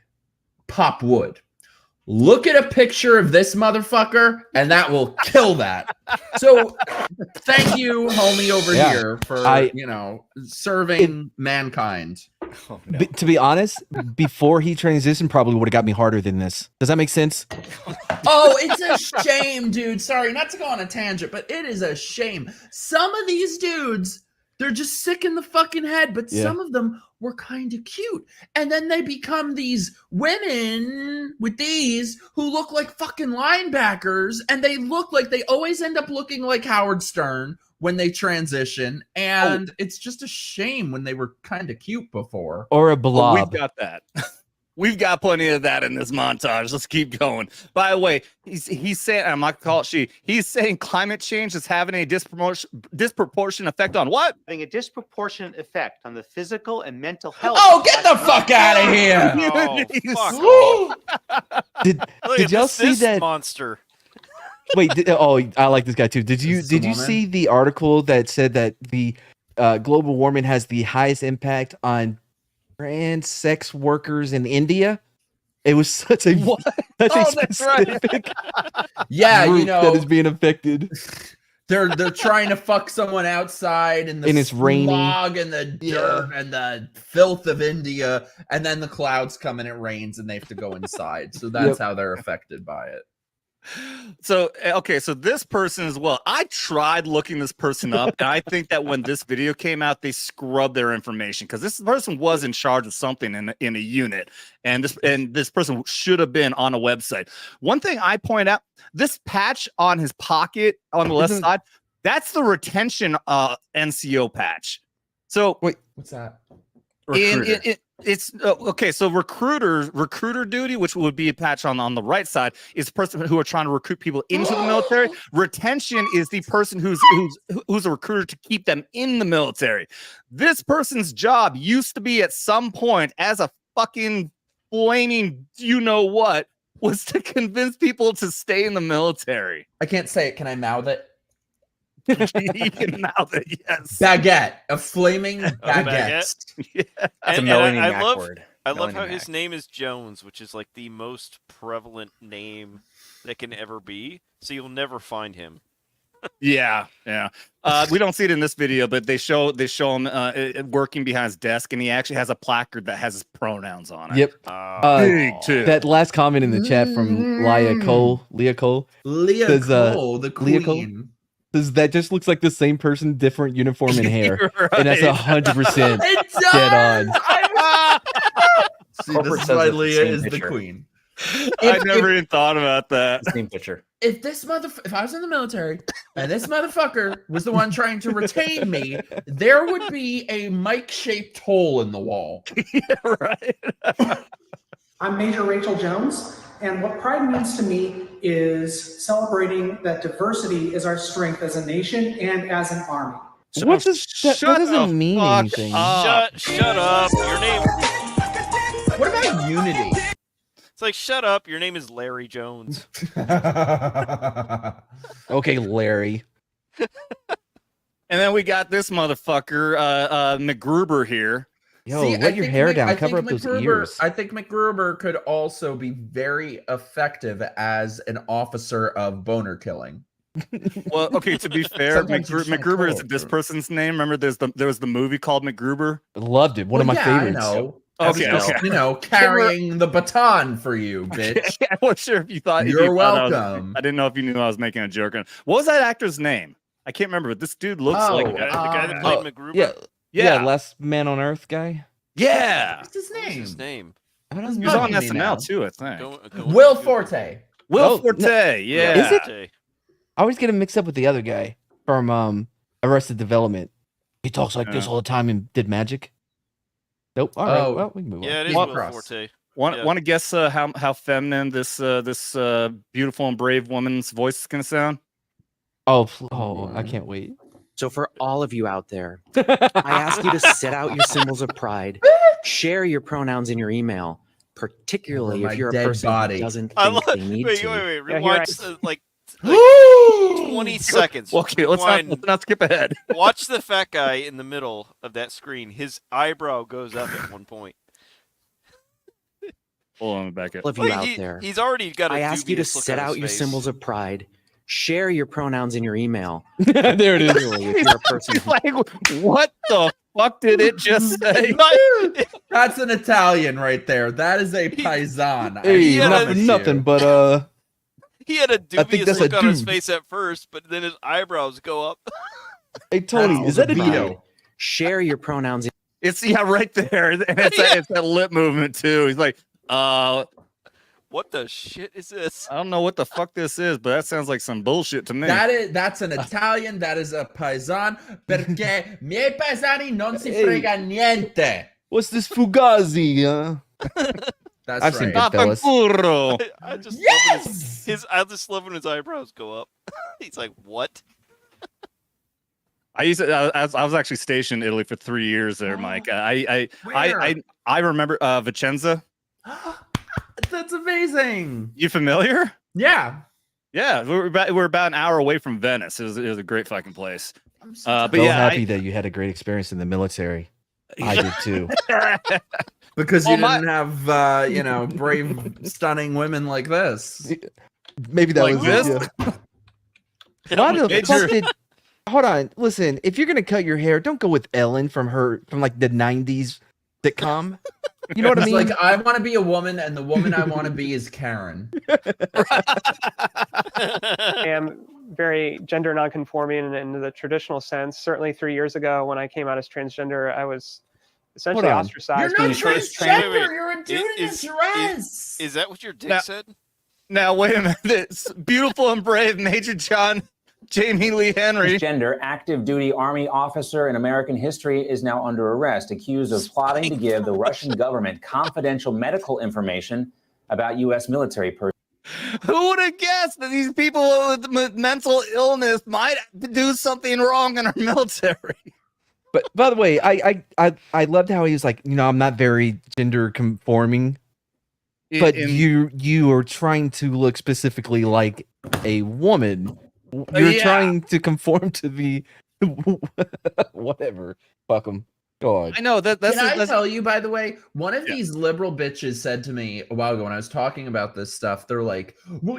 pop wood. Look at a picture of this motherfucker, and that will kill that. So, thank you, homie over here, for serving mankind. Oh, no. To be honest, before he transitioned, probably would have got me harder than this. Does that make sense? Oh, it's a shame, dude. Sorry, not to go on a tangent, but it is a shame. Some of these dudes, they're just sick in the fucking head, but some of them were kind of cute. And then they become these women with these who look like fucking linebackers, and they look like they always end up looking like Howard Stern when they transition. And it's just a shame when they were kind of cute before. Or a Well, blob. we've got that. We've got plenty of that in this montage. Let's keep going. By the way, he's saying, I'm not gonna call it she. He's saying climate change is having a disproportionate effect on what? Having a disproportionate effect on the physical and mental health. Oh, get the fuck out of here! Oh, fuck off. Did y'all see that monster? Wait, I like this guy too. Did you see the article that said that the global warming has the highest impact on trans sex workers in India? It was such a specific yeah, group that is being affected. They're trying to fuck someone outside in the And it's raining. smog and the dirt and the filth of India, and then the clouds come and it rains and they have to go inside. So that's how they're affected by it. So, okay, so this person as well. I tried looking this person up, and I think that when this video came out, they scrubbed their information because this person was in charge of something in a unit, and this person should have been on a website. One thing I point out, this patch on his pocket on the left side, that's the retention NCO patch. So wait, what's that? It's okay. So recruiter duty, which would be a patch on the right side, is the person who are trying to recruit people into the military. Retention is the person who's a recruiter to keep them in the military. This person's job used to be at some point as a fucking flaming what was to convince people to stay in the military. I can't say it. Can I mouth it? You can mouth it, yes. Baguette, a flaming baguette. Yeah. And I love how his name is Jones, which is like the most prevalent name that can ever be. So you'll never find him. Yeah. We don't see it in this video, but they show him working behind his desk, and he actually has a placard that has his pronouns on it. Yep. Big too. That last comment in the chat from Leah Cole, the queen. Says that just looks like the same person, different uniform and hair, Right. and that's 100% dead on. See, this is why Leah is the queen. I never even thought about that. Same picture. If I was in the military and this motherfucker was the one trying to retain me, there would be a mic-shaped hole in the wall. Yeah, right. I'm Major Rachel Jones, and what pride means to me is celebrating that diversity is our strength as a nation and as an army. What does that doesn't mean anything. Shut up. Your name. What about unity? It's like, shut up. Your name is Larry Jones. Okay, Larry. And then we got this motherfucker, McGruber here. Yo, let your hair down. Cover up those ears. I think McGruber could also be very effective as an officer of boner killing. Well, okay, to be fair, Sometimes you just wanna McGruber is call this for- person's name. Remember, there was the movie called McGruber. Loved it. One of my favorites. I know. Okay, I was just, carrying the baton for you, bitch. I wasn't sure if you thought. You're welcome. I didn't know if you knew I was making a joke. What was that actor's name? I can't remember, but this dude looks like the guy that played McGruber. Yeah, Last Man on Earth guy. Yeah. What's his name? What's his name? I don't He know. was on His name SNL now. too, I think. Will Forte. Will Forte. Yeah. Is it? I always get him mixed up with the other guy from Arrested Development. He talks like this all the time and did magic. Nope. All right. Well, we can move on. Yeah, it is Will Forte. Want to guess how feminine this beautiful and brave woman's voice is gonna sound? Oh, I can't wait. So for all of you out there, I ask you to set out your symbols of pride, share your pronouns in your email, particularly if you're a person who doesn't think they need to. Wait. Rewind like 20 seconds. Okay, let's not skip ahead. Watch the fat guy in the middle of that screen. His eyebrow goes up at one point. Hold on, back up. All of you out there, he's already got. I ask you to set out your symbols of pride. Share your pronouns in your email. There it is. If you're a person Like, what the fuck did it just say? That's an Italian right there. That is a paisan. Hey, nothing but He had a I think dubious that's a look on his dude. face at first, but then his eyebrows go up. Hey Tony, is that a Pride. Share your pronouns. It's right there, and it's that lip movement too. He's like, what the shit is this? I don't know what the fuck this is, but that sounds like some bullshit to me. That's an Italian. That is a paisan. Perché miei paesani non si frega niente. What's this fugazi? That's I've seen right. Goodfellas. I just Yes! I just love when his eyebrows go up. He's like, what? I was actually stationed in Italy for 3 years there, Mike. I remember Vicenza. That's amazing. You familiar? Yeah. Yeah, we're about an hour away from Venice. It was a great fucking place. But So yeah, happy that you had a great experience in the military. I did too. Because you didn't have brave, stunning women like this. Maybe that Like was this? it. Yeah. Why the fuck did? Hold on, listen. If you're gonna cut your hair, don't go with Ellen from like the '90s sitcom. You know what I mean? Like, I want to be a woman, and the woman I want to be is Karen. I am very gender nonconforming in the traditional sense. Certainly 3 years ago when I came out as transgender, I was essentially ostracized. You're not transgender. Wait. You're a dude in a dress. Is that what your dick said? Now wait a minute. This beautiful and brave Major John Jamie Lee Henry. Transgender active duty Army officer in American history is now under arrest, accused of plotting to give the Russian government confidential medical information about U.S. military personnel. Who would have guessed that these people with mental illness might do something wrong in our military? But by the way, I loved how he was like, I'm not very gender conforming, but you are trying to look specifically like a woman. You're trying to conform to the whatever. Fuck them. God. I know that. Can I tell you, by the way, one of these liberal bitches said to me a while ago when I was talking about this stuff. They're like, "Well,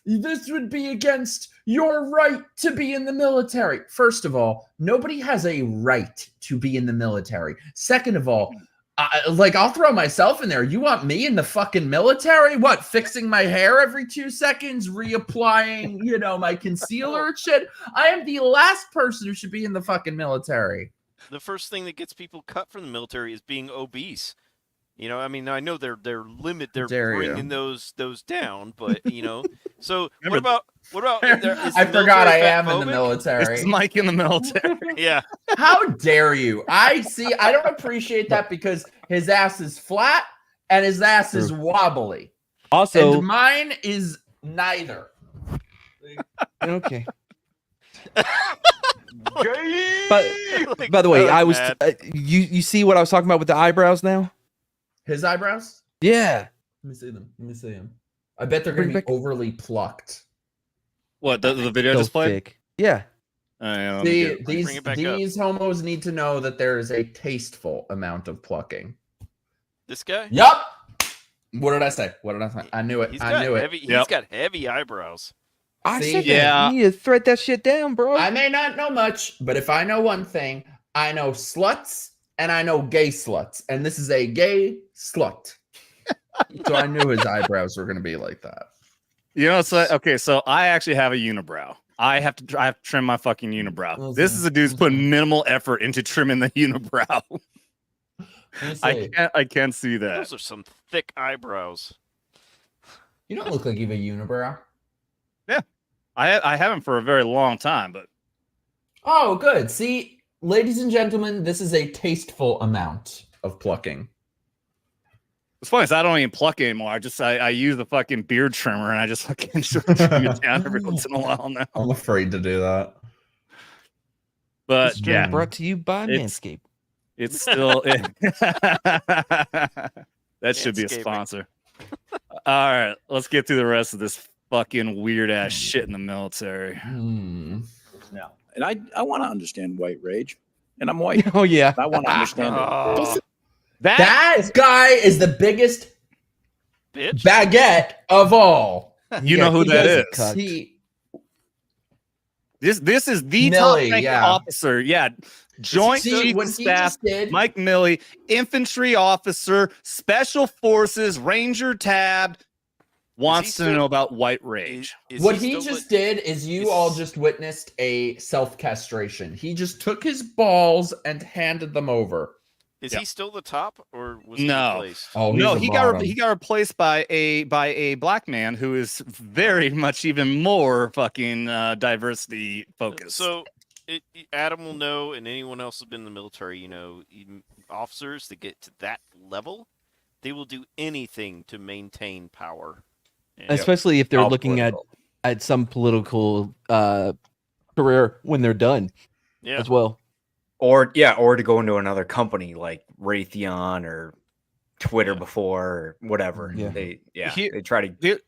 this would be against your right to be in the military." First of all, nobody has a right to be in the military. Second of all, I'll throw myself in there. You want me in the fucking military? What, fixing my hair every 2 seconds, reapplying, my concealer and shit? I am the last person who should be in the fucking military. The first thing that gets people cut from the military is being obese. I mean, I know they're bringing those down, but So what about? I forgot I am in the military. This is Mike in the military. Yeah. How dare you? I don't appreciate that because his ass is flat and his ass is wobbly. Also, and mine is neither. Okay. But by the way, I was you see what I was talking about with the eyebrows now? His eyebrows? Yeah. Let me see them. I bet they're going to be overly plucked. What, the video So just played? thick. Yeah. These homos need to know that there is a tasteful amount of plucking. This guy? Yup. What did I say? I knew it. He's got heavy eyebrows. I said that. You need to thread that shit down, bro. I may not know much, but if I know one thing, I know sluts and I know gay sluts. And this is a gay slut. So I knew his eyebrows were going to be like that. So I actually have a unibrow. I have to trim my fucking unibrow. This is a dude's putting minimal effort into trimming the unibrow. I can't see that. Those are some thick eyebrows. You don't look like you have a unibrow. Yeah. I haven't for a very long time, but oh, good. See, ladies and gentlemen, this is a tasteful amount of plucking. It's funny, I don't even pluck anymore. I use the fucking beard trimmer and I just fucking trim it down every once in a while now. I'm afraid to do that. But This stream brought to you by Manscaped. It's still that should be a sponsor. All right, let's get through the rest of this fucking weird ass shit in the military. Yeah, and I want to understand white rage, and I'm white. Oh yeah, I want to understand it. That guy is the biggest baguette of all. You know who that is? This is the top ranking officer. Yeah, Joint Chief what of he Staff just did- Mike Milley, infantry officer, special forces, Ranger tabbed, wants to know about white rage. What he just did is you all just witnessed a self-castration. He just took his balls and handed them over. Is he still the top, or was he No, replaced? no, he got replaced by a black man who is very much even more fucking diversity focused. So Adam will know, and anyone else who's been in the military, officers that get to that level, they will do anything to maintain power. And- Especially if they're All looking at some political career when they're done as well. Or to go into another company like Raytheon or Twitter before or whatever. They try to.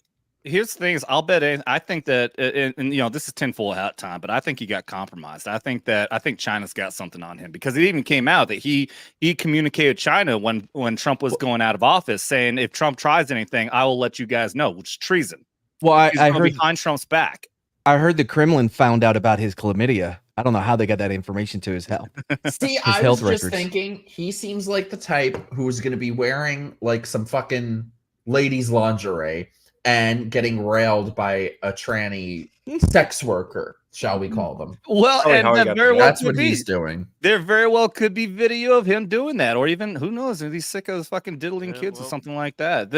Here's the thing: is I'll bet. I think that, and this is tinfoil hat time, but I think he got compromised. I think China's got something on him, because it even came out that he communicated China when Trump was going out of office, saying if Trump tries anything, I will let you guys know, which is treason. Well, I heard behind Trump's back. I heard the Kremlin found out about his chlamydia. I don't know how they got that information to his health. See, his I health was just records. thinking he seems like the type who's going to be wearing like some fucking ladies' lingerie and getting railed by a tranny sex worker, shall we call them? Well, that's what he's doing. There very well could be video of him doing that, or even who knows, if he's sick of fucking diddling kids or something like that.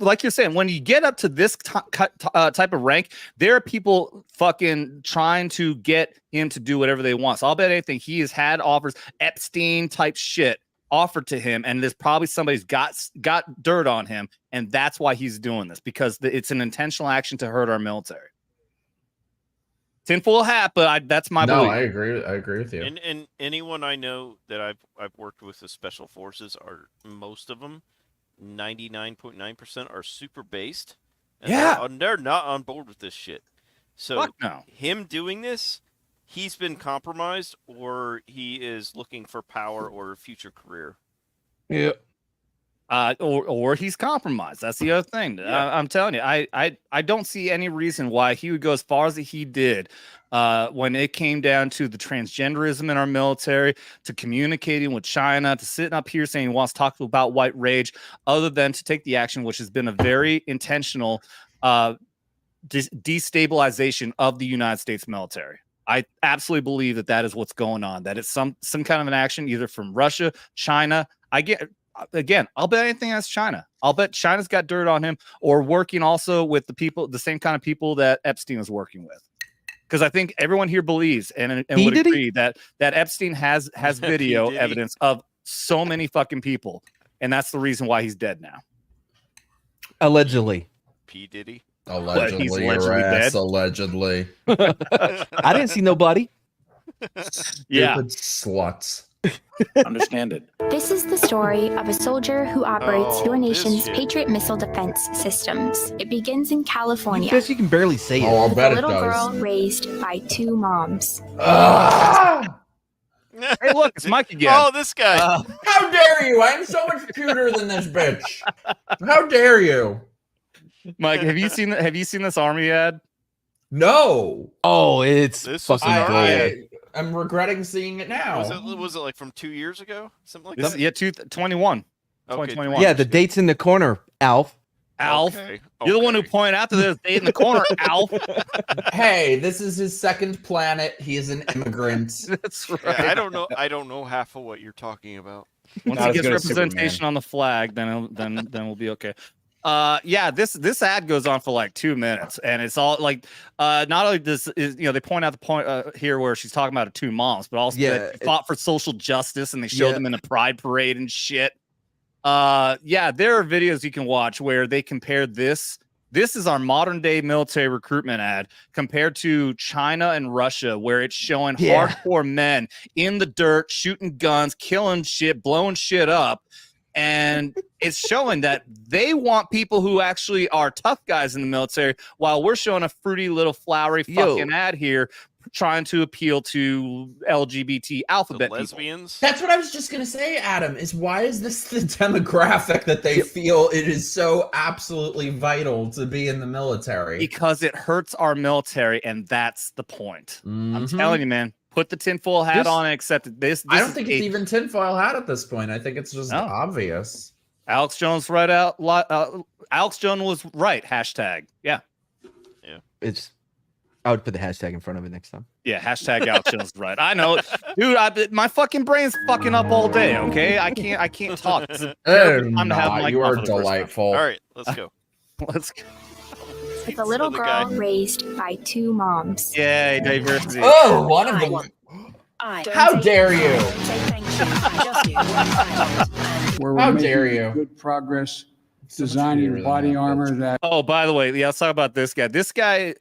Like you're saying, when you get up to this type of rank, there are people fucking trying to get him to do whatever they want. So I'll bet anything he has had offers, Epstein type shit offered to him, and there's probably somebody's got dirt on him, and that's why he's doing this, because it's an intentional action to hurt our military. Tinfoil hat, but that's my belief. I agree with you. And anyone I know that I've worked with the special forces, are most of them, 99.9% are super based. And they're not on board with this shit. So Fuck no. Him doing this, he's been compromised, or he is looking for power or a future career. Yeah. Or he's compromised. That's the other thing. I'm telling you, I don't see any reason why he would go as far as he did when it came down to the transgenderism in our military, to communicating with China, to sitting up here saying he wants to talk about white rage, other than to take the action, which has been a very intentional destabilization of the United States military. I absolutely believe that is what's going on. That it's some kind of an action either from Russia, China. I'll bet anything that's China. I'll bet China's got dirt on him, or working also with the same kind of people that Epstein was working with. Because I think everyone here believes and would agree that Epstein has video evidence of so many fucking people, and that's the reason why he's dead now. Allegedly. P. Diddy. Allegedly, He's your allegedly ass, dead? allegedly. I didn't see nobody. Stupid sluts. Understand it. This is the story of a soldier who operates your nation's shit. Patriot missile defense systems. It begins in California. Guess you can barely say it. Oh, I'll With bet a it little does. girl raised by two moms. Hey, look, it's Mike again. Oh, this guy. How dare you? I'm so much cuter than this bitch. How dare you? Mike, have you seen this Army ad? No. Oh, it's This was fucking an gold. Army I'm regretting seeing it now. Was it like from 2 years ago? Something like This, that? yeah, 2021. Okay, 2021. Yeah, the date's in the corner, Alf. Alf. Okay, You're the one who pointed out that there's a date in the corner, Alf. Hey, this is his second planet. He is an immigrant. That's right. Yeah, I don't know half of what you're talking about. Once Not he as gets good as representation Superman. on the flag, then we'll be okay. This ad goes on for like 2 minutes, and it's all like not only they point out the point here where she's talking about her two moms, but also that she fought for social justice, and they show them in a pride parade and shit. There are videos you can watch where they compare this. This is our modern day military recruitment ad compared to China and Russia, where it's showing hardcore men in the dirt, shooting guns, killing shit, blowing shit up. And it's showing that they want people who actually are tough guys in the military, while we're showing a fruity little flowery fucking ad here trying to appeal to LGBT alphabet people. Lesbians. That's what I was just gonna say, Adam. Is why is this the demographic that they feel it is so absolutely vital to be in the military? Because it hurts our military, and that's the point. I'm telling you, man. put the tinfoil hat on and accepted this. I don't think it's even tinfoil hat at this point. I think it's just obvious. Alex Jones Alex Jones was right. Hashtag. Yeah. I would put the hashtag in front of it next time. Yeah, hashtag Alex Jones is right. I know, dude. My fucking brain's fucking up all day. Okay, I can't talk. It's a terrible time to have my you are delightful. All right, let's go. Let's go. With a little girl raised by two moms. Yay, diversity. Oh, one of them. How dare you? How dare you? Good progress designing body armor that. Oh, by the way, yeah, let's talk about this guy. This guy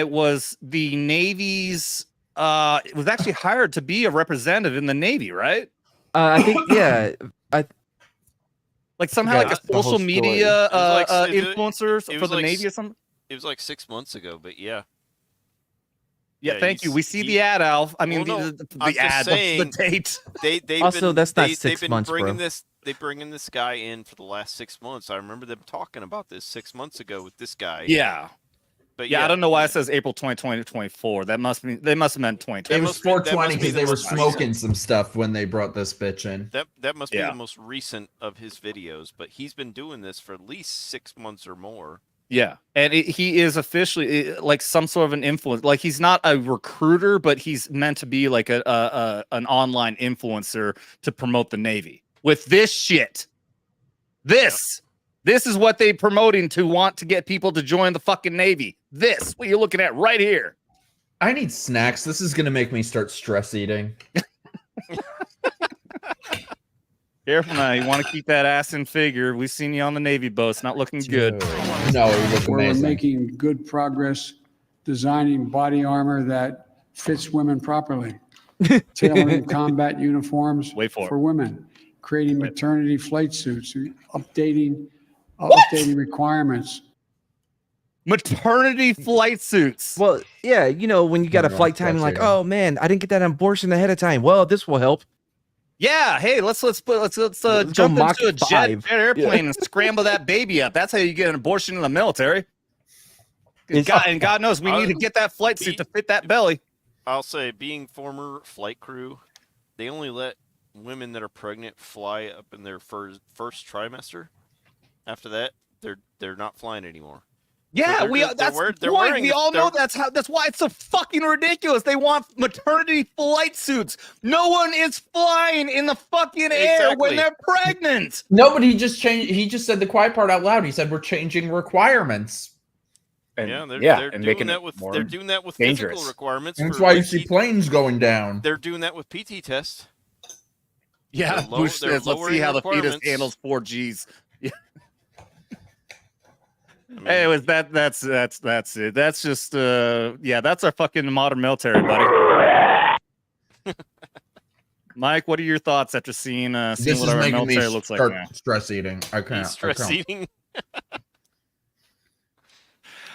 was the Navy's. Was actually hired to be a representative in the Navy, right? I think, yeah. Like somehow like a social media influencer for the like, Navy or something. It was like 6 months ago, but yeah. Yeah, thank you. We see the ad, Alf. I mean, the ad, the date. They've also, been, that's not they've 6 been months, bringing bro. They bringing this guy in for the last 6 months. I remember them talking about this 6 months ago with this guy. Yeah. But yeah, I don't know why it says April 2020 to 24. They must have meant 2020. It was 420 because they were smoking some stuff when they brought this bitch in. That must be the most recent of his videos, but he's been doing this for at least 6 months or more. Yeah, and he is officially like some sort of an influence. Like he's not a recruiter, but he's meant to be like an online influencer to promote the Navy with this shit. This is what they promoting to want to get people to join the fucking Navy. This, what you're looking at right here. I need snacks. This is gonna make me start stress eating. Careful now. You want to keep that ass in figure. We've seen you on the Navy boat. It's not looking good. No, it looked We're amazing. making good progress designing body armor that fits women properly. Tailoring combat uniforms for women. Creating maternity flight suits. Updating requirements. Maternity flight suits. Well, yeah, you know, when you got a flight time, like, oh man, I didn't get that abortion ahead of time. Well, this will help. Yeah, hey, let's jump into a jet airplane and scramble that baby up. That's how you get an abortion in the military. And God knows we need to get that flight suit to fit that belly. I'll say, being former flight crew, they only let women that are pregnant fly up in their first trimester. After that, they're not flying anymore. Yeah, So that's the point. We all know that's why it's so fucking ridiculous. They want maternity flight suits. No one is flying in the fucking air when they're pregnant. No, but he just changed. He just said the quiet part out loud. He said we're changing requirements. And, they're doing that with physical requirements. That's why you see planes going down. They're doing that with PT tests. Yeah, Bush says, let's see how the fetus handles 4Gs. Yeah. Anyways, that's it. That's just that's our fucking modern military, buddy. Mike, what are your thoughts after seeing what our military looks like now? Stress eating. I can't. Stress eating.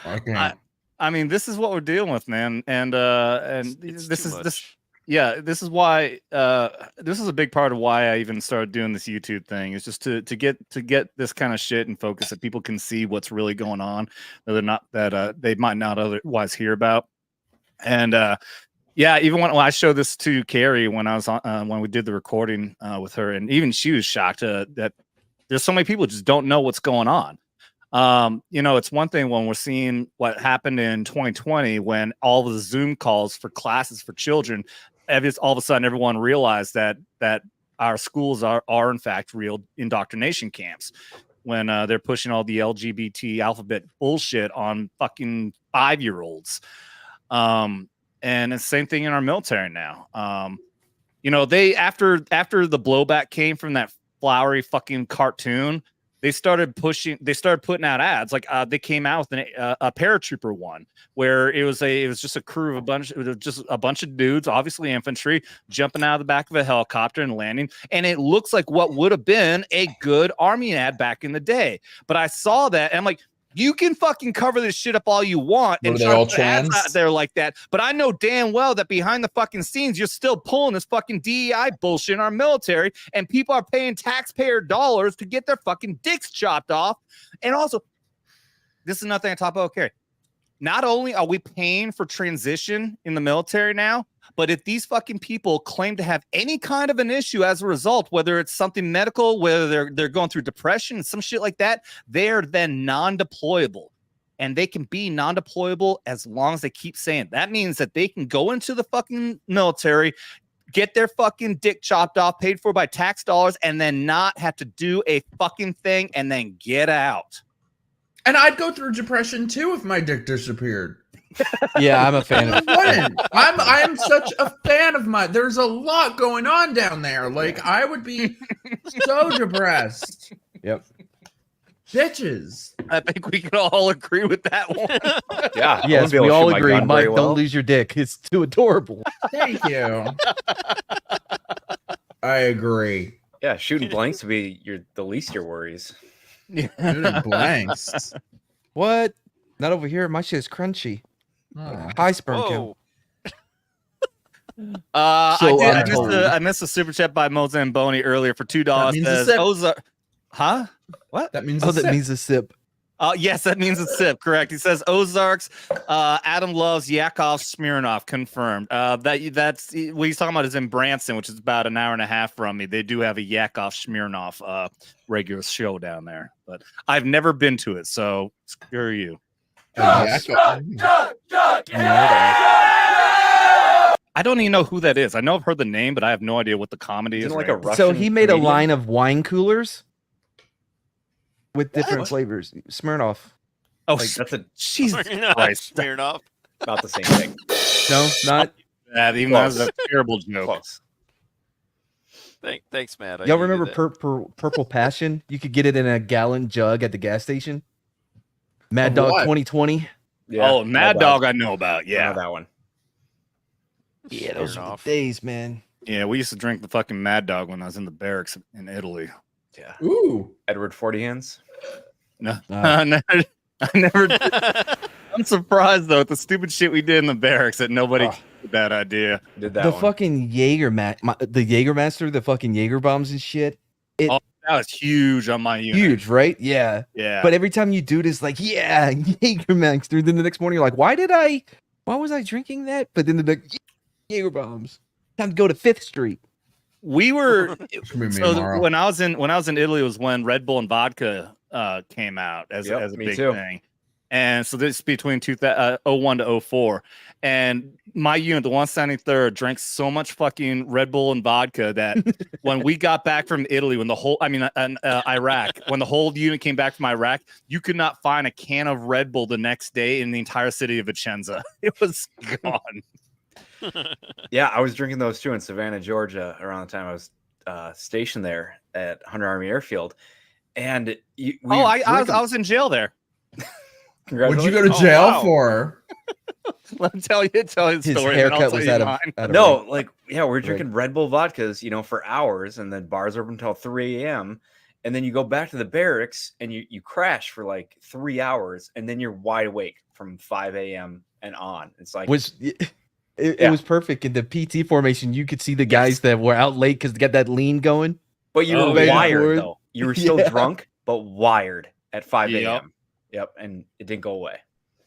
I can't. I mean, this is what we're dealing with, man, and this is why this is a big part of why I even started doing this YouTube thing. Is just to get this kind of shit and focus that people can see what's really going on that they might not otherwise hear about. And even when I showed this to Carrie when I was on when we did the recording with her, and even she was shocked that there's so many people who just don't know what's going on. It's one thing when we're seeing what happened in 2020 when all of the Zoom calls for classes for children, all of a sudden everyone realized that our schools are in fact real indoctrination camps when they're pushing all the LGBT alphabet bullshit on fucking 5-year-olds. And it's the same thing in our military now. They after the blowback came from that flowery fucking cartoon, they started putting out ads. Like they came out with a paratrooper one where it was just a crew of a bunch of dudes, obviously infantry, jumping out of the back of a helicopter and landing. And it looks like what would have been a good Army ad back in the day. But I saw that and I'm like, you can fucking cover this shit up all you want and they all trans out there like that. But I know damn well that behind the fucking scenes, you're still pulling this fucking DEI bullshit in our military, and people are paying taxpayer dollars to get their fucking dicks chopped off. And also, this is nothing I talk about. Okay, not only are we paying for transition in the military now, but if these fucking people claim to have any kind of an issue as a result, whether it's something medical, whether they're going through depression, some shit like that, they're then non-deployable. And they can be non-deployable as long as they keep saying. That means that they can go into the fucking military, get their fucking dick chopped off, paid for by tax dollars, and then not have to do a fucking thing and then get out. And I'd go through depression too if my dick disappeared. Yeah, I'm a fan of it. I'm such a fan of my. There's a lot going on down there. Like I would be so depressed. Yep. Bitches. I think we can all agree with that one. Yeah. Yes, we all agree. Mike, don't lose your dick. It's too adorable. Thank you. I agree. Yeah, shooting blanks would be the least of your worries. Shooting blanks. What? Not over here. My shit is crunchy. High sperm count. I missed a super chat by Mozamboni earlier for $2. Says Ozark. Huh? What? That means that means a sip. Yes, that means a sip. Correct. He says Ozarks. Adam loves Yakov Smirnoff. Confirmed. That's what he's talking about is in Branson, which is about an hour and a half from me. They do have a Yakov Smirnoff regular show down there, but I've never been to it, so screw you. I don't even know who that is. I know I've heard the name, but I have no idea what the comedy is. Like a Russian so he made comedian? a line of wine coolers with different flavors. Smirnoff. Oh, Like, that's a Jesus Smirnoff, Christ. Smirnoff. about the same thing. No, not. Even though that's a terrible joke. Close. Thanks, Matt. I Y'all needed remember that. Purple Passion? You could get it in a gallon jug at the gas station. Mad Of Dog what? 2020. Yeah, Oh, Mad Dog, I know about. I Yeah, know that one. Yeah, those are Smirnoff. the days, man. yeah. We used to drink the fucking Mad Dog when I was in the barracks in Italy. Yeah. Ooh. Edward 40 Hands. No, I never did. I'm surprised though at the stupid shit we did in the barracks that nobody did that idea. Did that The one. fucking the Jägermaster, the fucking Jaeger bombs and shit. It Oh, that was huge on my unit. huge, right? Yeah. Yeah. But every time you do this, like, yeah, Jägermaster. Then the next morning, you're like, why was I drinking that? But then the Jaeger bombs. Time to go to 5th Street. We were me so tomorrow. when I was in Italy was when Red Bull and vodka came out as Yep, a me big too. thing. And so this is between 01 to 04. And my unit, the 173rd, drank so much fucking Red Bull and vodka that when we got back from Italy, Iraq, when the whole unit came back from Iraq, you could not find a can of Red Bull the next day in the entire city of Vicenza. It was gone. Yeah, I was drinking those too in Savannah, Georgia, around the time I was stationed there at Hunter Army Airfield. And I was in jail there. What'd you go to jail for? Let me tell you the story. His and then I'll haircut tell was you out of mine. No, rank. like, yeah, we're drinking Red Bull vodkas, for hours, and then bars are open until 3 a.m. And then you go back to the barracks and you crash for like 3 hours, and then you're wide awake from 5 a.m. and on. It's like It was perfect in the PT formation. You could see the guys that were out late because they got that lean going. But you were wired though. You were still Yeah. drunk, but wired at 5 Yep. a.m. Yep, and it didn't go away.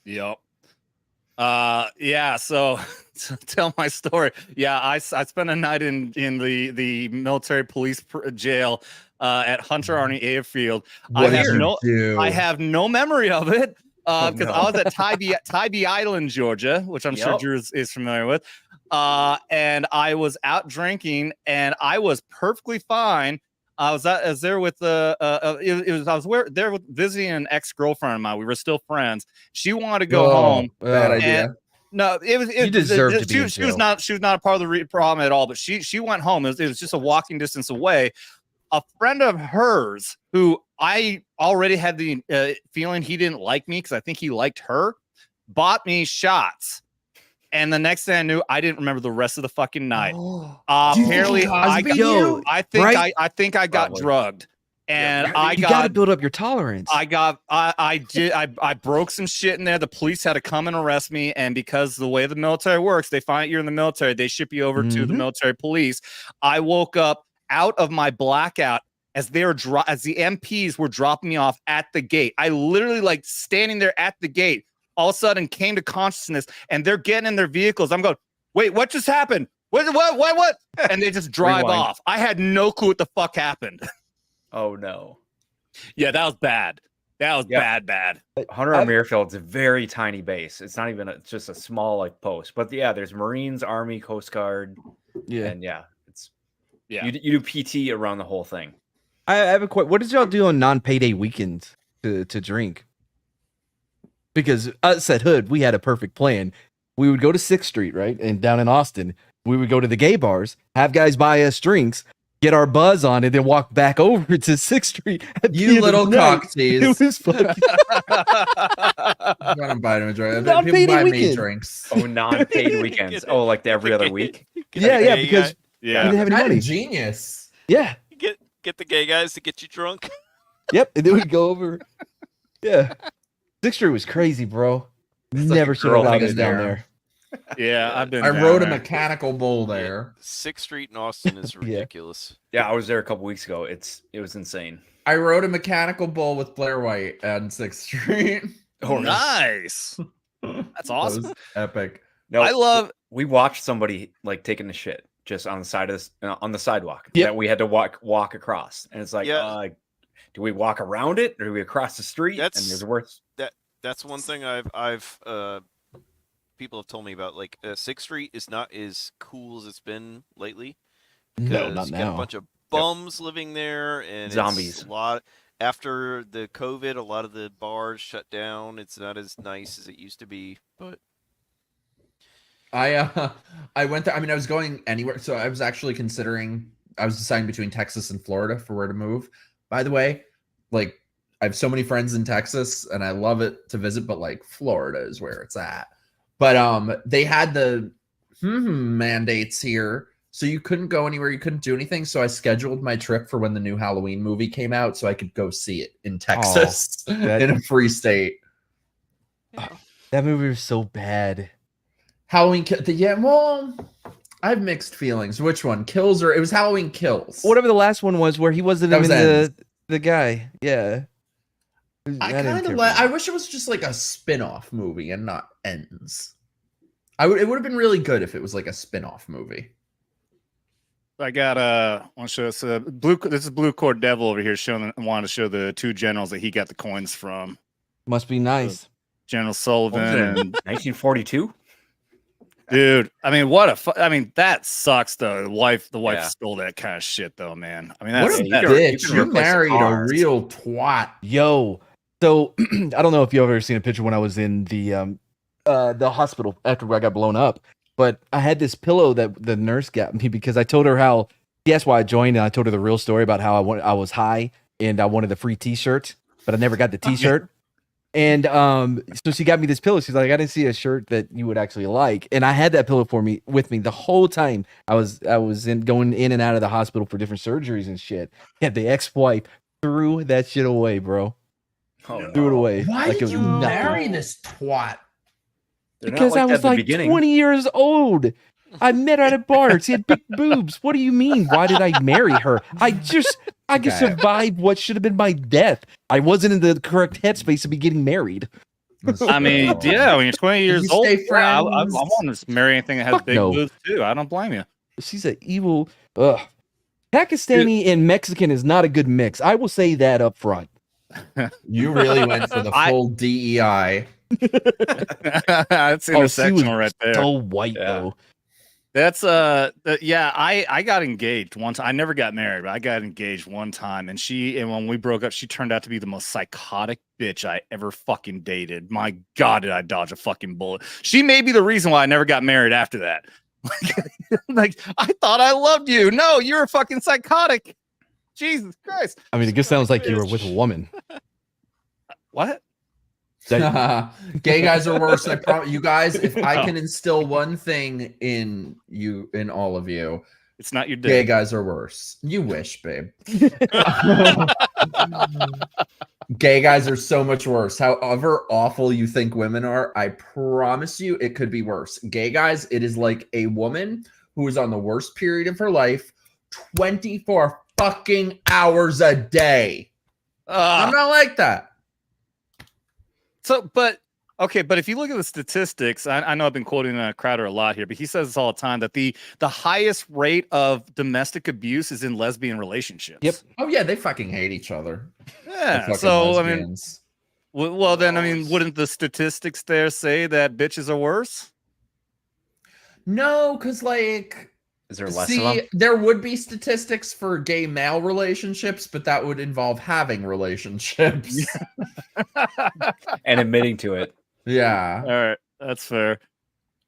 Yep. Yeah. So to tell my story. Yeah, I spent a night in the military police jail at Hunter Army Airfield. I have no memory of it because I was at Tybee Island, Georgia, which I'm sure Drew is familiar with. And I was out drinking, and I was perfectly fine. I was there with there with visiting an ex-girlfriend of mine. We were still friends. She wanted to go home. Bad idea. No, You deserve to be in she was jail. not a part of the problem at all. But she went home. It was just a walking distance away. A friend of hers who I already had the feeling he didn't like me because I think he liked her, bought me shots. And the next thing I knew, I didn't remember the rest of the fucking night. Apparently, I think I got drugged, and you got to build up your tolerance. I broke some shit in there. The police had to come and arrest me, and because the way the military works, they find you're in the military, they ship you over to the military police. I woke up out of my blackout as the MPs were dropping me off at the gate. I literally standing there at the gate. all of a sudden came to consciousness, and they're getting in their vehicles. I'm going, wait, what just happened? What? And they just drive Rewind. off. I had no clue what the fuck happened. Oh no. Yeah, that was bad. That was bad. Hunter R. Muirfield's a very tiny base. It's not even it's just a small like post. But yeah, there's Marines, Army, Coast Guard. Yeah. And it's yeah. You do PT around the whole thing. I have a question. What did y'all do on non-payday weekends to drink? Because us at Hood, we had a perfect plan. We would go to 6th Street, right? And down in Austin, we would go to the gay bars, have guys buy us drinks, get our buzz on, and then walk back over to 6th Street. You little cock tease. It was fucking... I don't buy them a drink. Non-paid People buy me weekend. drinks. Oh, non-paid weekends. Oh, like every other week? Yeah, because we yeah. didn't have any money. Genius. Yeah. Get the gay guys to get you drunk. Yep. And then we'd go over. Yeah. 6th Street was crazy, bro. Never should have allowed us down there. Yeah, I've been. I down rode a there. mechanical bull there. 6th Street in Austin is ridiculous. Yeah, I was there a couple weeks ago. It was insane. I rode a mechanical bull with Blair White on 6th Street. Oh, nice. That's awesome. That was epic. No, we watched somebody like taking a shit just on the side of this on the sidewalk that we had to walk across, and it's like, do we walk around it or do we across the street? And there's worse. That's one thing I've people have told me about. Like 6th Street is not as cool as it's been lately. No, not you now. got a bunch of bums living there and Zombies. It's a lot after the COVID. A lot of the bars shut down. It's not as nice as it used to be. But I went there. I mean, I was going anywhere. So I was actually considering. I was deciding between Texas and Florida for where to move. By the way, like I have so many friends in Texas, and I love it to visit. But like Florida is where it's at. But they had the mandates here, so you couldn't go anywhere, you couldn't do anything. So I scheduled my trip for when the new Halloween movie came out, so I could go see it in Texas in a free state. That movie was so bad. Halloween, well, I have mixed feelings. Which one, Kills or it was Halloween Kills? Whatever the last one was, where he wasn't That was even the guy. Yeah. I kind of I wish it was just like a spin-off movie and not Ends. It would have been really good if it was like a spin-off movie. I got want to show us blue. This is Blue Cord Devil over here showing. Wanted to show the two generals that he got the coins from. Must be nice. General Sullivan and 1942. Dude, I mean, I mean, that sucks though. The wife Yeah. stole that kind of shit though, man. I mean, What that's a bitch! You married a real twat. Yo, so I don't know if you've ever seen a picture when I was in the hospital after I got blown up, but I had this pillow that the nurse got me because I told her how. She asked why I joined, and I told her the real story about how I was high and I wanted a free T-shirt, but I never got the T-shirt. And so she got me this pillow. She's like, I didn't see a shirt that you would actually like. And I had that pillow with me the whole time I was going in and out of the hospital for different surgeries and shit. And the ex-wife threw that shit away, bro. Oh, threw it away. Why like it did was you nothing. marry this twat? Because I was like 20 years old. I met her at a bar. She had big boobs. What do you mean? Why did I marry her? I just survived what should have been my death. I wasn't in the correct headspace to be getting married. I mean, yeah, when you're 20 years old, stay I friends? want to marry anything that has Fuck big no. boobs too. I don't blame you. She's an evil. Pakistani and Mexican is not a good mix. I will say that up front. You really went for the full DEI. That's intersectional right there. So white though. That's yeah. I got engaged once. I never got married, but I got engaged one time, and when we broke up, she turned out to be the most psychotic bitch I ever fucking dated. My God, did I dodge a fucking bullet? She may be the reason why I never got married after that. Like I thought I loved you. No, you're a fucking psychotic. Jesus Christ. I mean, it just sounds like you were with a woman. What? Gay guys are worse. I promise you guys. If I can instill one thing in all of you, it's not your dick. Gay guys are worse. You wish, babe. Gay guys are so much worse. However awful you think women are, I promise you it could be worse. Gay guys, it is like a woman who is on the worst period of her life 24 fucking hours a day. I'm not like that. So, but Okay, but if you look at the statistics, I know I've been quoting Crowder a lot here, but he says this all the time that the highest rate of domestic abuse is in lesbian relationships. Yep. Oh yeah, they fucking hate each other. Yeah. So lesbians. I mean, well then, I mean, wouldn't the statistics there say that bitches are worse? No, because like, is there less of them? There would be statistics for gay male relationships, but that would involve having relationships and admitting to it. Yeah. All right, that's fair.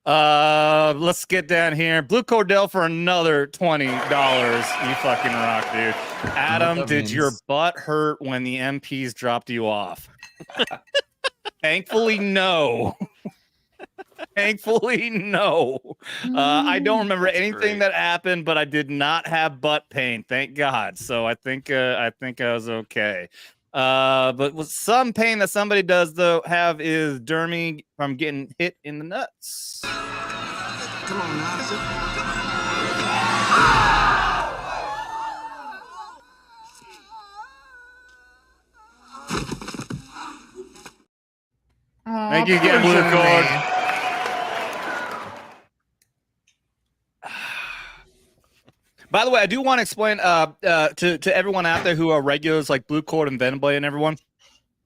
Let's get down here. Blue Cordell for another $20. You fucking rock, dude. Adam, did your butt hurt when the MPs dropped you off? Thankfully, no. Thankfully, no. I don't remember anything that happened, but I did not have butt pain. Thank God. So I think I was okay. But with some pain that somebody does though have is derming from getting hit in the nuts. Come on now. Thank you again, Blue Cord. By the way, I do want to explain to everyone out there who are regulars like Blue Cord and Venomblade and everyone.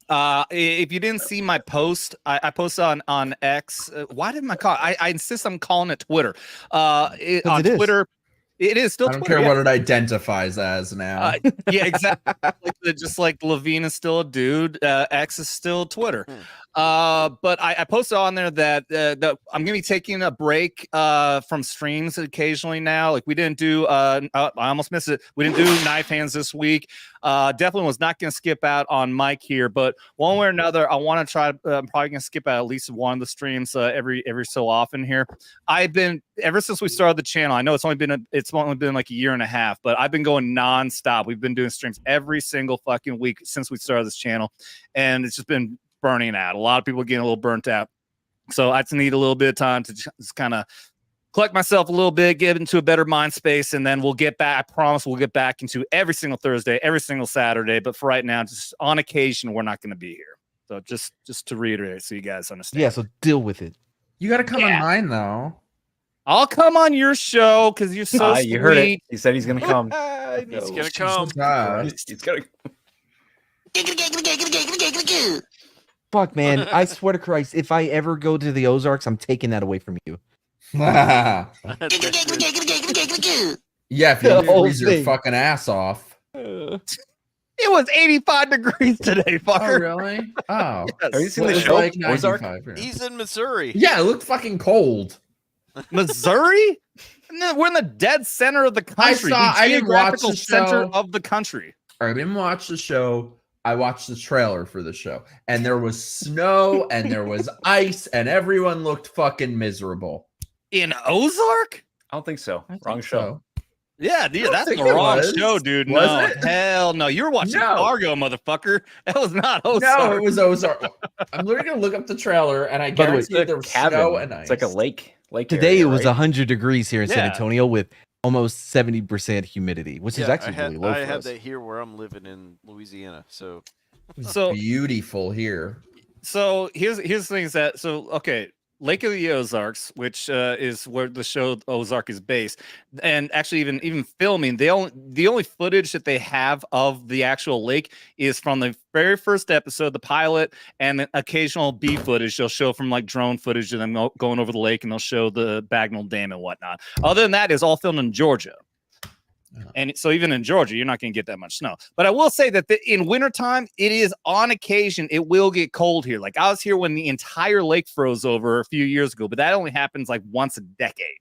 If you didn't see my post, I posted on X. Why didn't I call it? I insist on calling it Twitter. On Twitter, it is still. I don't Twitter, care what it identifies as now. Yeah, exactly. Just like Levine is still a dude, X is still Twitter. But I posted on there that I'm gonna be taking a break from streams occasionally now. Like we didn't do I almost missed it. We didn't do knife hands this week. Definitely was not gonna skip out on Mike here, but one way or another, I want to try. I'm probably gonna skip out at least one of the streams every so often here. I've been ever since we started the channel. I know it's only been like a year and a half, but I've been going nonstop. We've been doing streams every single fucking week since we started this channel, and it's just been burning out. A lot of people are getting a little burnt out. So I just need a little bit of time to just kind of collect myself a little bit, get into a better mind space, and then we'll get back. I promise we'll get back into every single Thursday, every single Saturday. But for right now, just on occasion, we're not going to be here. So just to reiterate so you guys understand. Yeah, so deal with it. You got to come on mine, though. I'll come on your show because you're so sweet. You heard it. He said he's going to come. He's going to come. He's going to Fuck, man. I swear to Christ, if I ever go to the Ozarks, I'm taking that away from you. Yeah, if you freeze your fucking ass off. It was 85 degrees today, fucker. Oh, really? Oh. Yes. Have you seen the show? Like Ozark? He's in Missouri. Yeah, it looked fucking cold. Missouri? No, we're in the dead center of the country. I didn't watch the center show. of the country. I didn't watch the show. I watched the trailer for the show, and there was snow and there was ice, and everyone looked fucking miserable. In Ozark? I don't think so. Wrong show. Yeah, that's the wrong show, dude. Was no, it? Hell no. You were watching Fargo, motherfucker. That was not Ozark. No, it was Ozark. I'm literally gonna look up the trailer, and I guarantee there was snow and ice. It's like a lake. Today area, it was right? 100 degrees here in San Antonio with almost 70% humidity, which is actually really low. I for have us. that here where I'm living in Louisiana. So beautiful here. So here's the thing is that okay, Lake of the Ozarks, which is where the show Ozark is based, and actually even filming, the only footage that they have of the actual lake is from the very first episode, the pilot, and the occasional B footage they'll show from like drone footage of them going over the lake, and they'll show the Bagnell Dam and whatnot. Other than that, it's all filmed in Georgia. And so even in Georgia, you're not going to get that much snow. But I will say that in wintertime, it is on occasion, it will get cold here. Like I was here when the entire lake froze over a few years ago, but that only happens like once a decade.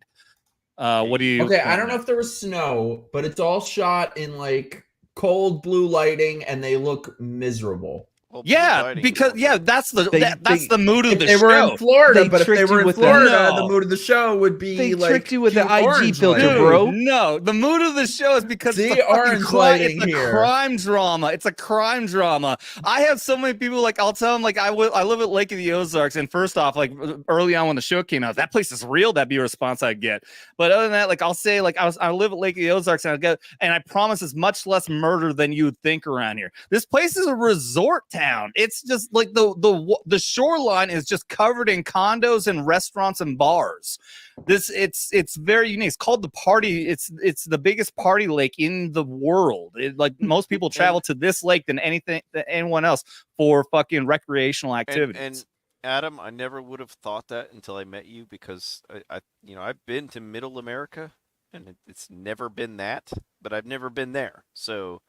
What do you... Okay, I don't know if there was snow, but it's all shot in like cold blue lighting, and they look miserable. Well, yeah, because that's the mood of the show. They were in Florida, but if they were in Florida, the No. mood of the show would be They like tricked you with the cute IG orange filter, lighting. bro. No, the mood of the show is because See, it's a fucking orange lighting it's a here. crime drama. It's a crime drama. I have so many people like I'll tell them like I live at Lake of the Ozarks, and first off, like early on when the show came out, that place is real. That'd be a response I'd get. But other than that, like I'll say like I live at Lake of the Ozarks, and I promise it's much less murder than you would think around here. This place is a resort town. town. It's just like the shoreline is just covered in condos and restaurants and bars. It's very unique. It's called the party. It's the biggest party lake in the world. Like most people travel to this lake than anyone else for fucking recreational activities. And Adam, I never would have thought that until I met you, because I've been to Middle America and it's never been that, but I've never been there. So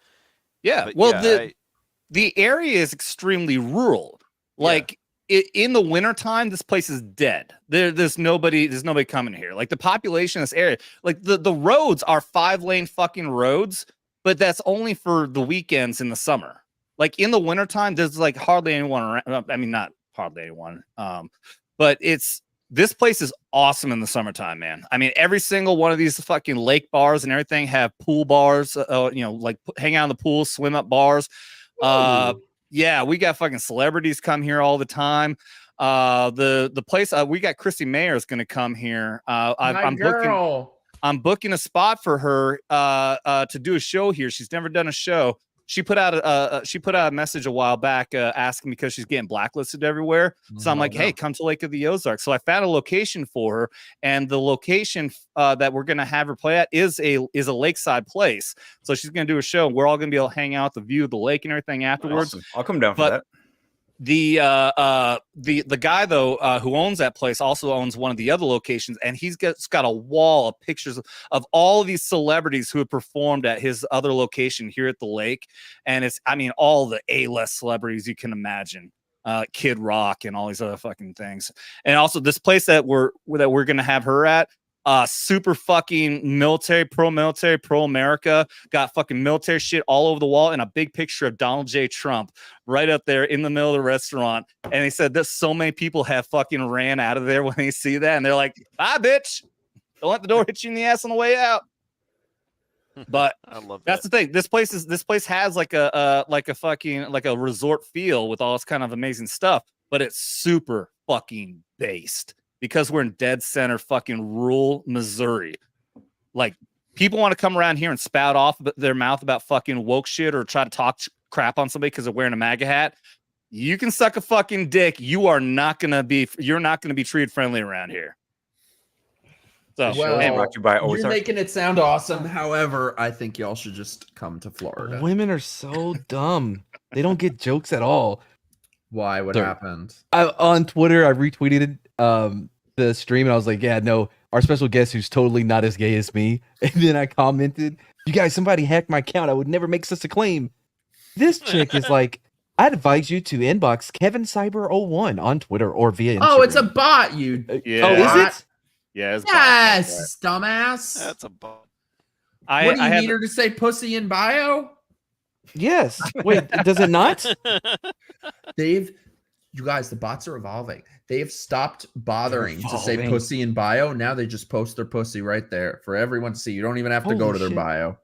yeah, the area is extremely rural. Like in the wintertime, this place is dead. There's nobody coming here. Like the population in this area, like the roads are 5-lane fucking roads, but that's only for the weekends in the summer. Like in the wintertime, there's like hardly anyone around. I mean, not hardly anyone. But this place is awesome in the summertime, man. I mean, every single one of these fucking lake bars and everything have pool bars, like hang out in the pool, swim up bars. Yeah, we got fucking celebrities come here all the time. The place we got Chrissy Mayer is going to come here. I'm booking a spot for her to do a show here. She's never done a show. She put out a message a while back asking because she's getting blacklisted everywhere. So I'm like, hey, come to Lake of the Ozarks. So I found a location for her, and the location that we're gonna have her play at is a lakeside place. So she's gonna do a show. We're all gonna be able to hang out, the view of the lake and everything afterwards. Awesome. I'll come down for that. The guy though who owns that place also owns one of the other locations, and he's got a wall of pictures of all of these celebrities who have performed at his other location here at the lake. And it's, I mean, all the A-list celebrities you can imagine, Kid Rock and all these other fucking things. And also this place that we're gonna have her at, super fucking military, pro-America, got fucking military shit all over the wall, and a big picture of Donald J. Trump right up there in the middle of the restaurant. And he said that so many people have fucking ran out of there when they see that, and they're like, bye, bitch. Don't let the door hit you in the ass on the way out. But I love that's the thing. This place has like a resort feel with all this kind of amazing stuff, but it's super fucking based. Because we're in dead center fucking rural Missouri. Like, people want to come around here and spout off their mouth about fucking woke shit or try to talk crap on somebody because they're wearing a MAGA hat. You can suck a fucking dick. You're not gonna be treated friendly around here. So you're making it sound awesome. However, I think y'all should just come to Florida. Women are so dumb. They don't get jokes at all. Why? What happened? On Twitter, I retweeted the stream, and I was like, yeah, no, our special guest who's totally not as gay as me. And then I commented, you guys, somebody hacked my account. I would never make such a claim. This chick is like, I advise you to inbox Kevin Cyber01 on Twitter or via Instagram. Oh, it's a bot, you. Yeah. Oh, is it? Yeah. It's yes, dumbass. That's a bot. What do you need her to say pussy in bio? Yes. Wait, does it not? You guys, the bots are evolving. They've stopped bothering to say pussy in bio. Now they just post their pussy right there for everyone to see. You don't even have to go to their bio.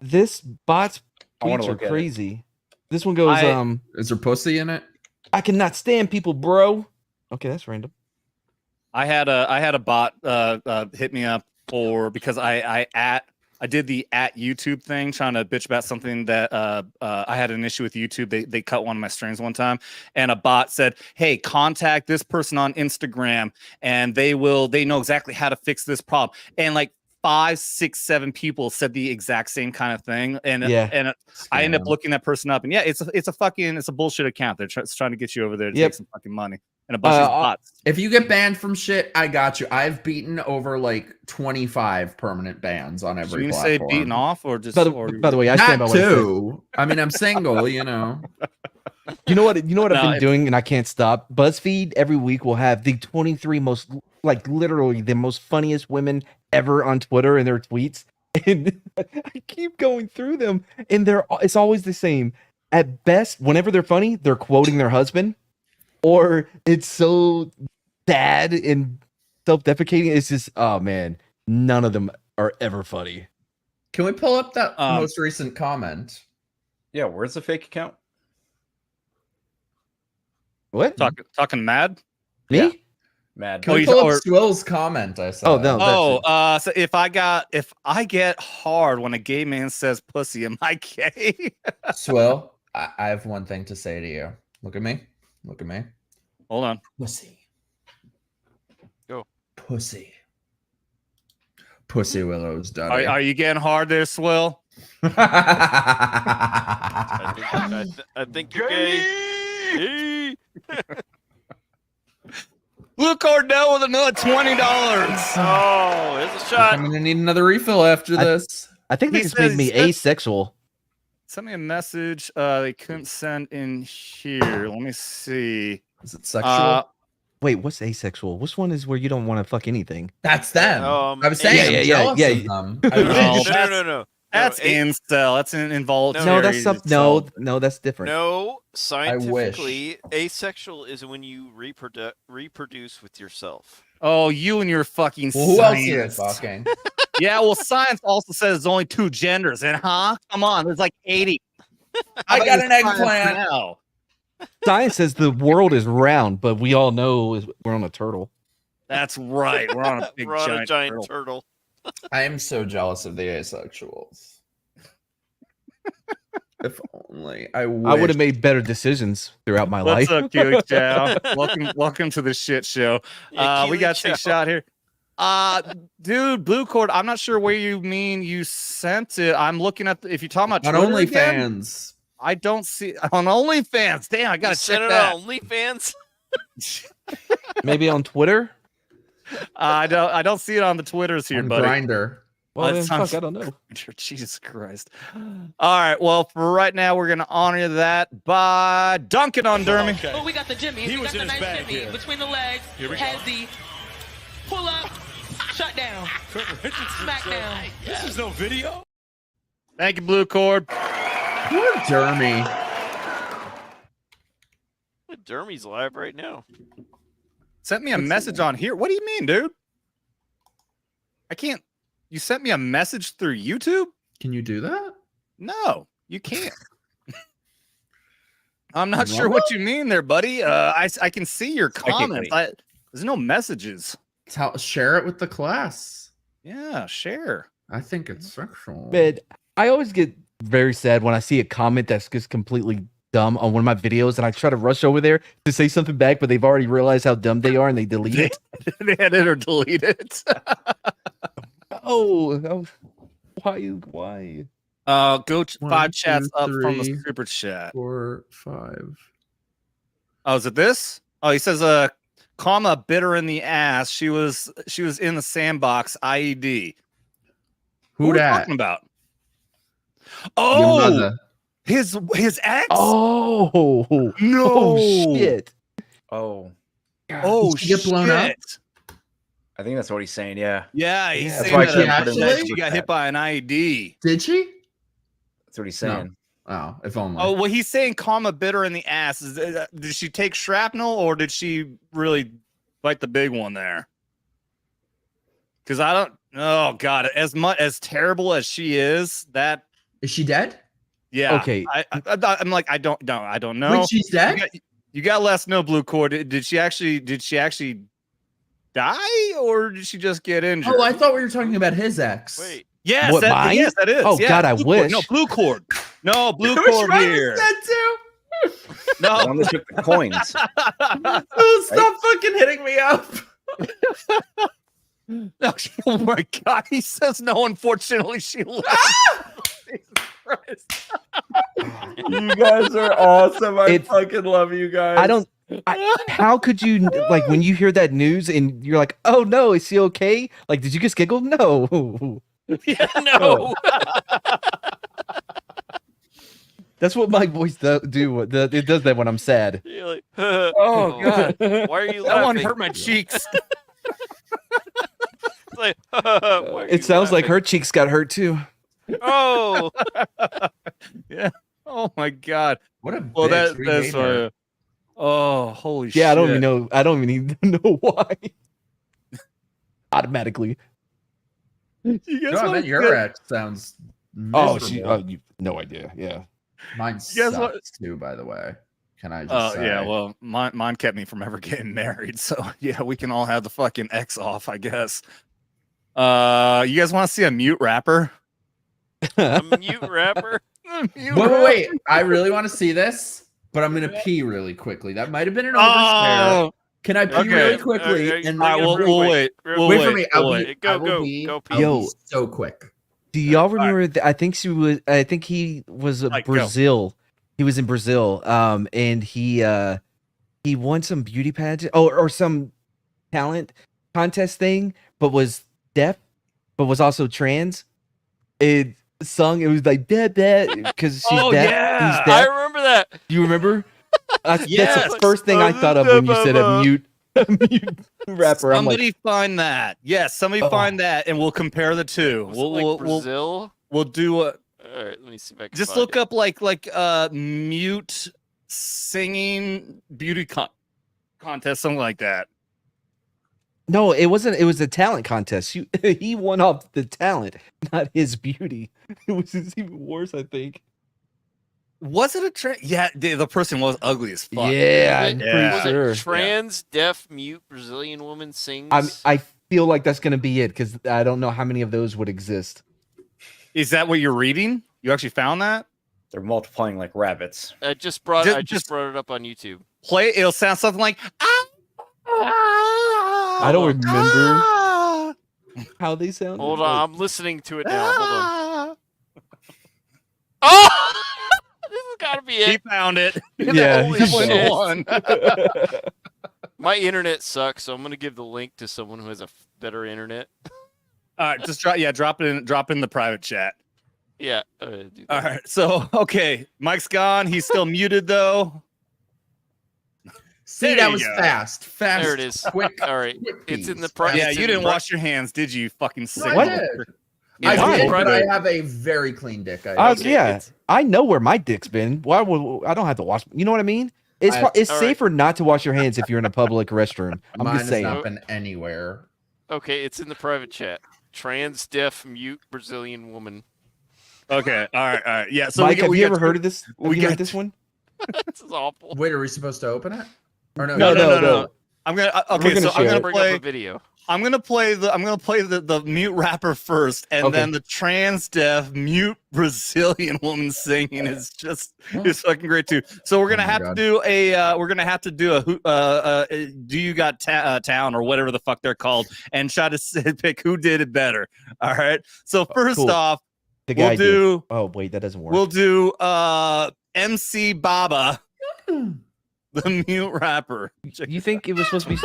This bot's tweets are crazy. This one goes, is there pussy in it? I cannot stand people, bro. Okay, that's random. I had a bot hit me up because I did the at YouTube thing, trying to bitch about something that I had an issue with YouTube. They cut one of my streams one time, and a bot said, hey, contact this person on Instagram and they know exactly how to fix this problem. And like 5, 6, 7 people said the exact same kind of thing. And I ended up looking that person up, and yeah, it's a bullshit account. They're trying to get you over there to take some fucking money. And a bunch of bots. If you get banned from shit, I got you. I've beaten over like 25 permanent bans on every platform. You say beaten off or just? By the way, I stand by what I said. I mean, I'm single, you know. You know what I've been doing, and I can't stop. BuzzFeed every week will have the 23 most, like literally the most funniest women ever on Twitter in their tweets, and I keep going through them, and it's always the same. At best, whenever they're funny, they're quoting their husband. Or it's so sad and self-deprecating. It's just, oh man, none of them are ever funny. Can we pull up that most recent comment? Yeah, where's the fake account? What? Talking mad? Me? Yeah. Mad. Can we pull up Swill's comment? I saw. Oh no. So if I get hard when a gay man says pussy, am I gay? Swill. I have one thing to say to you. Look at me. Look at me. Hold on. Pussy. Go. Pussy. Pussy Willow's daddy. Are you getting hard there, Swill? I think you're gay. Blue Cordell with another $20. Oh, here's a shot. I'm gonna need another refill after this. I think they just made me asexual. Send me a message. They couldn't send in here. Let me see. Is it sexual? Wait, what's asexual? Which one is where you don't want to fuck anything? That's them. I was saying, yeah. No. That's incel. That's an involuntary. No, that's no, that's different. No, scientifically, asexual is when you reproduce with yourself. Oh, you and your fucking Well, who else is science. fucking? Yeah, well, science also says there's only 2 genders, and come on, there's like 80. I got an eggplant. Now? Science says the world is round, but we all know we're on a turtle. That's right. We're on a big giant turtle. I am so jealous of the asexuals. If only I would have made better decisions throughout my life. What's up, Keely Chow? Welcome to the shit show. Yeah, we got Keely a shot here. Dude, Blue Cord, I'm not sure where you mean you sent it. I'm looking at if you're talking about on Twitter OnlyFans. I don't see on OnlyFans. Damn, I gotta check it that. On OnlyFans. Maybe on Twitter. I don't see it on the Twitters here, on buddy. Grindr. Well, then, fuck, I don't know. Jesus Christ. All right. Well, for right now, we're gonna honor that by dunking on Dermy. Okay. Oh, we got the Jimmy. He we was got in the his nice bag Jimmy here. between the legs. Here we has go. the pull up, shut down, smack down. This is no video. Thank you, Blue Cord. Poor Dermy. Dermy's live right now. Sent me a message on here. What do you mean, dude? I can't. You sent me a message through YouTube? Can you do that? No, you can't. I'm not sure what you mean there, buddy. I can see your comments. There's no messages. Share it with the class. Yeah, share. I think it's sexual. But I always get very sad when I see a comment that's just completely dumb on one of my videos, and I try to rush over there to say something back, but they've already realized how dumb they are, and they delete it. They edit or delete it. Oh, why? Go 5 chats up from the super chat. 4, 5. Oh, is it this? Oh, he says, comma, bitter in the ass. She was in the sandbox. IED. Who are we talking about? Oh, his ex. Oh no! Oh, shit! Oh, oh, Did she get blown up? I think that's what he's saying. Yeah. Yeah, he's That's saying why I that can't put it in she got hit by an IED. Did she? That's what he's saying. Oh, if only. Oh, well, he's saying comma bitter in the ass. Did she take shrapnel or did she really bite the big one there? Because I don't. Oh God, as terrible as she is, that is she dead? Yeah. Okay. I'm like I don't know. Wait, she's dead. You got less no Blue Cord. Did she actually die or did she just get injured? Oh, I thought we were talking about his ex. Wait. Yes, What, mine? yes, that is. Oh, yeah, God, I Blue wish. Cord. No, Blue Cord. No, Blue I wish Cord mine here. was dead too. No. The one that took the coins. Oh, stop fucking hitting me up. Oh my God, he says no. Unfortunately, she left. Jesus Christ. You guys are awesome. I fucking love you guys. How could you, like, when you hear that news and you're like, oh no, is she okay? Like, did you just giggle? No. Yeah, no. That's what my voice do. It does that when I'm sad. You're like, Oh God, why are you laughing? that one hurt my cheeks. It's like, why are It you sounds like laughing? her cheeks got hurt too. Oh, Yeah. Oh my God. What a Well, bitch. We that's hate her. oh, holy shit. Yeah, I don't even know. I don't even need to know why. Automatically. You guys No, I wanna meant your get- ex sounds Oh, miserable. you no idea. Yeah. Mine You guys sucks want- too, by the way. Can I just Oh say? yeah, well, mine kept me from ever getting married. So yeah, we can all have the fucking X off, I guess. You guys want to see a mute rapper? a mute rapper. Wait. I really want to see this, but I'm gonna pee really quickly. That might have been an overshare. Can I pee really quickly? And we'll wait. Wait for me. I'll be Go. Yo, so quick. Do y'all remember? I think he was Brazil. He was in Brazil. And he won some beauty pageant or some talent contest thing, but was deaf, but was also trans. It was like dead because she's deaf. Yeah, he's deaf. I remember that. Do you remember? That's Yes. the first thing I thought of when you said a mute rapper. Somebody find that. Yes, somebody find that, and we'll compare the two. We'll Brazil. We'll do a. All right, let me see if I can Just find look it. up like mute singing beauty contest, something like that. No, it wasn't. It was a talent contest. He won off the talent, not his beauty. It was even worse, I think. Was it a trans? Yeah, the person was ugly as fuck. Yeah, I'm Was pretty sure. it trans, deaf, mute Brazilian woman sings? I feel like that's gonna be it because I don't know how many of those would exist. Is that what you're reading? You actually found that? They're multiplying like rabbits. I just brought it up on YouTube. Play. It'll sound something like. I don't remember how they sound. Hold on, I'm listening to it now. Hold on. Oh, this has got to be it. He found it. Yeah, Holy he's shit. One. My internet sucks, so I'm gonna give the link to someone who has a better internet. All right, just drop it in the private chat. Yeah. All right. So okay, Mike's gone. He's still muted though. See, There that you was go. fast. There it is. Quick. All right. quick It's in the peas. private. Yeah, you didn't wash your hands, did you? Fucking sick. I did. I Yeah, did, but I good. have a very clean dick. I I know where my dick's been. Why would I don't have to wash? You know what I mean? It's All safer not to wash your hands if you're in a public restroom. I'm Mine just has saying. not been anywhere. Okay, it's in the private chat. Trans, deaf, mute Brazilian woman. Okay. All right. Yeah. So Mike, have you ever got heard of this? Have you heard this one? This is awful. Wait, are we supposed to open it? Or no? No. I'm gonna. We're Okay, gonna so I'm share gonna it. Bring play. up a video. I'm gonna play the mute rapper first, and Okay. then the trans deaf mute Brazilian woman singing is fucking great too. So we're gonna Oh my have God. to do a do you got town or whatever the fuck they're called, and try to pick who did it better. All right. So first cool. off, The guy we'll do. did. Oh wait, that doesn't work. We'll do MC Baba, the mute rapper. You think it was supposed to be?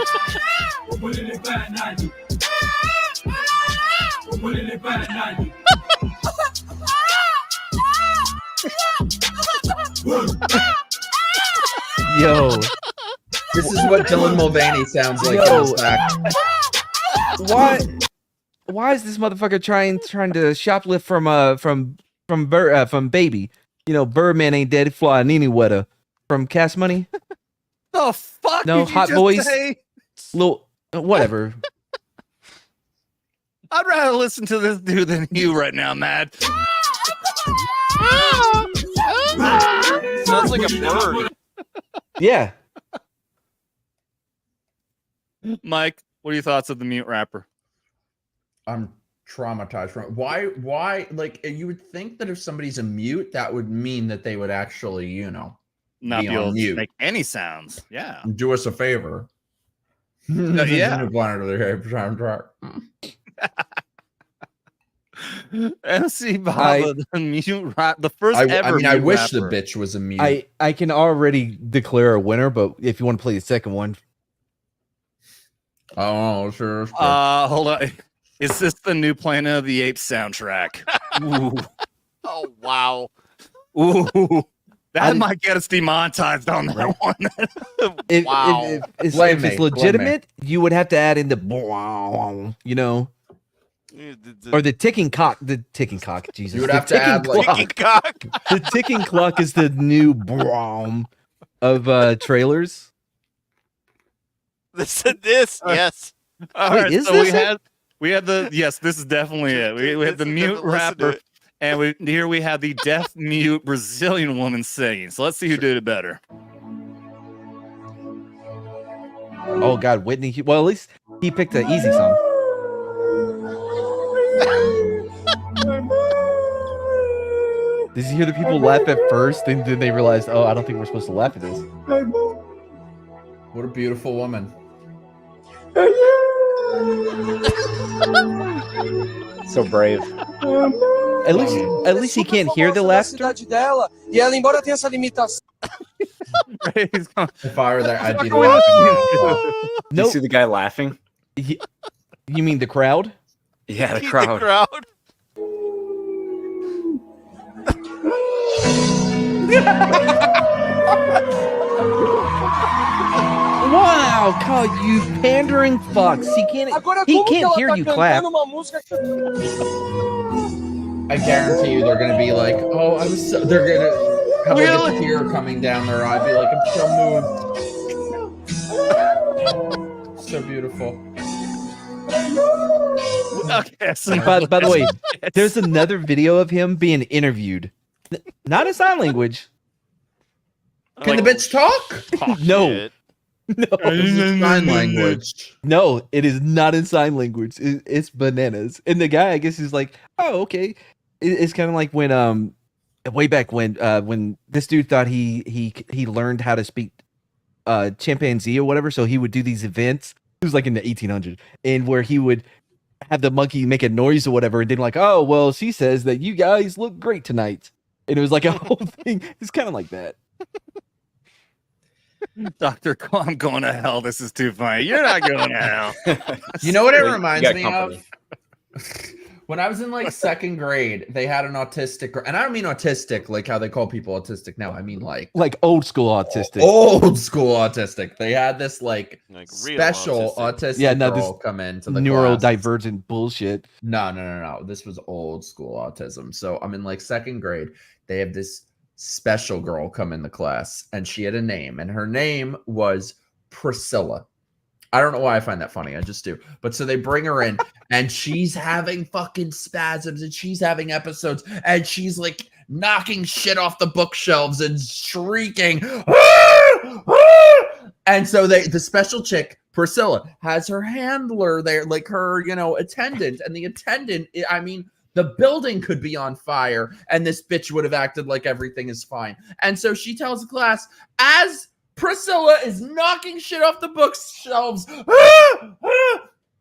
Yo, This is what Dylan Mulvaney sounds like. Yo. in his back. Why is this motherfucker trying to shoplift from Baby? You know, Birdman ain't dead, flying anywhere. From Cash Money? The fuck? No, did you Hot just Boys? say? Little whatever. I'd rather listen to this dude than you right now, Matt. Sounds like a bird. Yeah. Mike, what are your thoughts of the mute rapper? I'm traumatized from it. Why like you would think that if somebody's a mute, that would mean that they would actually, Not be be on able to mute. make any sounds. Yeah. Do us a favor. Yeah. MC Baba, the mute rap, the first ever. I mean, I mute wish the rapper. bitch was a mute. I can already declare a winner, but if you want to play the second one, Oh, sure. Hold on. Is this the new Planet of the Apes soundtrack? Ooh. Oh wow. Ooh. That might get us demonetized on that one. if it's legitimate, you would have to add in the or the ticking cock. The ticking cock. Jesus, You would the have to add, like- Ticking cock. The ticking clock is the new of trailers. Listen, this. Yes. All Wait, right, is so this we had the yes, this is definitely it. We had the mute rapper, and here we have the deaf mute Brazilian woman singing. So let's see who did it better. Oh God, Whitney. Well, at least he picked an easy song. Does he hear the people laugh at first, and then they realize, oh, I don't think we're supposed to laugh at this? What a beautiful woman. So brave. At least he can't hear the laughter. Dela, e ela, embora tenha essa limitação. If I were there, I'd be laughing. Do you see the guy laughing? You mean the crowd? Yeah, the The crowd. crowd. Wow, Kyle, you pandering fucks. He can't hear you clap. I guarantee you, they're gonna be like, "Oh, I was." So, they're gonna have like a tear coming down their eye. Be like, "I'm so moved." So beautiful. Okay. So by the way, there's another video of him being interviewed. Not in sign language. Can the bitch talk? No. No. Sign language. No, it is not in sign language. It's bananas. And the guy, I guess, is like, oh, okay. It's kind of like when way back when this dude thought he learned how to speak chimpanzee or whatever, so he would do these events. It was like in the 1800s, and where he would have the monkey make a noise or whatever, and then like, oh, well, she says that you guys look great tonight. And it was like a whole thing. It's kind of like that. Dr. Cole, I'm going to hell. This is too funny. You're not going to hell. You know what it reminds me of? When I was in like second grade, they had an autistic, and I don't mean autistic like how they call people autistic now. I mean like old school autistic. Old school autistic. They had this like real special autistic girl come into the neurodivergent bullshit. No. This was old school autism. So I'm in like second grade. They have this special girl come in the class, and she had a name, and her name was Priscilla. I don't know why I find that funny. I just do. But so they bring her in, and she's having fucking spasms, and she's having episodes, and she's like knocking shit off the bookshelves and shrieking. And so the special chick, Priscilla, has her handler there, like her, attendant, and the attendant, I mean, the building could be on fire, and this bitch would have acted like everything is fine. And so she tells the class, as Priscilla is knocking shit off the bookshelves,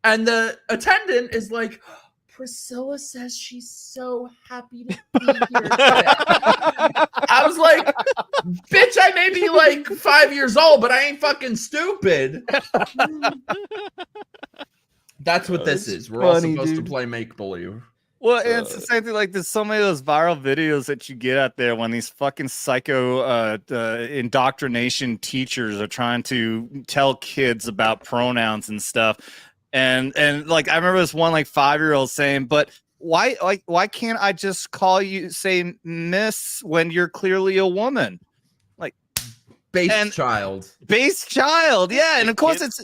and the attendant is like, Priscilla says she's so happy to be here today. I was like, bitch, I may be like 5 years old, but I ain't fucking stupid. That's what this is. We're all supposed to play make-believe. Well, and it's the same thing. Like, there's so many of those viral videos that you get out there when these fucking psycho indoctrination teachers are trying to tell kids about pronouns and stuff. And like, I remember this one like 5-year-old saying, "But why can't I just call you, say Miss, when you're clearly a woman?" Like, base child, yeah. And of course it's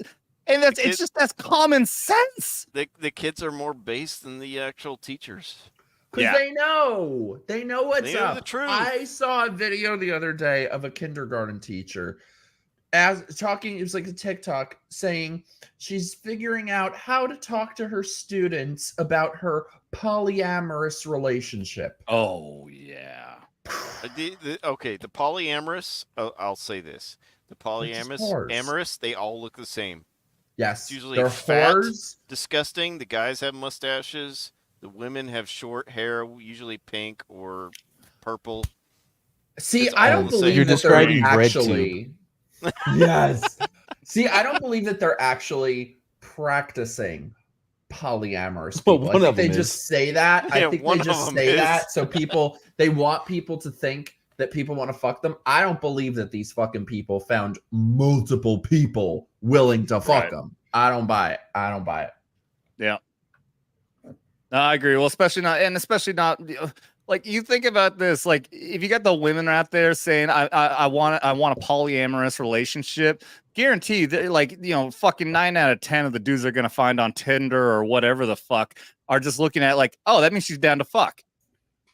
just that's common sense. The kids are more base than the actual teachers. Because they know what's They know up. the truth. I saw a video the other day of a kindergarten teacher it was like a TikTok, saying she's figuring out how to talk to her students about her polyamorous relationship. Oh yeah. The polyamorous. I'll say this: the polyamorous, they all look the same. Yes, it's usually they're fat, whores. disgusting. The guys have mustaches. The women have short hair, usually pink or purple. See, It's I all don't the believe same. You're that describing they're red actually. Yes. See, I don't believe that they're actually practicing polyamorous people. Well, one I of think them they is. just say that. Yeah, I think one they of just them say is. that so they want people to think that people want to fuck them. I don't believe that these fucking people found multiple people willing to fuck them. I don't buy it. Yeah. No, I agree. Well, especially not like, you think about this, like, if you got the women out there saying I want a polyamorous relationship, guarantee that, like, fucking 9 out of 10 of the dudes they're gonna find on Tinder or whatever the fuck are just looking at like, oh, that means she's down to fuck.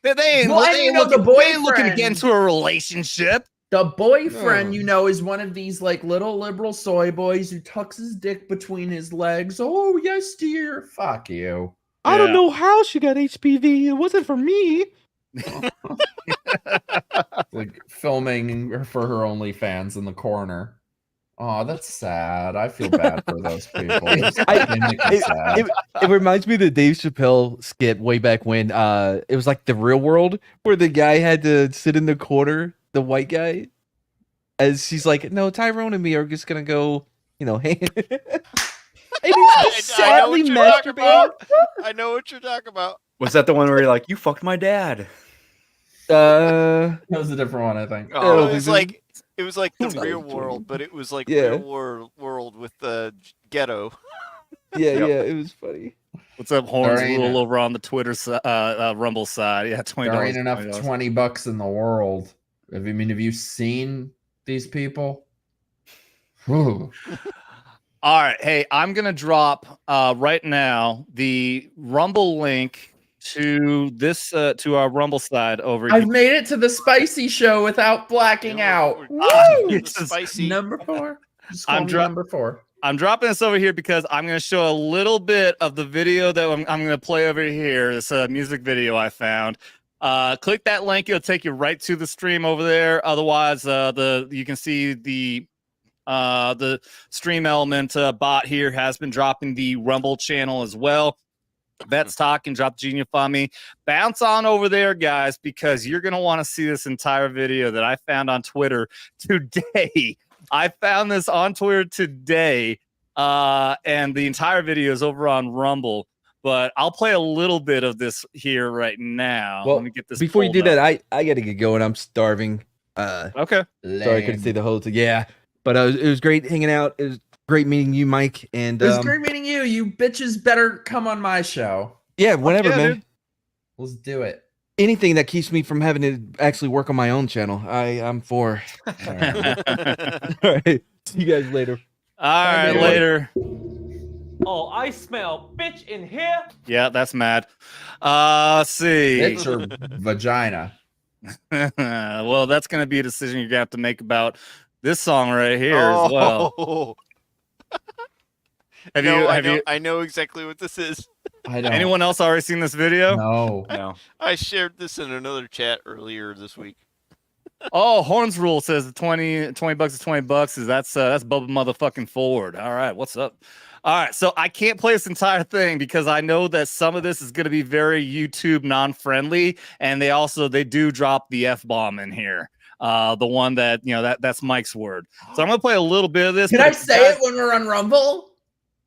They ain't looking to get into a relationship. The boyfriend, is one of these like little liberal soy boys who tucks his dick between his legs. Oh, yes, dear. Fuck you. I don't know how she got HPV. It wasn't for me. Like filming for her OnlyFans in the corner. Oh, that's sad. I feel bad for those people. It reminds me of the Dave Chappelle skit way back when it was like The Real World, where the guy had to sit in the corner, the white guy, as she's like, no, Tyrone and me are just gonna go, and he's sadly masturbating. I know what you're talking about. Was that the one where you're like, you fucked my dad? That was a different one, I think. Oh, it was like the real world, but it was like real world with the ghetto. Yeah, it was funny. What's up, Horns? There ain't Rule over on the Twitter Rumble side. Yeah, $20. There ain't enough $20 in the world. Have you seen these people? Whew. All right, hey, I'm gonna drop right now the Rumble link to this to our Rumble side over I've here. made it to the spicy show without blacking out. Woo! Spicy number 4. Just call me number 4. I'm dropping this over here because I'm going to show a little bit of the video that I'm going to play over here. This music video I found. Click that link; it'll take you right to the stream over there. Otherwise, you can see the Stream Element bot here has been dropping the Rumble channel as well. That's Talkin. Drop the Genius on me. Bounce on over there, guys, because you're going to want to see this entire video that I found on Twitter today. I found this on Twitter today, and the entire video is over on Rumble. But I'll play a little bit of this here right now. Well, let me get this. Before you do pulled that, up. I got to get going. I'm starving. Okay. Sorry I couldn't say the whole thing. Yeah, but it was great hanging out. It was great meeting you, Mike. And It was great meeting you. You bitches better come on my show. Yeah, whenever, man. Dude. Let's do it. Anything that keeps me from having to actually work on my own channel, I'm for. All right. See you guys later. All right, later. Oh, I smell bitch in here. Yeah, that's mad. Let's see. Bitch or vagina? Well, that's going to be a decision you're going to have to make about this song right here as well. I know exactly what this is. I don't. Anyone else already seen this video? No. I shared this in another chat earlier this week. Oh, Horns Rule says the $20 is $20. That's Bubba motherfucking Forward. All right, what's up? All right, so I can't play this entire thing because I know that some of this is going to be very YouTube non-friendly, and they do drop the F-bomb in here. The one that that's Mike's word. So I'm gonna play a little bit of this. Can I say it when we're on Rumble?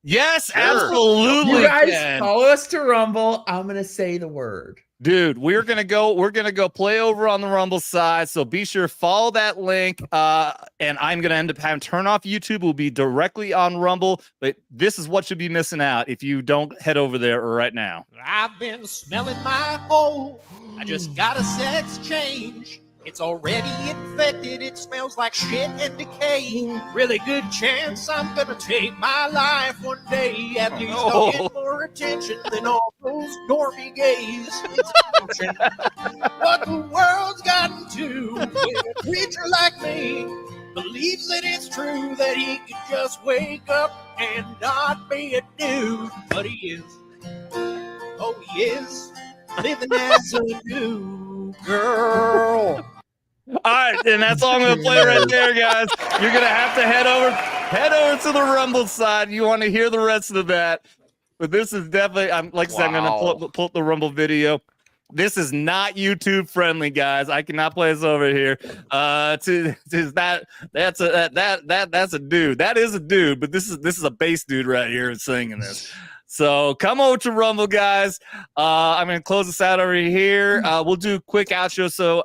Yes, absolutely. You guys follow us to Rumble. I'm gonna say the word. Dude, we're gonna go play over on the Rumble side. So be sure to follow that link. And I'm gonna end up having turn off YouTube. We'll be directly on Rumble. But this is what you'll be missing out if you don't head over there right now. I've been smelling my hole. I just got a sex change. It's already infected. It smells like shit and decay. Really good chance I'm gonna take my life one day. At least I'll get more attention than all those dormy gays. What the world's gotten to when a creature like me believes that it's true that he could just wake up and not be a dude. But he is. Oh, he is. Living as a new girl. All right, and that's all I'm gonna play right there, guys. You're gonna have to head over to the Rumble side. You want to hear the rest of that, but this is definitely. I'm gonna pull up the Rumble video. This is not YouTube friendly, guys. I cannot play this over here. That's a dude. That is a dude, but this is a bass dude right here singing this. So come over to Rumble, guys. I'm gonna close this out over here. We'll do a quick outro. So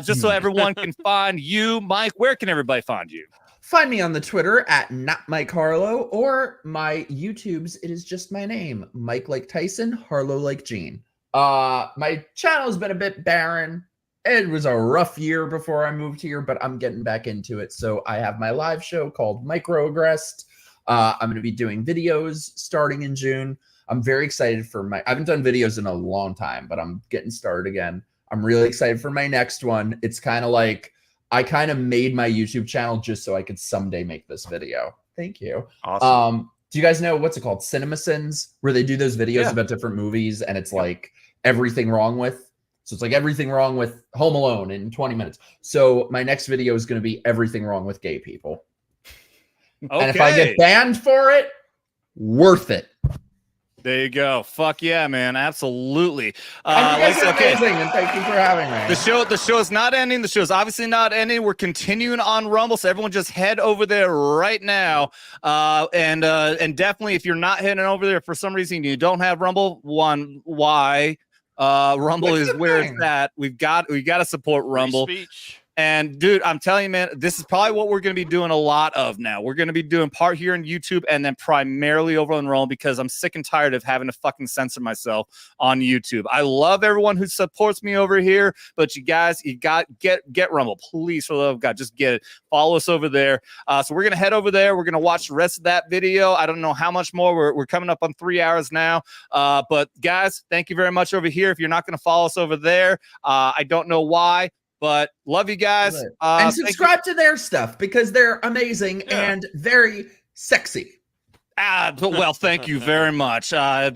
just so everyone can find you, Mike, where can everybody find you? Find me on the Twitter at @NotMikeHarlow or my YouTubes. It is just my name, Mike like Tyson, Harlow like Gene. My channel has been a bit barren. It was a rough year before I moved here, but I'm getting back into it. So I have my live show called Microaggressed. I'm going to be doing videos starting in June. I'm very excited for I haven't done videos in a long time, but I'm getting started again. I'm really excited for my next one. It's kind of like I kind of made my YouTube channel just so I could someday make this video. Thank you. Awesome. Do you guys know what's it called? CinemaSins, where they do those videos about different movies and it's like everything wrong with. So it's like everything wrong with Home Alone in 20 minutes. So my next video is going to be everything wrong with gay people. Okay. And if I get banned for it, worth it. There you go. Fuck yeah, man. Absolutely. You guys are amazing, and thank you for having me. The show is not ending. The show is obviously not ending. We're continuing on Rumble, so everyone just head over there right now. And definitely, if you're not heading over there for some reason you don't have Rumble, why? Rumble is where it's at. We got to support Rumble. Free speech. And dude, I'm telling you, man, this is probably what we're going to be doing a lot of now. We're going to be doing part here on YouTube and then primarily over on Rumble because I'm sick and tired of having to fucking censor myself on YouTube. I love everyone who supports me over here, but you guys, you got get Rumble, please, for the love of God, just get it. Follow us over there. So we're going to head over there. We're going to watch the rest of that video. I don't know how much more. We're coming up on 3 hours now. But guys, thank you very much over here. If you're not going to follow us over there, I don't know why. But love you guys. And subscribe to their stuff because they're amazing and very sexy. Well, thank you very much. Yes,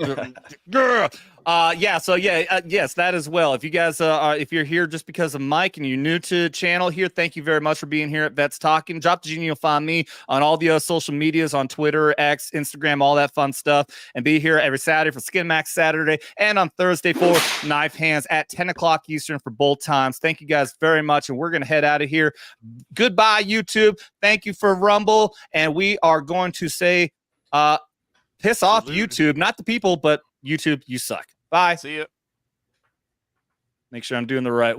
that as well. If you guys if you're here just because of Mike and you're new to the channel here, thank you very much for being here at Vets Talking. Drop the Genie, you'll find me on all the other social medias, on Twitter, X, Instagram, all that fun stuff. And be here every Saturday for Skinemax Saturday and on Thursday for Knife Hands at 10 o'clock Eastern for both times. Thank you guys very much. And we're going to head out of here. Goodbye, YouTube. Thank you for Rumble. And we are going to say, piss off YouTube, not the people, but YouTube, you suck. Bye. See ya. Make sure I'm doing the right